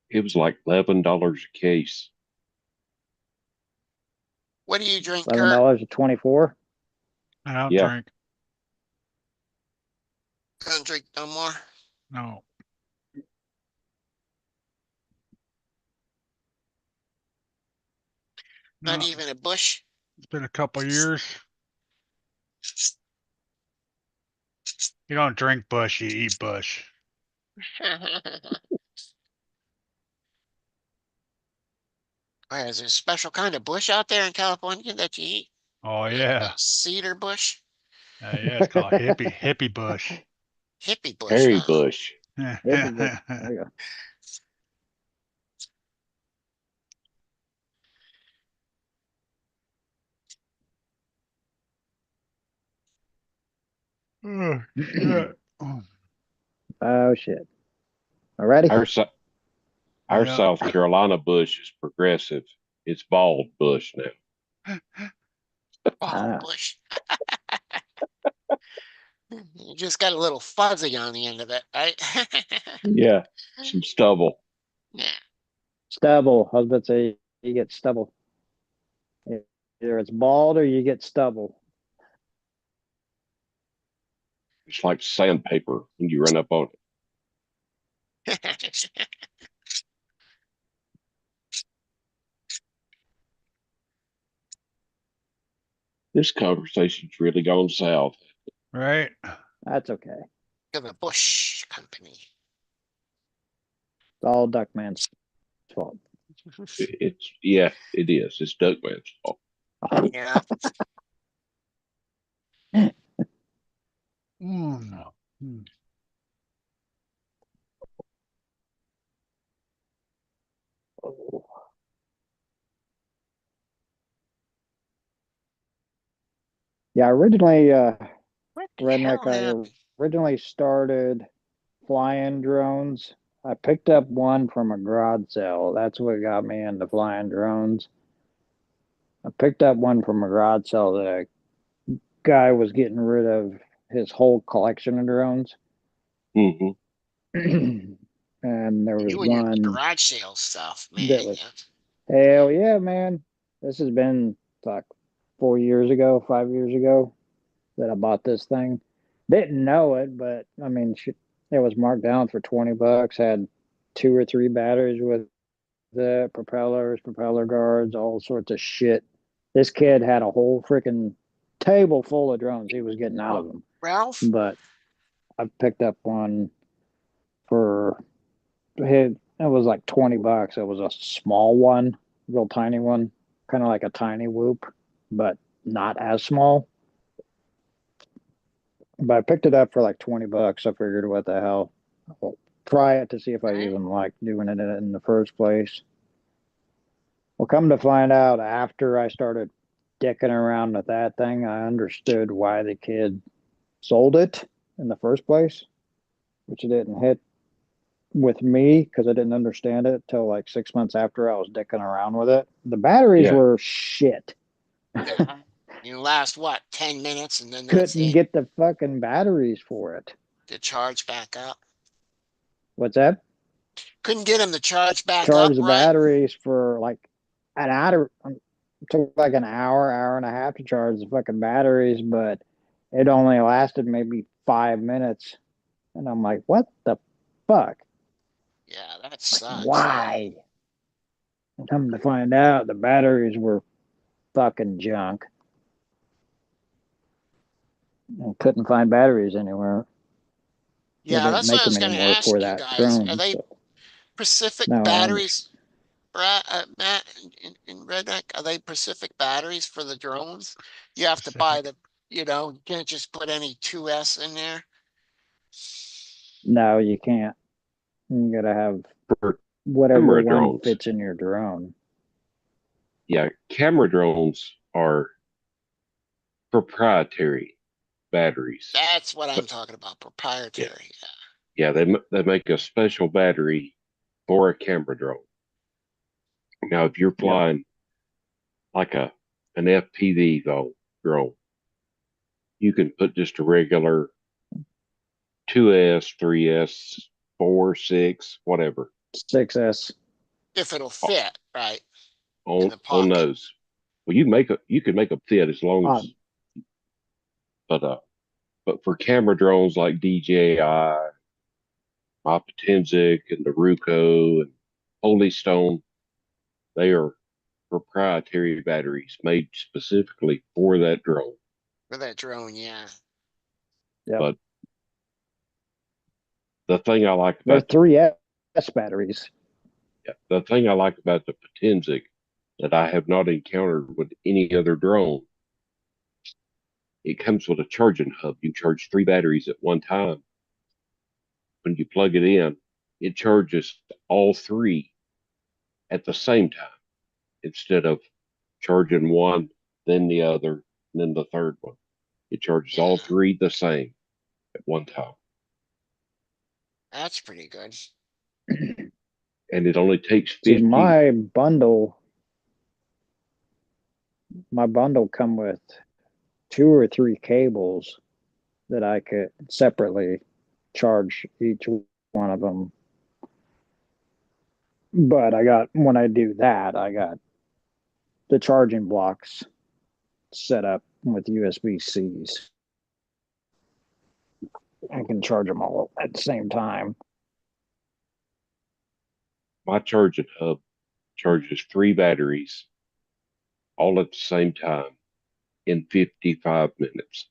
It was like $11 a case. What do you drink, $11 Kurt? to 24. I don't Yeah, drink. Don't drink no more. No. Not No. even a Bush. It's been a couple years. You don't drink Bush, you eat Bush. Is there a special kind of bush out there in California that you eat? Oh The yeah. cedar bush? Yeah, it's called hippie Bush. Hippie bush, Harry huh? Bush. Hippie Bush. There you go. Oh shit. Oh, Oh shit. Already? Our our yeah. South Carolina Bush is progressive. It's bald Bush now. Oh, Ah, bush. You just got a little fuzzy on the end of it, right? Yeah, some stubble. Yeah. stubble. I was about to say you get stubble. Either it's bald or you get stubble. It's like sandpaper when you run up on it. This conversation's really gone south. Right. That's okay. To the Bush Company. It's all Duckman's fault. It's yeah, it is. It's Duckman's fault. Yeah. Mm. Mm. Yeah, originally, What the Redneck, hell I happened? originally started flying drones. I picked up one from a garage sale. That's what got me into flying drones. I picked up one from a garage sale that a guy was getting rid of his whole collection of drones. Hmm. And there was You and your one garage sale stuff, that man. was, hell yeah, man. This has been like 4 years ago, 5 years ago that I bought this thing. Didn't know it, but I mean, it was marked down for $20. Had 2 or 3 batteries with the propellers, propeller guards, all sorts of shit. This kid had a whole freaking table full of drones. He was getting out of them, Ralph? but I picked up one for it was like $20. It was a small one, real tiny one, kind of like a tiny whoop, but not as small. But I picked it up for like $20. I figured, what the hell? I'll try it to see if I Right? even like doing it in the first place. Well, come to find out, after I started dicking around with that thing, I understood why the kid sold it in the first place, which it didn't hit with me because I didn't understand it till like 6 months after I was dicking around with it. The batteries Yeah, were shit. Yeah. You last what, 10 minutes and then that's Couldn't it? get the fucking batteries for it. to charge back up. What's that? Couldn't get them to charge back up Charge the right. batteries for like an hour. It took like an hour and a half to charge the fucking batteries, but it only lasted maybe 5 minutes. And I'm like, what the fuck? Yeah, that Like, sucks. why? And come to find out, the batteries were fucking junk. And couldn't find batteries anywhere. They Yeah, didn't that's what make I them was going to anymore for ask you that guys. Are drone. they So Pacific now I understand. batteries, Matt in Redneck? Are they Pacific batteries for the drones? You have to buy Pacific. you can't just put any 2S in there. No, you can't. You gotta have For whatever camera one drones, fits in your drone. yeah, camera drones are proprietary batteries. That's what I'm But talking about, yeah, proprietary. yeah, they make a special battery for a camera drone. Now, if you're Yep. flying like an FPV though drone, you can put just a regular 2S, 3S, 4, 6, whatever 6S. If it'll fit right in on the on pocket. those. Well, you can make a fit as long as, Um, but for camera drones like DJI, Optimistic, and the Ruco and Holy Stone, they are proprietary batteries made specifically for that drone. For that drone, yeah. yep. But the thing I like They're about 3S batteries. the thing I like about the Potensic that I have not encountered with any other drone, it comes with a charging hub. You charge 3 batteries at one time. When you plug it in, it charges all 3 at the same time instead of charging one, then the other, and then the third one. It charges all Yeah, 3 the same at one time. that's pretty good. And it only takes See, 50. my bundle come with 2 or 3 cables that I could separately charge each one of them. But when I do that, I got the charging blocks set up with USB-Cs. I can charge them all at the same time. My charging hub charges 3 batteries all at the same time in 55 minutes.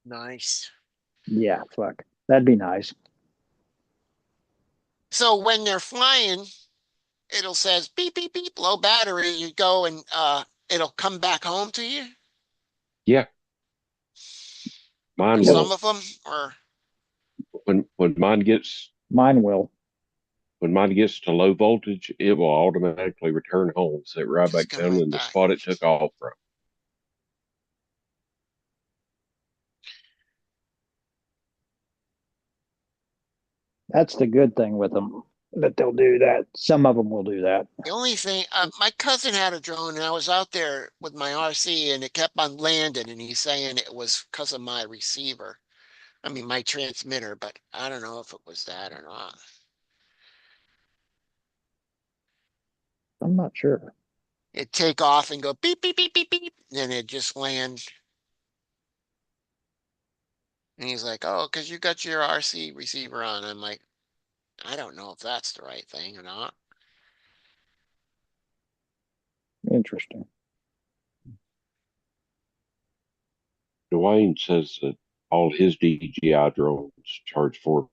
Nice. Yeah, fuck. That'd be nice. So when they're flying, it'll says beep beep beep, low battery. You go and it'll come back home to you. Yeah, mine Yep. Some will. of them, or When mine gets Mine will. to low voltage, it will automatically return home, sit right just back come down right in the back. spot it took off from. That's the good thing with them, that they'll do that. Some of them will do that. The only thing, my cousin had a drone, and I was out there with my RC, and it kept on landing, and he's saying it was because of my receiver. I mean, my transmitter, but I don't know if it was that or not. I'm not sure. It'd take off and go beep beep beep beep beep, and it just land. And he's like, "Oh, because you got your RC receiver on." I'm like, I don't know if that's the right thing or not. Interesting. Dwayne says that all his DJI drones charge 4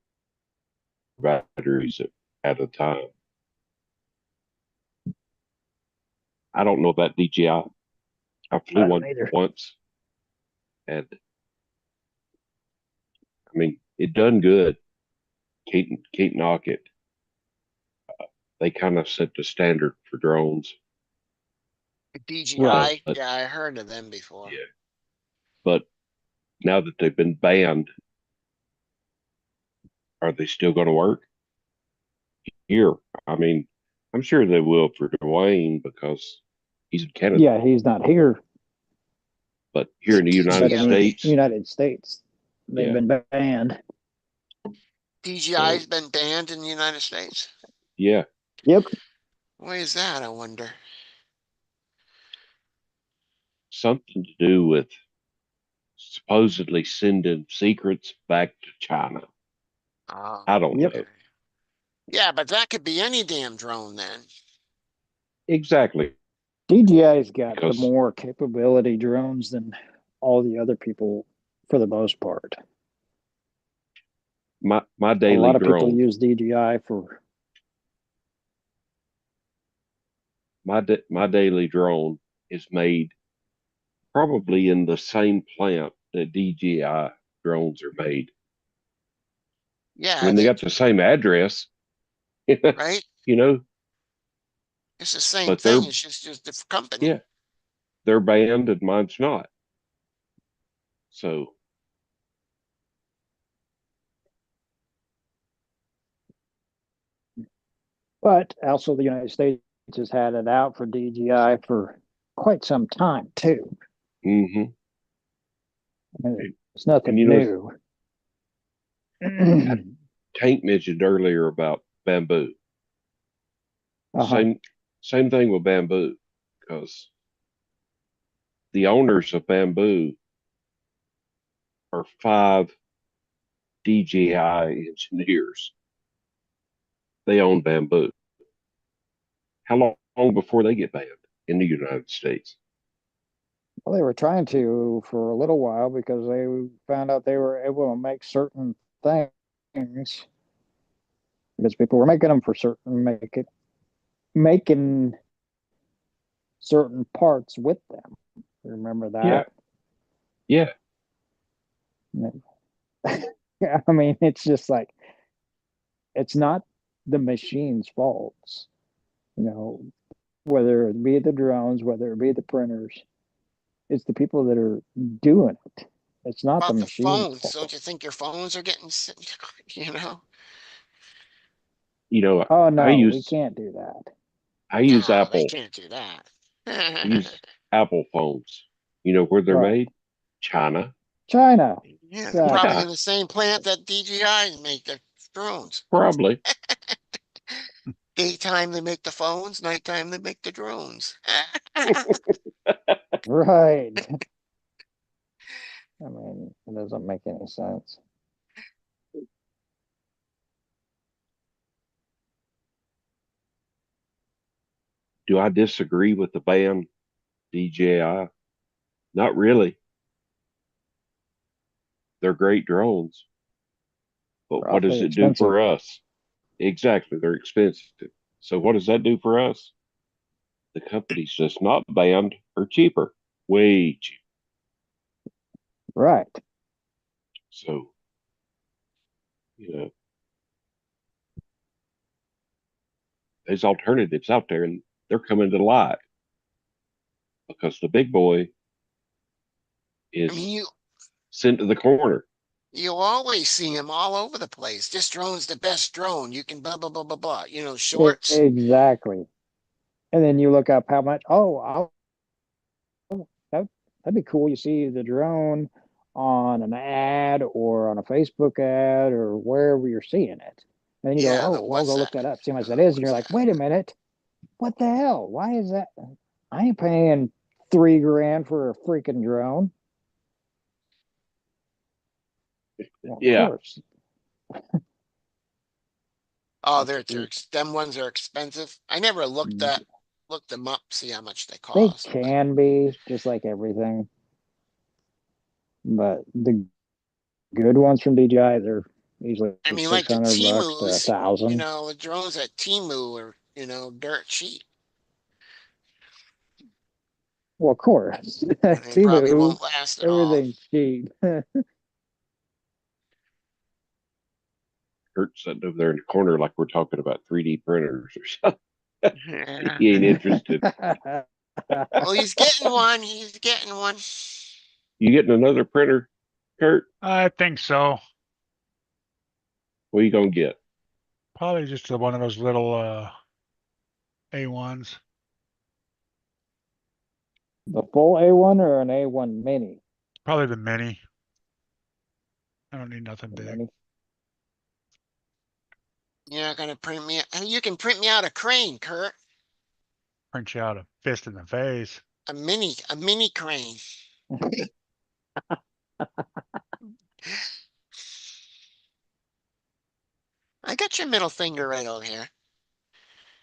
batteries at a time. I don't know about DJI. I I flew don't one either. once, and I mean, it done good. Can't knock it. They kind of set the standard for drones, Right. DJI, but yeah, I heard of them before. yeah. But now that they've been banned, are they still going to work here? I mean, I'm sure they will for Dwayne because he's in Canada, Yeah, he's not here, but here in the He United but in the PTO. States, United States. They've Yeah. been banned. DJI's been banned in the United States. Yeah. Yep. Why is that, I wonder? Something to do with supposedly sending secrets back to China. Oh, I don't Yep. know. yeah, but that could be any damn drone then. Exactly. DJI's got the Because more capability drones than all the other people for the most part. my A daily lot of people drone, use DJI for my daily drone is made probably in the same plant that DJI drones are made. I Yeah, mean, they they got the same address, right. you know, It's the same but they're, thing. It's just different company. yeah, they're banned and mine's not. So, but also the United States has had it out for DJI for quite some time too. mm-hmm. I mean, it's And nothing you know, new. Tank mentioned earlier about bamboo. Uh-huh. Same thing with bamboo, because the owners of bamboo are 5 DJI engineers. They own bamboo. How long before they get banned in the United States? Well, they were trying to for a little while because they found out they were able to make certain things because people were making them for making certain parts with them. Remember Yeah, that? yeah. Yeah, I mean, it's just like it's not the machine's faults, you know, whether it be the drones, whether it be the printers, it's the people that are doing it. It's not the About the machine's phones, don't fault. you think your phones are getting, you know? You know, Oh I no, we use can't do that. I use No, they Apple. can't do that. I use Apple phones. You know where they're Right. made? China. China. Yeah, they're probably Exactly. Yeah, in the same plant that DJI make the drones. probably. Daytime they make the phones, nighttime they make the drones. Right. I mean, it doesn't make any sense. Do I disagree with the ban DJI? Not really. They're great drones, but They're what does awfully it do expensive. for us? Exactly, they're expensive. So what does that do for us? The company's just not banned or cheaper, way cheaper. Right. So, you know, there's alternatives out there and they're coming to light because the big boy I mean, is you sent to the corner. you always see them all over the place. This drone's the best drone. You can blah blah blah blah blah. You know, shorts. Exactly. And then you look up how much, that, that'd be cool. You see the drone on an ad or on a Facebook ad or wherever you're seeing it. And then you go, Yeah, oh, the well, what's go that? look that up, see how much that is. And you're What's like, that? wait a minute, what the hell? Why is that? I ain't paying 3 grand for a freaking drone. Well, of Yeah. course. Oh, them ones are expensive. I never looked them up, see how much they They cost. But can be just like everything, but the good ones from DJI, they're usually I mean, like the 600 bucks to a Timu's, thousand. the drones at Timu are, dirt cheap. Well, of course, And they probably Timu, won't last at all. everything's cheap. Kurt sitting over there in the corner like we're talking about 3D printers or something. Yeah. He ain't interested. Well, he's getting one. He's getting one. You getting another printer, Kurt? I think so. What are you gonna get? Probably just one of those little A1s. The full A1 or an A1 mini? Probably the mini. I don't need nothing The big. mini. You're not gonna print me. You can print me out a crane, Kurt. Print you out a fist in the face. A mini crane. I got your middle finger right over here.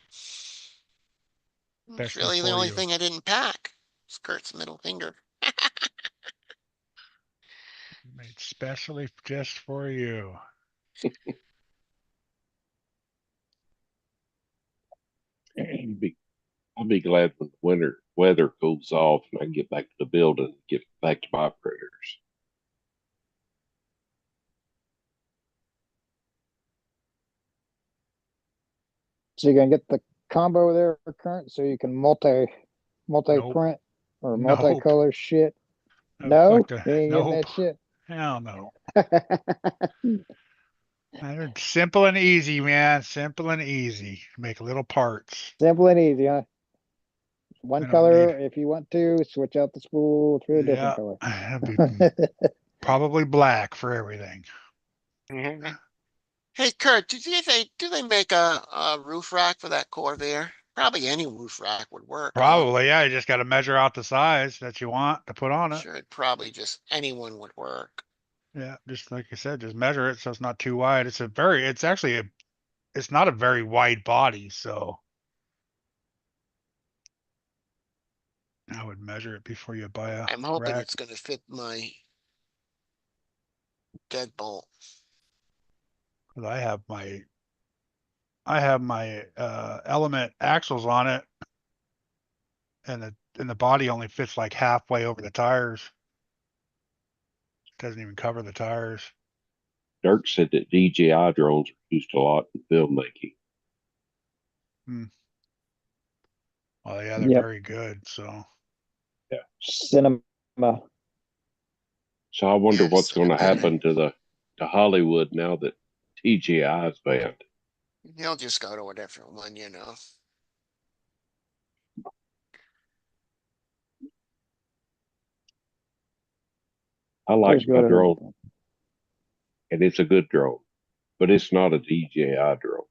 It's Especially really the for only you. thing I didn't pack. It's Kurt's middle finger. Made specially just for you. I'll be glad when the winter weather cools off and I can get back to the building and get back to my printers. So you're gonna get the combo there current, so you can multi Nope. print or Nope. multicolor shit. No, No, fuck that. you ain't getting Nope. that shit. Hell no. Simple and easy, man. Simple and easy. Make little parts. Simple and easy, huh? One I don't need. color if you want to. Switch out the spool to a different Yeah, color. it'd be probably black for everything. Mhm. Hey, Kurt, do they make a roof rack for that Corvair? Probably any roof rack would work, huh? Probably, yeah. You just got to measure out the size that you want to put on it. Sure, it probably just anyone would work. Yeah, just like you said, just measure it so it's not too wide. It's actually it's not a very wide body, so I would measure it before you buy a I'm hoping rack. it's gonna fit my deadbolt. 'Cause I have my element axles on it, and the body only fits like halfway over the tires. Doesn't even cover the tires. Dirk said that DJI drones are used a lot in filmmaking. Hmm. Well, yeah, they're Yep. very good. So Cinema. So I wonder Yes, what's going to happen to Hollywood now that DJI is banned. he'll just go to a different one, you know. I like Just go my to a drone, different. and it's a good drone, but it's not a DJI drone.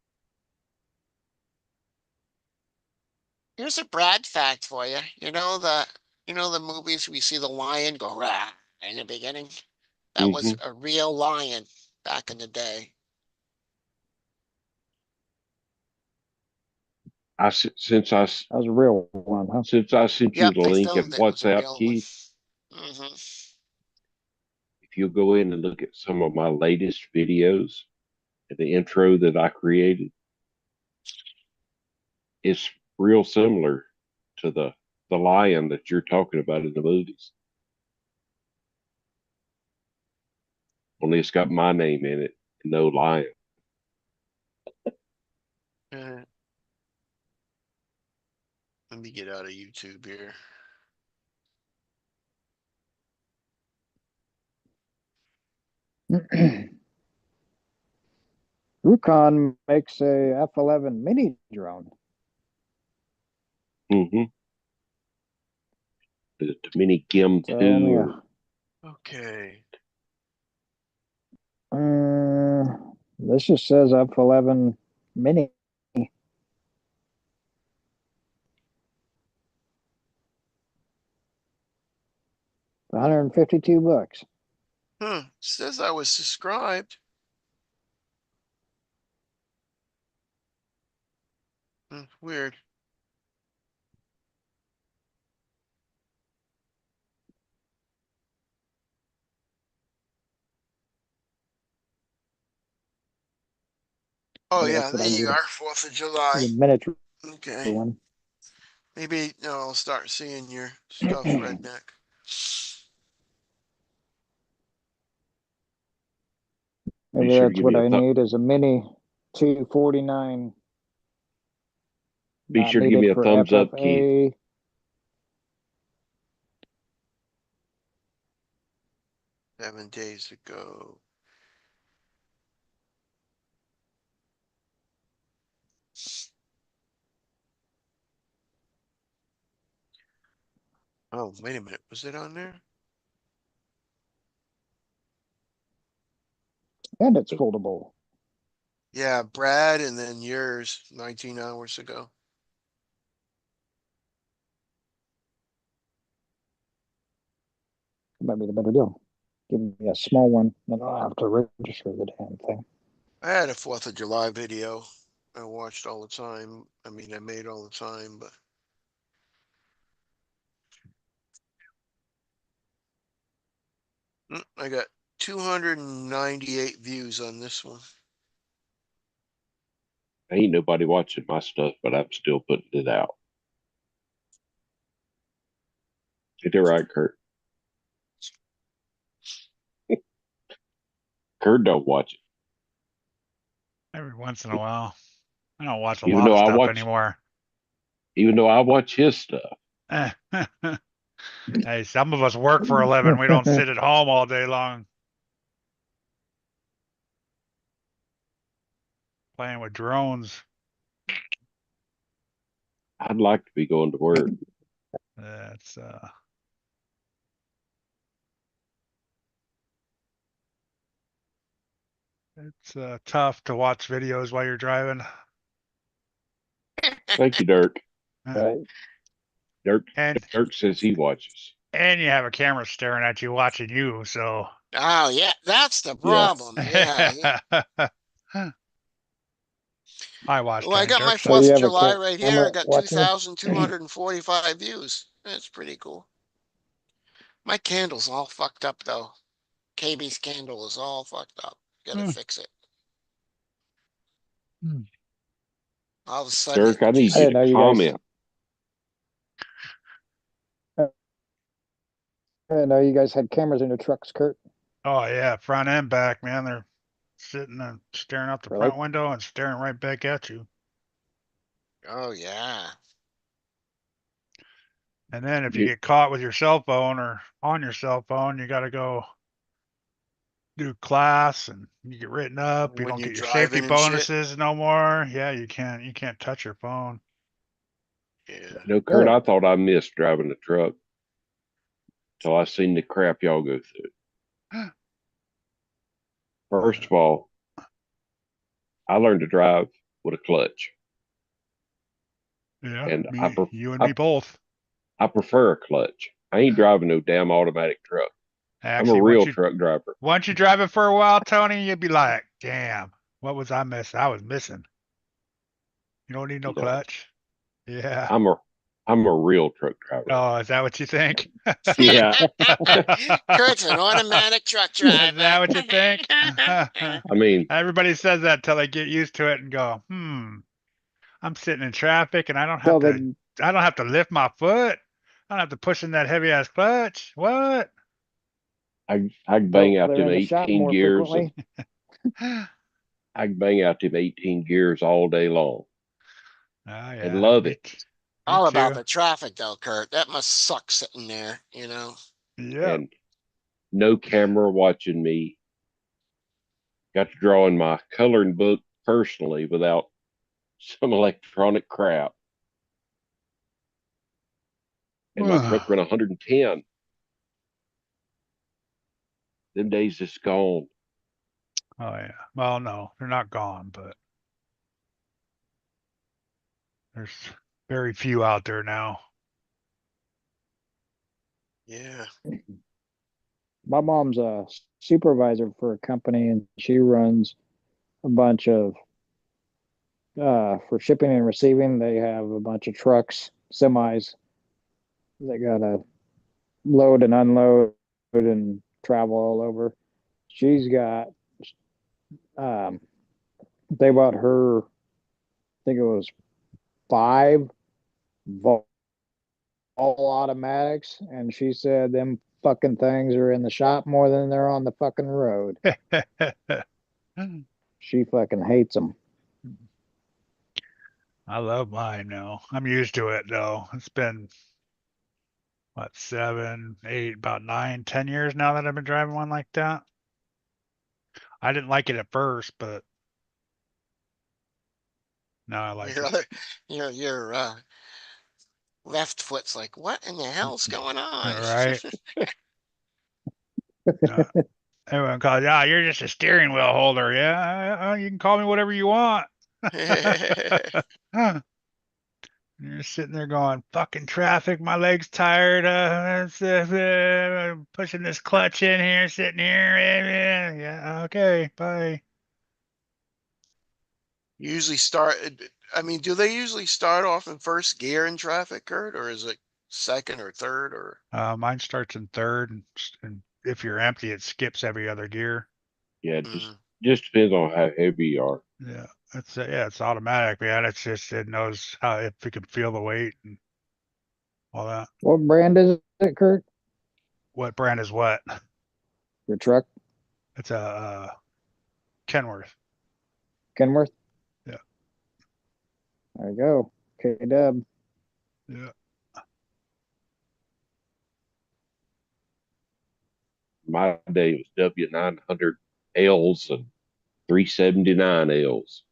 Here's a Brad fact for you. You know the movies we see the lion go rah in the beginning? That was Hmm a real lion back in the day. That was a real one, huh? since I sent you Yep, the they link in filmed it. It was a WhatsApp, real one. Keith, Hmm. if you go in and look at some of my latest videos and the intro that I created, it's real similar to the lion that you're talking about in the movies. Only it's got my name in it and no lion. Uh, let me get out of YouTube here. Rukon makes a F-11 mini drone. Mm-hmm. The Mini Gim So 2 only or Okay. this just says F-11 mini. 152 bucks. Huh. Says I was subscribed. Weird. Oh Maybe yeah, that's what there I you need. are, 4th of July. The miniature Okay. one. Maybe no, I'll start seeing your stuff, redneck. be Maybe sure to that's give me what a I need is a mini 249 be not sure to give needed me a for thumbs up, Keith. FFA. 7 days to go. Oh, wait a minute. Was it on there? And it's foldable. Yeah, Brad, and then yours 19 hours ago. It might be the better deal. Give me a small one, then I'll have to register the damn thing. I had a 4th of July video I watched all the time. I mean, I made all the time, but I got 298 views on this one. Ain't nobody watching my stuff, but I'm still putting it out. Get it right, Kurt. Kurt don't watch it. Every once in a while. I don't watch a Even lot though of I stuff watch anymore. even though I watch his stuff. Hey, some of us work for a living. We don't sit at home all day long playing with drones. I'd like to be going to work. That's it's tough to watch videos while you're driving. Thank you, Dirk. Right. And Dirk says he watches. you have a camera staring at you, watching you. So Oh yeah, that's the Yeah. problem. Yeah. I watch Well, I got my Dirk. So you 4th of have a July right here. I camera got watching you? 2,245 views. That's pretty cool. My candle's all fucked up though. KB's candle is all fucked up. Gotta fix it. All of a sudden Dirk, I it need I you just didn't to know you guys. comment. I didn't know you guys had cameras in your trucks, Kurt. Oh yeah, front and back, man. They're sitting and staring out the Really? front window and staring right back at you. oh yeah. And then if you You, get caught with your cell phone or on your cell phone, you got to go do class and you get written up. You When don't you're get your safety driving and shit. bonuses no more. Yeah, you can't touch your phone. Yeah. Kurt, Really? I thought I missed driving a truck till I seen the crap y'all go through. First of all, I learned to drive with a clutch, Yeah, and you and me I, both. I prefer a clutch. I ain't driving no damn automatic truck. I'm a Actually, real truck driver. once you drive it for a while, Tony, you'll be like, damn, what was I missing? I was missing. You don't need no No, clutch. Yeah. I'm a real truck driver. Oh, is that what you think? Yeah. Kurt's an automatic truck Is driver. that what you think? I mean, Everybody says that till they get used to it and go, I'm sitting in traffic and So then, I don't have to lift my foot. I don't have to push in that heavy ass clutch. What? I can so bang out they're them in the shop 18 more gears and frequently. Oh I can bang out them 18 gears all day long and yeah, love it. me All about too. the traffic though, Kurt. That must suck sitting there, you know. Yep. And no camera watching me. Got to draw in my coloring book personally without some electronic crap. And my truck ran 110. Them days is gone. Oh yeah. Well, no, they're not gone, but there's very few out there now. Yeah. My mom's a supervisor for a company, and she runs a bunch of for shipping and receiving. They have a bunch of trucks, semis. They gotta load and unload and travel all over. She's got um, they bought her, I think it was 5 all automatics, and she said them fucking things are in the shop more than they're on the fucking road. She fucking hates them. I love mine now. I'm used to it though. It's been what, 7, 8, about 9, 10 years now that I've been driving one like that. I didn't like it at first, but now I like Your it. other your left foot's like, what in the hell's going All on? right. Yeah. Everyone calls, you're just a steering wheel holder. Yeah, you can call me whatever you want. Huh. You're sitting there going, fucking traffic, my leg's tired. Pushing this clutch in here, sitting here. Yeah, okay, bye. Usually start, I mean, do they usually start off in first gear in traffic, Kurt, or is it second or third or? Mine starts in third, and if you're empty, it skips every other gear. Yeah, Mm. just depends on how heavy you are. Yeah, it's automatic, man. It's just it knows how if it can feel the weight and all that. What brand is it, Kurt? What brand is what? Your truck, It's a Kenworth. Kenworth? Yeah, There you go. K-Dub. yeah. My day was W900Ls and 379Ls.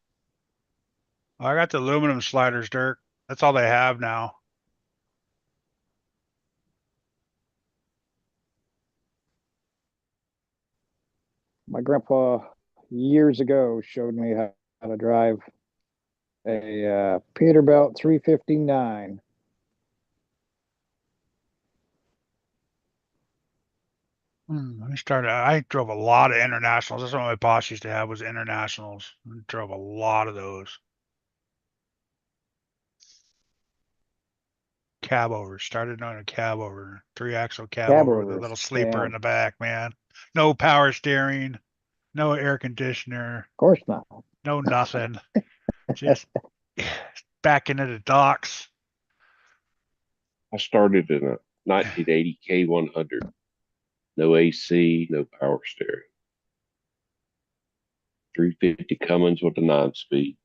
I got the aluminum sliders, Dirk. That's all they have now. My grandpa years ago showed me how to drive a Peterbilt 359. I drove a lot of internationals. That's what my boss used to have was internationals. I drove a lot of those. Cab over. Started on a cab over. 3-axle cab Cab over with a overs. little sleeper in Damn. the back, man. No power steering, no air conditioner, Of course not. no nothing. Just back into the docks. I started in a 1980 K100. No AC, no power steering. 350 Cummins with a 9-speed.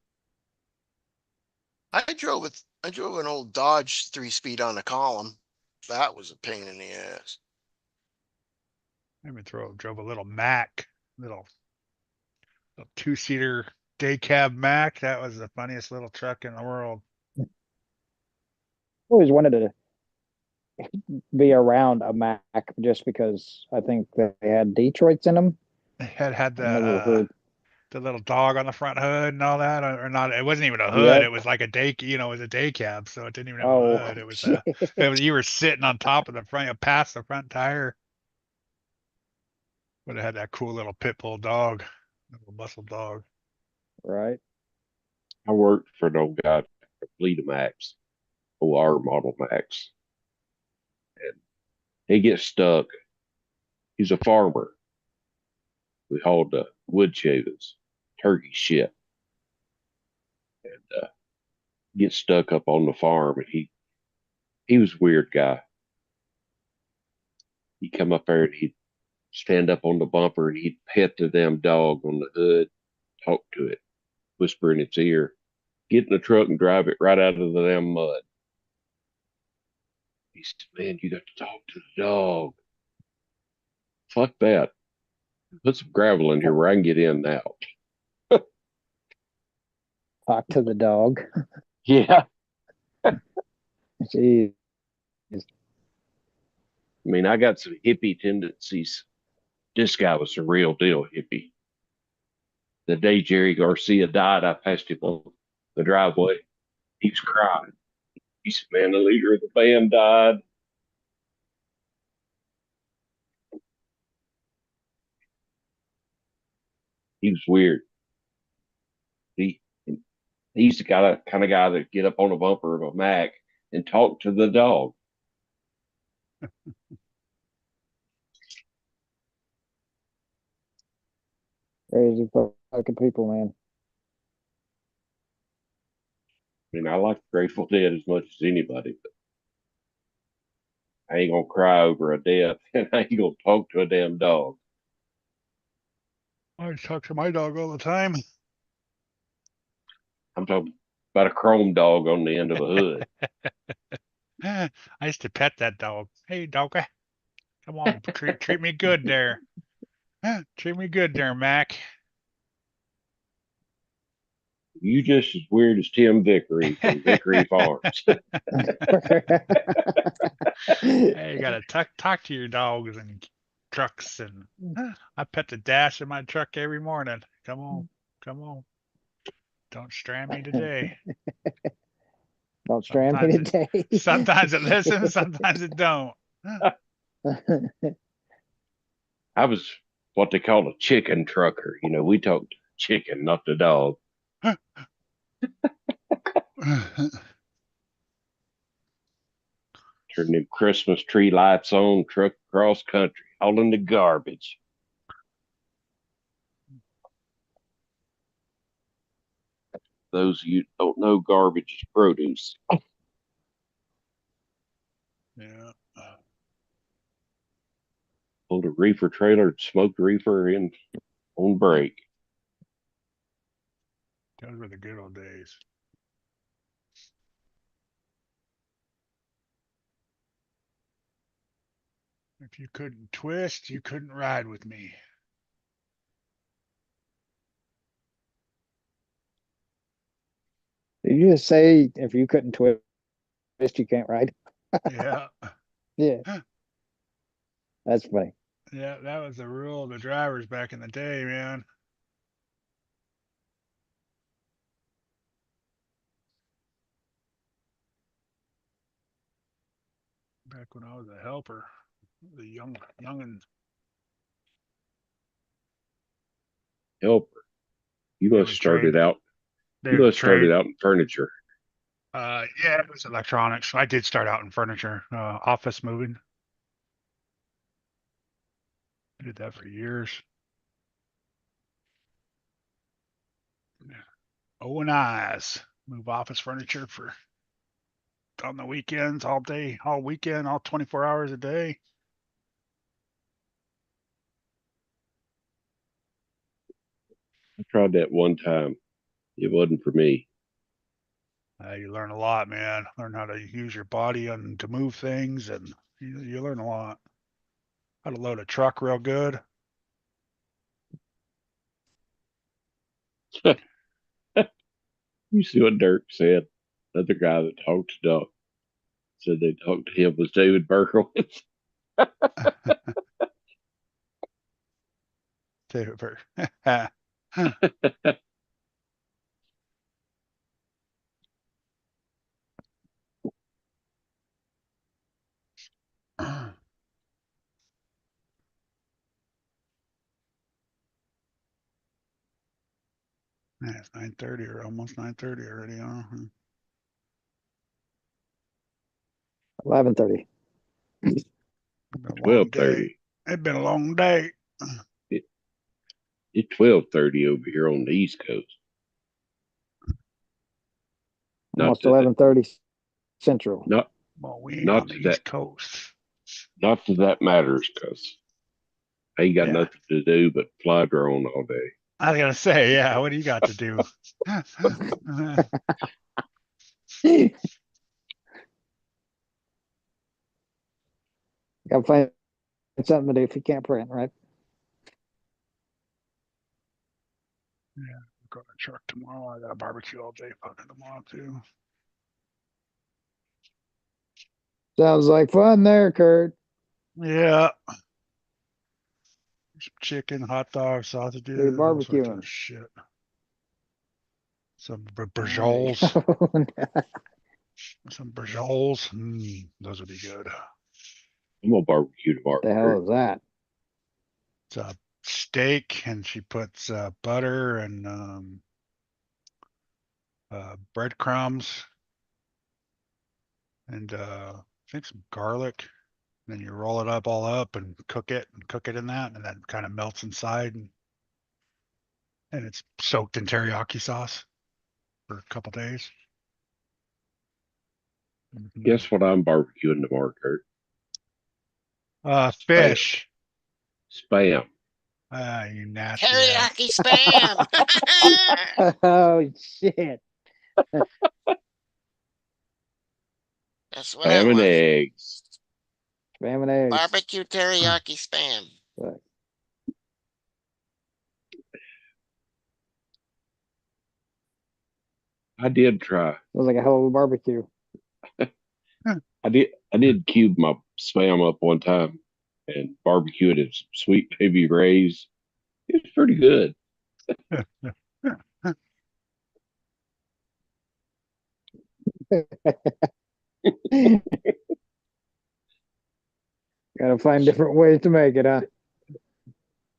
I drove an old Dodge 3-speed on a column. That was a pain in the ass. I even drove a little Mack, little 2-seater day cab Mack. That was the funniest little truck in the world. Always wanted to be around a Mac just because I think they had Detroits in them. It had I never heard. the little dog on the front hood and all that, or not. It wasn't even a hood. Yep. It was like a it was a day cab, so it didn't even have a Oh, hood. It was shit. you were sitting on top of the front, past the front tire. Would have had that cool little pit bull dog, little muscle dog. Right. I worked for an old guy, a fleet of Max, OR model Max. And he gets stuck. He's a farmer. We hauled wood shavings, turkey shit, and gets stuck up on the farm. And he was a weird guy. He'd come up there and he'd stand up on the bumper and he'd pet the damn dog on the hood, talk to it, whisper in its ear, get in the truck and drive it right out of the damn mud. He said, "Man, you got to talk to the dog." Fuck that. Put some gravel in here where I can get in now. Talk to the dog. Yeah. Jeez. I mean, I got some hippie tendencies. This guy was a real deal hippie. The day Jerry Garcia died, I passed him on the driveway. He was crying. He said, "Man, the leader of the band died." He was weird. He he's the kind of guy that get up on the bumper of a Mac and talk to the dog. Crazy fucking people, man. I mean, I like Grateful Dead as much as anybody, but I ain't gonna cry over a death, and I ain't gonna talk to a damn dog. I talk to my dog all the time. I'm talking about a chrome dog on the end of a hood. I used to pet that dog. Hey, dog, come on, treat me good there. Treat me good there, Mac. You just as weird as Tim Vickery from Vickery Farms. Hey, you gotta talk to your dogs and trucks, and I pet the dash in my truck every morning. Come on, come on. Don't strand me today. Don't strand me today. Sometimes it listens, sometimes it don't. I was what they call a chicken trucker. You know, we talked chicken, not the dog. Turn them Christmas tree lights on, truck across country, hauling the garbage. Those of you who don't know, garbage is produce. Yeah. Pulled a reefer trailer, smoked reefer in on break. Those were the good old days. If you couldn't twist, you couldn't ride with me. Did you just say if you couldn't twist, you can't ride? Yeah. Yeah, that's funny. Yeah, that was the rule of the drivers back in the day, man. Back when I was a helper, the youngin. Helper, you They must would started trade. out. They You would must trade. started out in furniture. Yeah, it was electronics. I did start out in furniture, office moving. I did that for years. O and I's move office furniture for on the weekends, all day, all weekend, all 24 hours a day. I tried that one time. It wasn't for me. You learn a lot, man. Learn how to use your body and to move things, and you learn a lot. How to load a truck real good. You see what Dirk said? Another guy that talked to Doc said they talked to him was David Berkowitz. Favorite. it's 9:30 or almost 9:30 already, huh? 11:30. It's been a long day. 12:30. It's been a long day. It, it's 12:30 over here on the East Coast. Not Almost that, 11:30 Central. not Well, we ain't not on the that that East Coast. not that that matters because I ain't got Yeah. nothing to do but fly drone all day. I was gonna say, yeah, what do you got to do? Gotta find something to do if you can't print, right? Yeah, go to truck tomorrow. I got a barbecue all day fucking tomorrow too. Sounds like fun there, Kurt. Yeah. Some chicken, hot dogs, You're sausages, all sorts of barbecuing. shit. Some Nice. brajoles. Some brajoles. Those would be good. I'm gonna barbecue tomorrow, The Kurt. hell is that? It's a steak, and she puts butter and breadcrumbs and I think some garlic. And then you roll it up all up and cook it in that, and then kind of melts inside, and it's soaked in teriyaki sauce for a couple days. Guess what I'm barbecuing tomorrow, Kurt? Spam. Fish. Spam. You nasty ass. Teriyaki spam. Oh shit. That's what I Spam and want. eggs. Spam and eggs. Barbecue teriyaki spam. Look, I did try. sounds like a hell of a barbecue. I did cube my spam up one time. and barbecued at some Sweet Baby Ray's. It was pretty good. Gotta find different ways to make it, huh?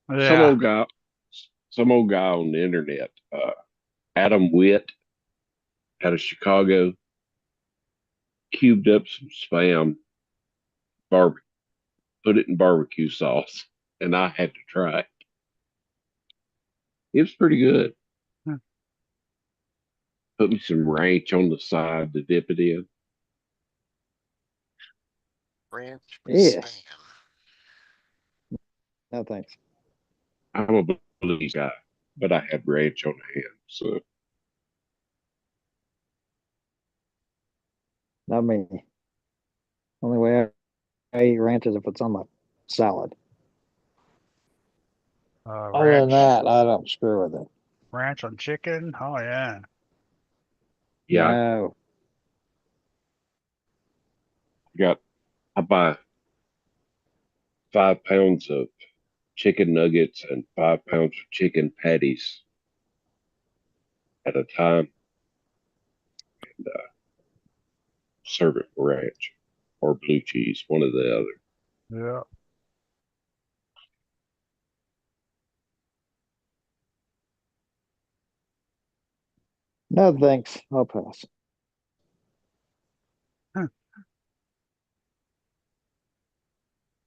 Some Yeah. old guy, some old guy on the internet, Adam Witt out of Chicago, cubed up some spam, barbe- put it in barbecue sauce, and I had to try it. It was pretty good. Put me some ranch on the side to dip it in. Ranch with Yeah. spam. No thanks. I'm a blues guy, but I had ranch on hand, so Not me. Only way I eat ranch is if it's on my salad. Other than Ranch, that, I don't screw with it. ranch on chicken. Oh yeah. yeah, No. I buy 5 pounds of chicken nuggets and 5 pounds of chicken patties at a time, and serve it with ranch or blue cheese, one or the other. Yeah. No thanks. I'll pass.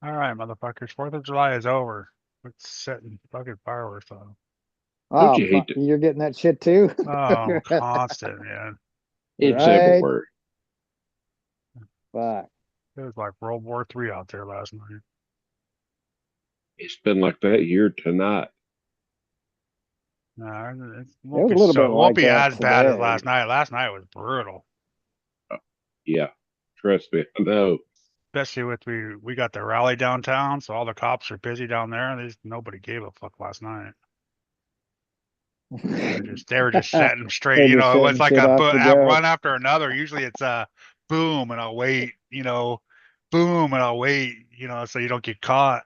All right, motherfuckers. 4th of July is over. It's setting fucking fireworks on. Don't Oh, you hate it? you're getting that shit too? Oh, constant, man. It's Right? everywhere. Fuck. It was like World War III out there last night. It's been like that here tonight. No, it It won't was be a little bit it won't like be that as bad as today. last night. Last night was brutal. Yeah, trust me, I know. Especially with we got the rally downtown, so all the cops are busy down there. Nobody gave a fuck last night. They were just setting straight. They're You just know, it was setting like shit off to a go. run after another. Usually it's a boom and I'll wait. You know, boom and I'll wait. You know, so you don't get caught.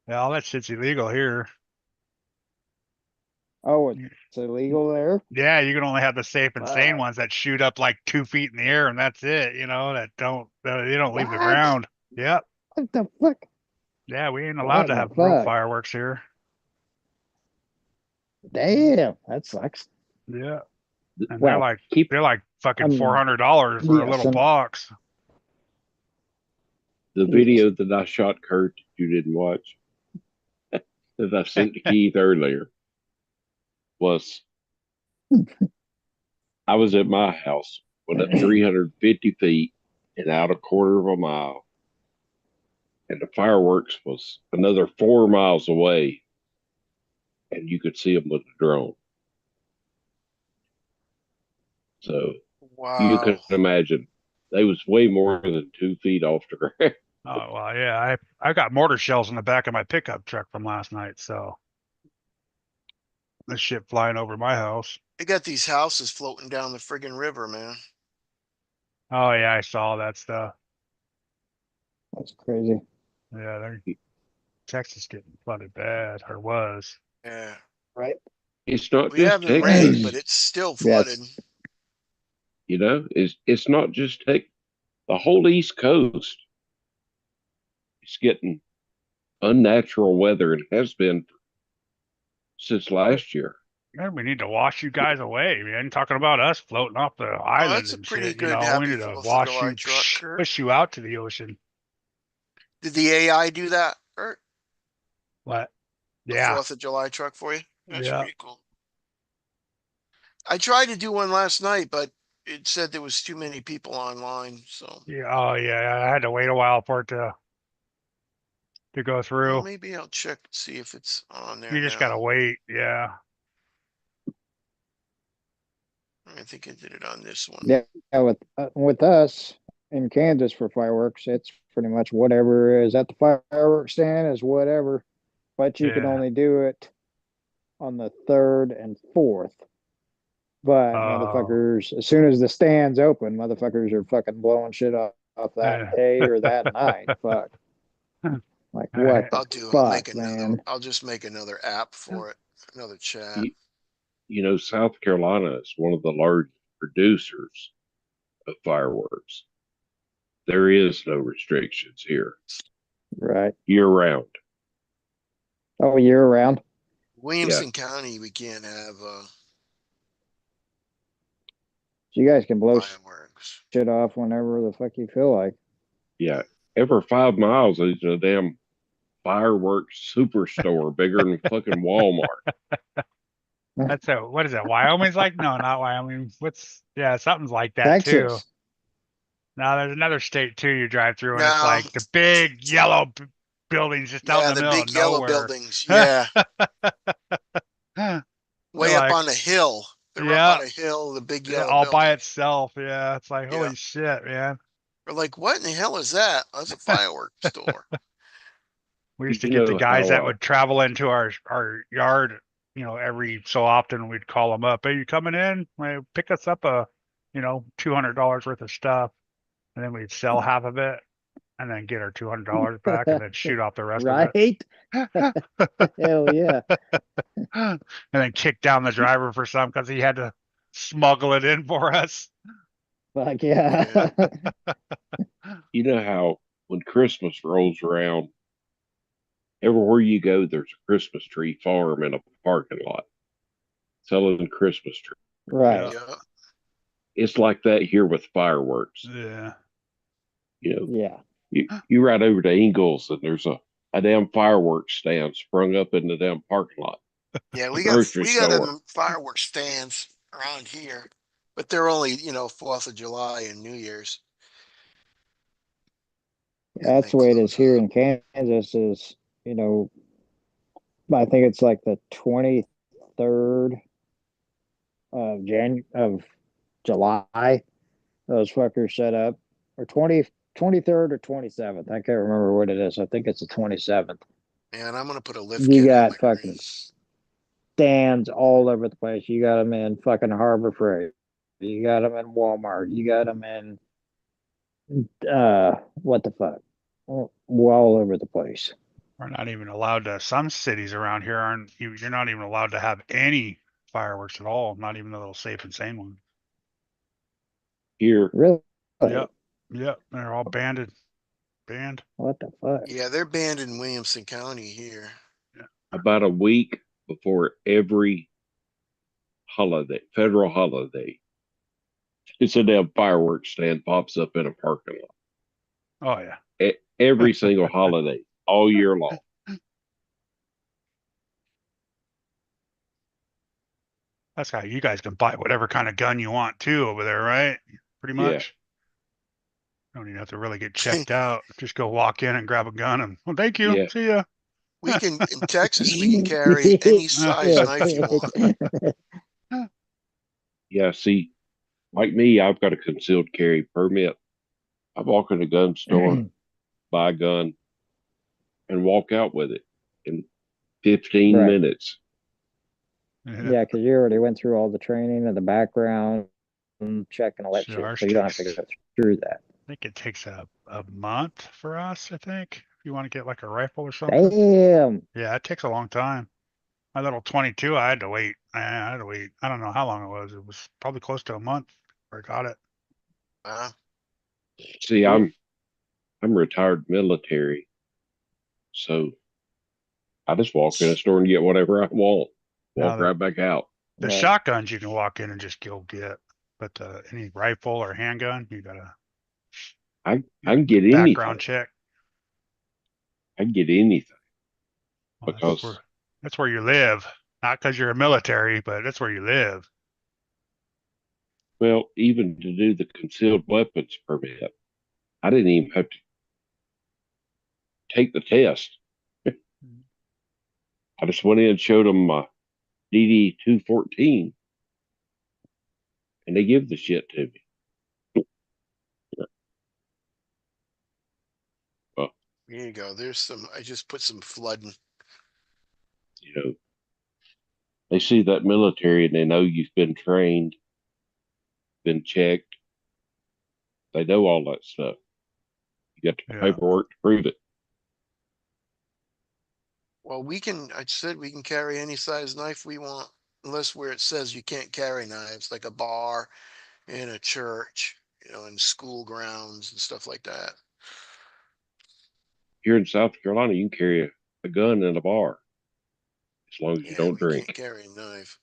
Yeah, all that shit's illegal here. Oh, it's illegal there? Yeah, you can only have the safe and sane Fuck. ones that shoot up like 2 feet in the air and that's it. You know, that don't they don't leave the What? ground. Yep. What the fuck? Yeah, we ain't allowed What to the have real fuck? fireworks here. Damn, that sucks. Yeah. And they're Well, like Keep they're like fucking four um, hundred dollars for a yes, little and box. the yes. video that I shot Kurt you didn't watch that I sent to Keith earlier was I was at my house, went up 350 feet and out a quarter of a mile, and the fireworks was another 4 miles away, and you could see them with the drone. So you Wow. can imagine they was way more than 2 feet off the ground. Oh well, yeah. I got mortar shells in the back of my pickup truck from last night, so this shit flying over my house. They got these houses floating down the friggin' river, man. Oh yeah, I saw that stuff. That's crazy. Yeah, Texas getting flooded bad, or was. Yeah. Right? It's not We just haven't rained, but Texas, it's still flooded. Yes. you know. It's not just the whole East Coast. It's getting unnatural weather and has been since last year. Man, we need to wash you guys away, man. Talking about us floating off the Oh, island that's a and pretty shit. You good know, we Happy need to 4th of wash July you, truck, Kurt. push you out to the ocean. Did the AI do that, Kurt? What? The Yeah, 4th of July truck for you? That's yeah, pretty cool. I tried to do one last night, but it said there was too many people online. So, yeah. Oh yeah, I had to wait a while for it to go well, through. maybe I'll check and see if it's on there You just now. gotta wait. Yeah. I think I did it on this one. Yeah, with us in Kansas for fireworks, it's pretty much whatever is at the fireworks stand is whatever, but you can Yeah. only do it on the third and fourth. But Oh, motherfuckers, as soon as the stands open, motherfuckers are fucking blowing shit off that yeah. day or that night. Fuck. Like, All right. what the I'll fuck, make another, man? I'll just make another app for it, another chat. You know, South Carolina is one of the largest producers of fireworks. There is no restrictions here Right. year round. Oh, year round. Yeah, Williamson County, we can't have So you guys can blow fireworks. shit off whenever the fuck you feel like. yeah. Every 5 miles, there's a damn fireworks superstore bigger than fucking Walmart. That's what is it? Wyoming's like? No, not Wyoming. Yeah, something's like that too. Texas. Now there's another state too you drive through and it's No, like the big yellow buildings just out in yeah, the the middle of big yellow nowhere. buildings. Yeah, You're way up like, on the hill. They're up yeah, on a hill, the big yeah, yellow all by building. itself. Yeah, it's like Yeah. holy shit, man. We're like, what in the hell is that? Oh, it's a fireworks store. We used to You get the know guys how that would travel into our yard, every so often we'd call them up. Hey, you coming in? Well, pick us up $200 worth of stuff, and then we'd sell half of it, and then get our $200 back, and then shoot off the rest of Right? it. Hell yeah. And then kick down the driver for some because he had to smuggle it in for us. Fuck yeah. Yeah. you know how when Christmas rolls around, everywhere you go, there's a Christmas tree farm in a parking lot selling Christmas trees. Right. Yeah. It's like that here with fireworks. Yeah. You know, Yeah. you ride over to Ingles and there's a damn fireworks stand sprung up in the damn parking lot. Yeah, The we got grocery we got store. them fireworks stands around here, but they're only 4th of July and New Year's, and That's they the way it is close here up. in Kansas is, you know, I think it's like the 23rd of July. Those fuckers set up, or 23rd or 27th. I can't remember what it is. I think it's the 27th. And I'm gonna put a lift You kit on my got fucking green. stands all over the place. You got them in fucking Harbor Freight. You got them in Walmart. You got them in what the fuck? We're all over the place. We're not even allowed to, some cities around here you're not even allowed to have any fireworks at all, not even the little safe and sane one. Here, Really? Yep. Yep. They're all banned. What the fuck? Yeah, they're banned in Williamson County here. about a week before every holiday, federal holiday, it's a damn fireworks stand pops up in a parking lot. Oh yeah. Every single holiday, all year long. That's how you guys can buy whatever kind of gun you want too over there, right? Pretty Yeah. much. Don't even have to really get checked out. Just go walk in and grab a gun and, well, thank you. Yeah. See ya. We can in Texas, we can carry any size Yeah. knife you want. Yeah. See, like me, I've got a concealed carry permit. I walk in a gun store, buy a gun, and walk out with it in 15 Right. minutes. Yeah, because you already went through all the training and the background check and all that So shit. ours So you don't have to takes, go through that. I think it takes a month for us, I think. If you want to get like a rifle or something. Damn. Yeah, it takes a long time. My little 22, I had to wait. I had to wait. I don't know how long it was. It was probably close to a month before I got it. See, I'm retired military, so I just walk in a store and get whatever I want. Now Walk right back out. the Right. shotguns you can walk in and just go get, but any rifle or handgun, you gotta I can get background anything. check. I can get anything Well, because that's where you live. Not because you're a military, but that's where you live. well, even to do the concealed weapons permit, I didn't even have to take the test. I just went in and showed them my DD 214, and they give the shit to me. Well, Here you go. There's some. I just put some flooding. you know, they see that military and they know you've been trained, been checked. They know all that stuff. You got the Yeah. paperwork to prove it. Well, I said we can carry any size knife we want, unless where it says you can't carry knives, like a bar in a church, in school grounds and stuff like that. Here in South Carolina, you can carry a gun in a bar as long as you Yeah, don't we can't drink. carry a knife.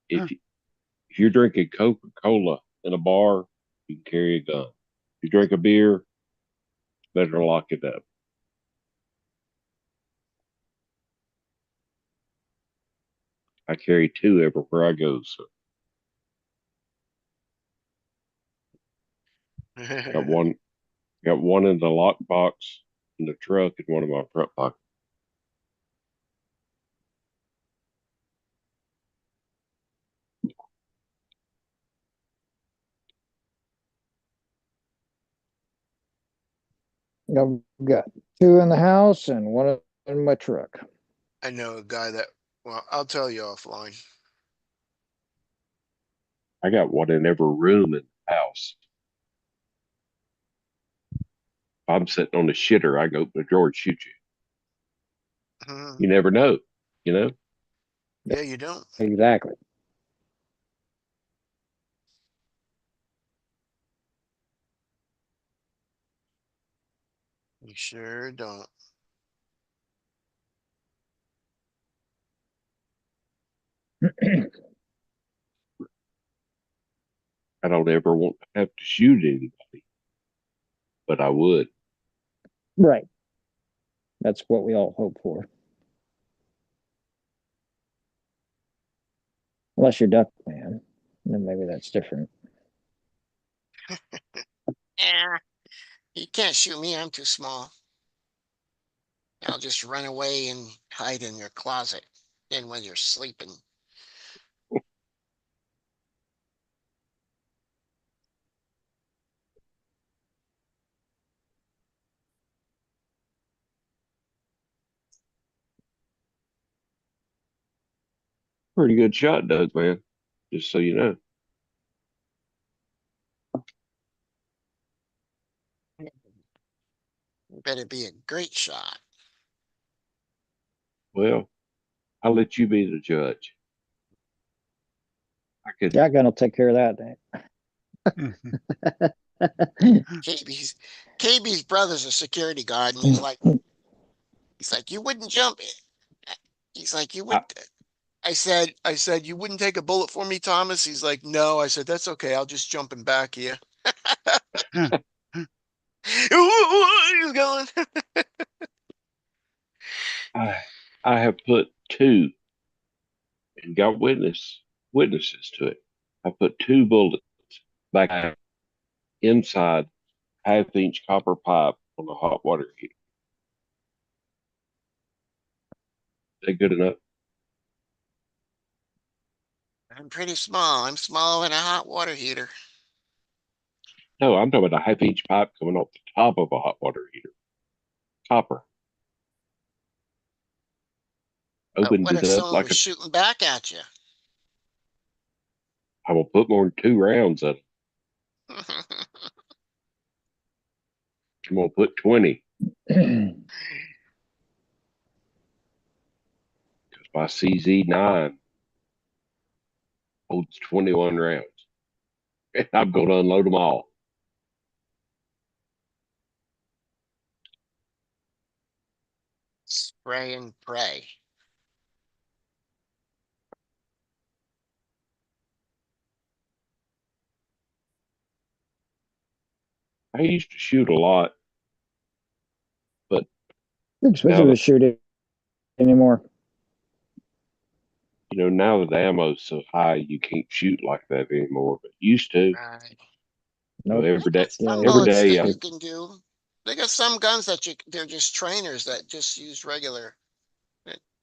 If if you're drinking Coca-Cola in a bar, you can carry a gun. If you drink a beer, better lock it up. I carry two everywhere I go. So got one got one in the lock box in the truck and one in my front pocket. I've got two in the house and one in my truck. I know a guy well, I'll tell you offline. I got one in every room in the house. If I'm sitting on the shitter, I go open the drawer and shoot you. You never know, you know? Yeah, you don't. Exactly. You sure don't. I don't ever want to have to shoot anybody, but I would. Right. That's what we all hope for. Unless you're Duck Man, then maybe that's different. Yeah, you can't shoot me. I'm too small. I'll just run away and hide in your closet. And when you're sleeping, Pretty good shot, Doug, man. Just so you know. you better be a great shot. Well, I'll let you be the judge. I could. Shotgun will take care of that. KB's brother's a security guard, and he's like, you wouldn't jump. He's like, you would. I, I said, You wouldn't take a bullet for me, Thomas? He's like, no. I said, that's okay. I'll just jump in back here. He's going. I, I have put two and got witnesses to it. I put two bullets back inside half-inch copper pipe on a hot water heater. Is that good enough? I'm pretty small. I'm smaller than a hot water heater. No, I'm talking about a half-inch pipe coming off the top of a hot water heater. Copper. Opened What it if up someone like was a. shooting back at you? I will put more than two rounds in it. I'm gonna put 20 because my CZ9 holds 21 rounds. And I'm gonna unload them all. Spray and pray. I used to shoot a lot, but It's now expensive to that shoot it anymore. now that the ammo's so high, you can't shoot like that anymore. But used to, Right. Nope. They every day, got Yeah, some every bullets day, that you can do. They got some guns that they're just trainers that just use regular.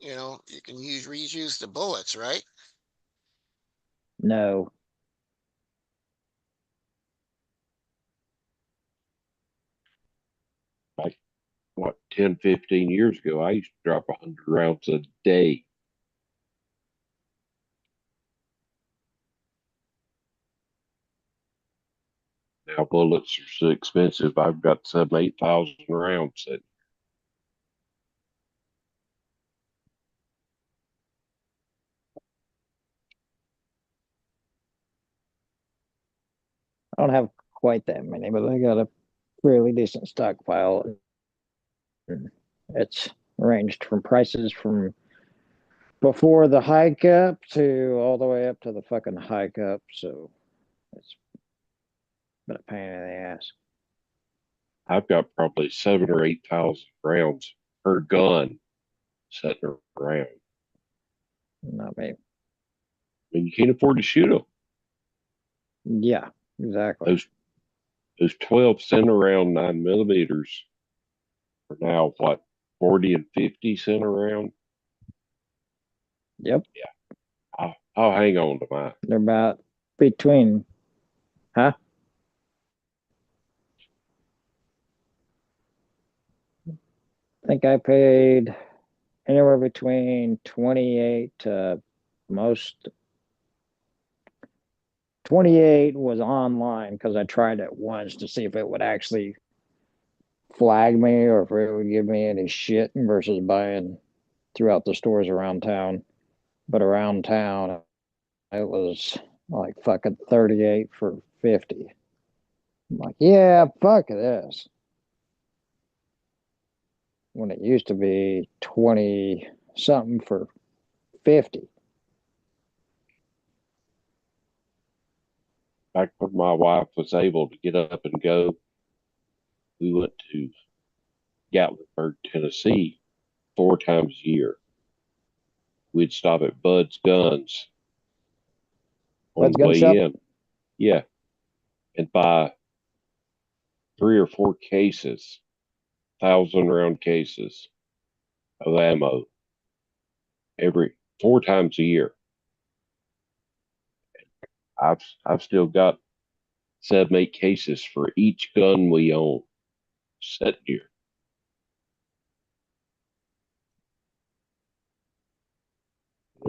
You can reuse the bullets, right? no. like what 10, 15 years ago, I used to drop 100 rounds a day. Now bullets are so expensive. I've got 7,000, 8,000 rounds. I don't have quite that many, but I got a fairly decent stockpile. It's ranged from prices from before the hike up to all the way up to the fucking hike up. So it's been a pain in the ass. I've got probably 7 or 8 thousand rounds per gun sitting around. Not me. I mean, you can't afford to shoot them. Yeah, exactly. Those 12 cent around 9 millimeters are now what, 40 and 50 cent around. Yep. I'll hang on to mine. They're about between, huh? I think I paid anywhere between 28 to most 28 was online because I tried it once to see if it would actually flag me or if it would give me any shit versus buying throughout the stores around town. But around town, it was like fucking 38 for 50. I'm like, yeah, fuck this. When it used to be 20 something for 50. Back when my wife was able to get up and go, we went to Gatlinburg, Tennessee 4 times a year. We'd stop at Bud's Guns on Bud's the gun way shop. in. Yeah. And buy 3 or 4 cases, 1,000 round cases of ammo every 4 times a year. I've still got 7, 8 cases for each gun we own sitting here.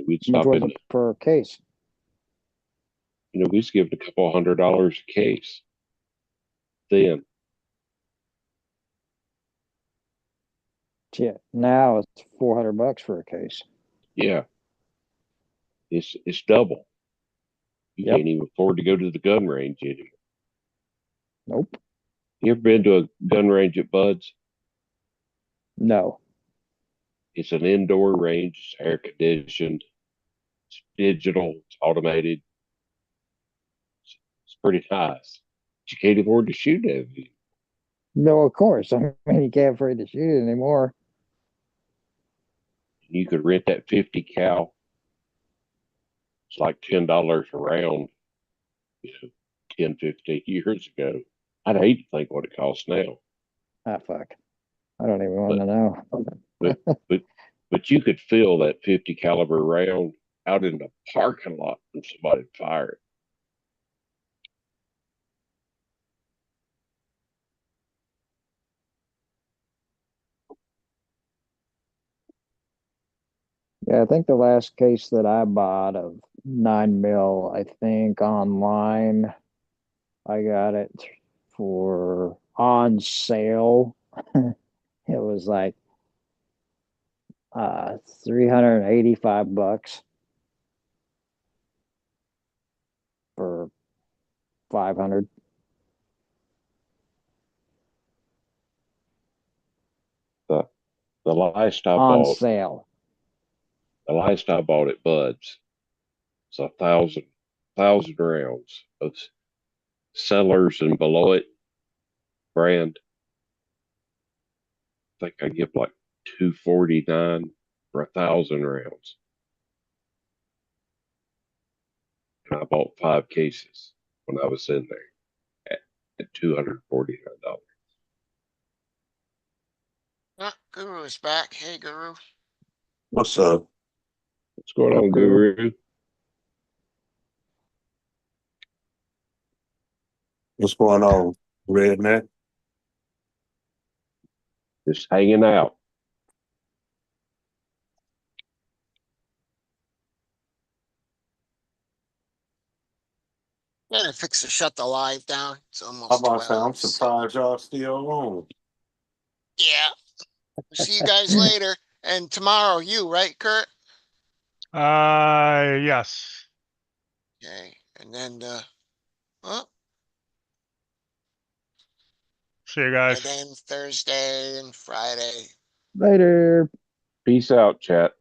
We'd How much stop was in, it per case? we used to give it a couple $100 a case. Then, Shit. Now it's $400 for a case. yeah, it's double. You Yep. can't even afford to go to the gun range anymore. Nope. You ever been to a gun range at Bud's? No. It's an indoor range, it's air conditioned, it's digital, it's automated. It's pretty nice. But you can't afford to shoot it. No, of course. I mean, you can't afford to shoot it anymore. You could rent that 50 cal. It's like $10 a round, 10, 15 years ago. I'd hate to think what it costs now. Ah, fuck. I don't even want But to know. but but but you could fill that 50 caliber round out in the parking lot and somebody fire it. Yeah, I think the last case that I bought of 9 mil, I think online, I got it for on sale. It was like 385 bucks for 500 The the last I on bought, sale. the last I bought at Bud's, it's 1,000 rounds of Sellers and below it brand. I think I give like 249 for 1,000 rounds. And I bought 5 cases when I was in there at $249. Ah, Guru is back. Hey, Guru. What's up? What's going on, Okay. Guru? What's going on, Redneck? Just hanging out. Gonna fix to shut the live down. It's How almost about that? I'm 12. surprised y'all still on. Yeah. See you guys later. And tomorrow, you, right, Kurt? Yes. Okay. And then, oh, See you And guys. then Thursday and Friday. Later. Peace out, chat.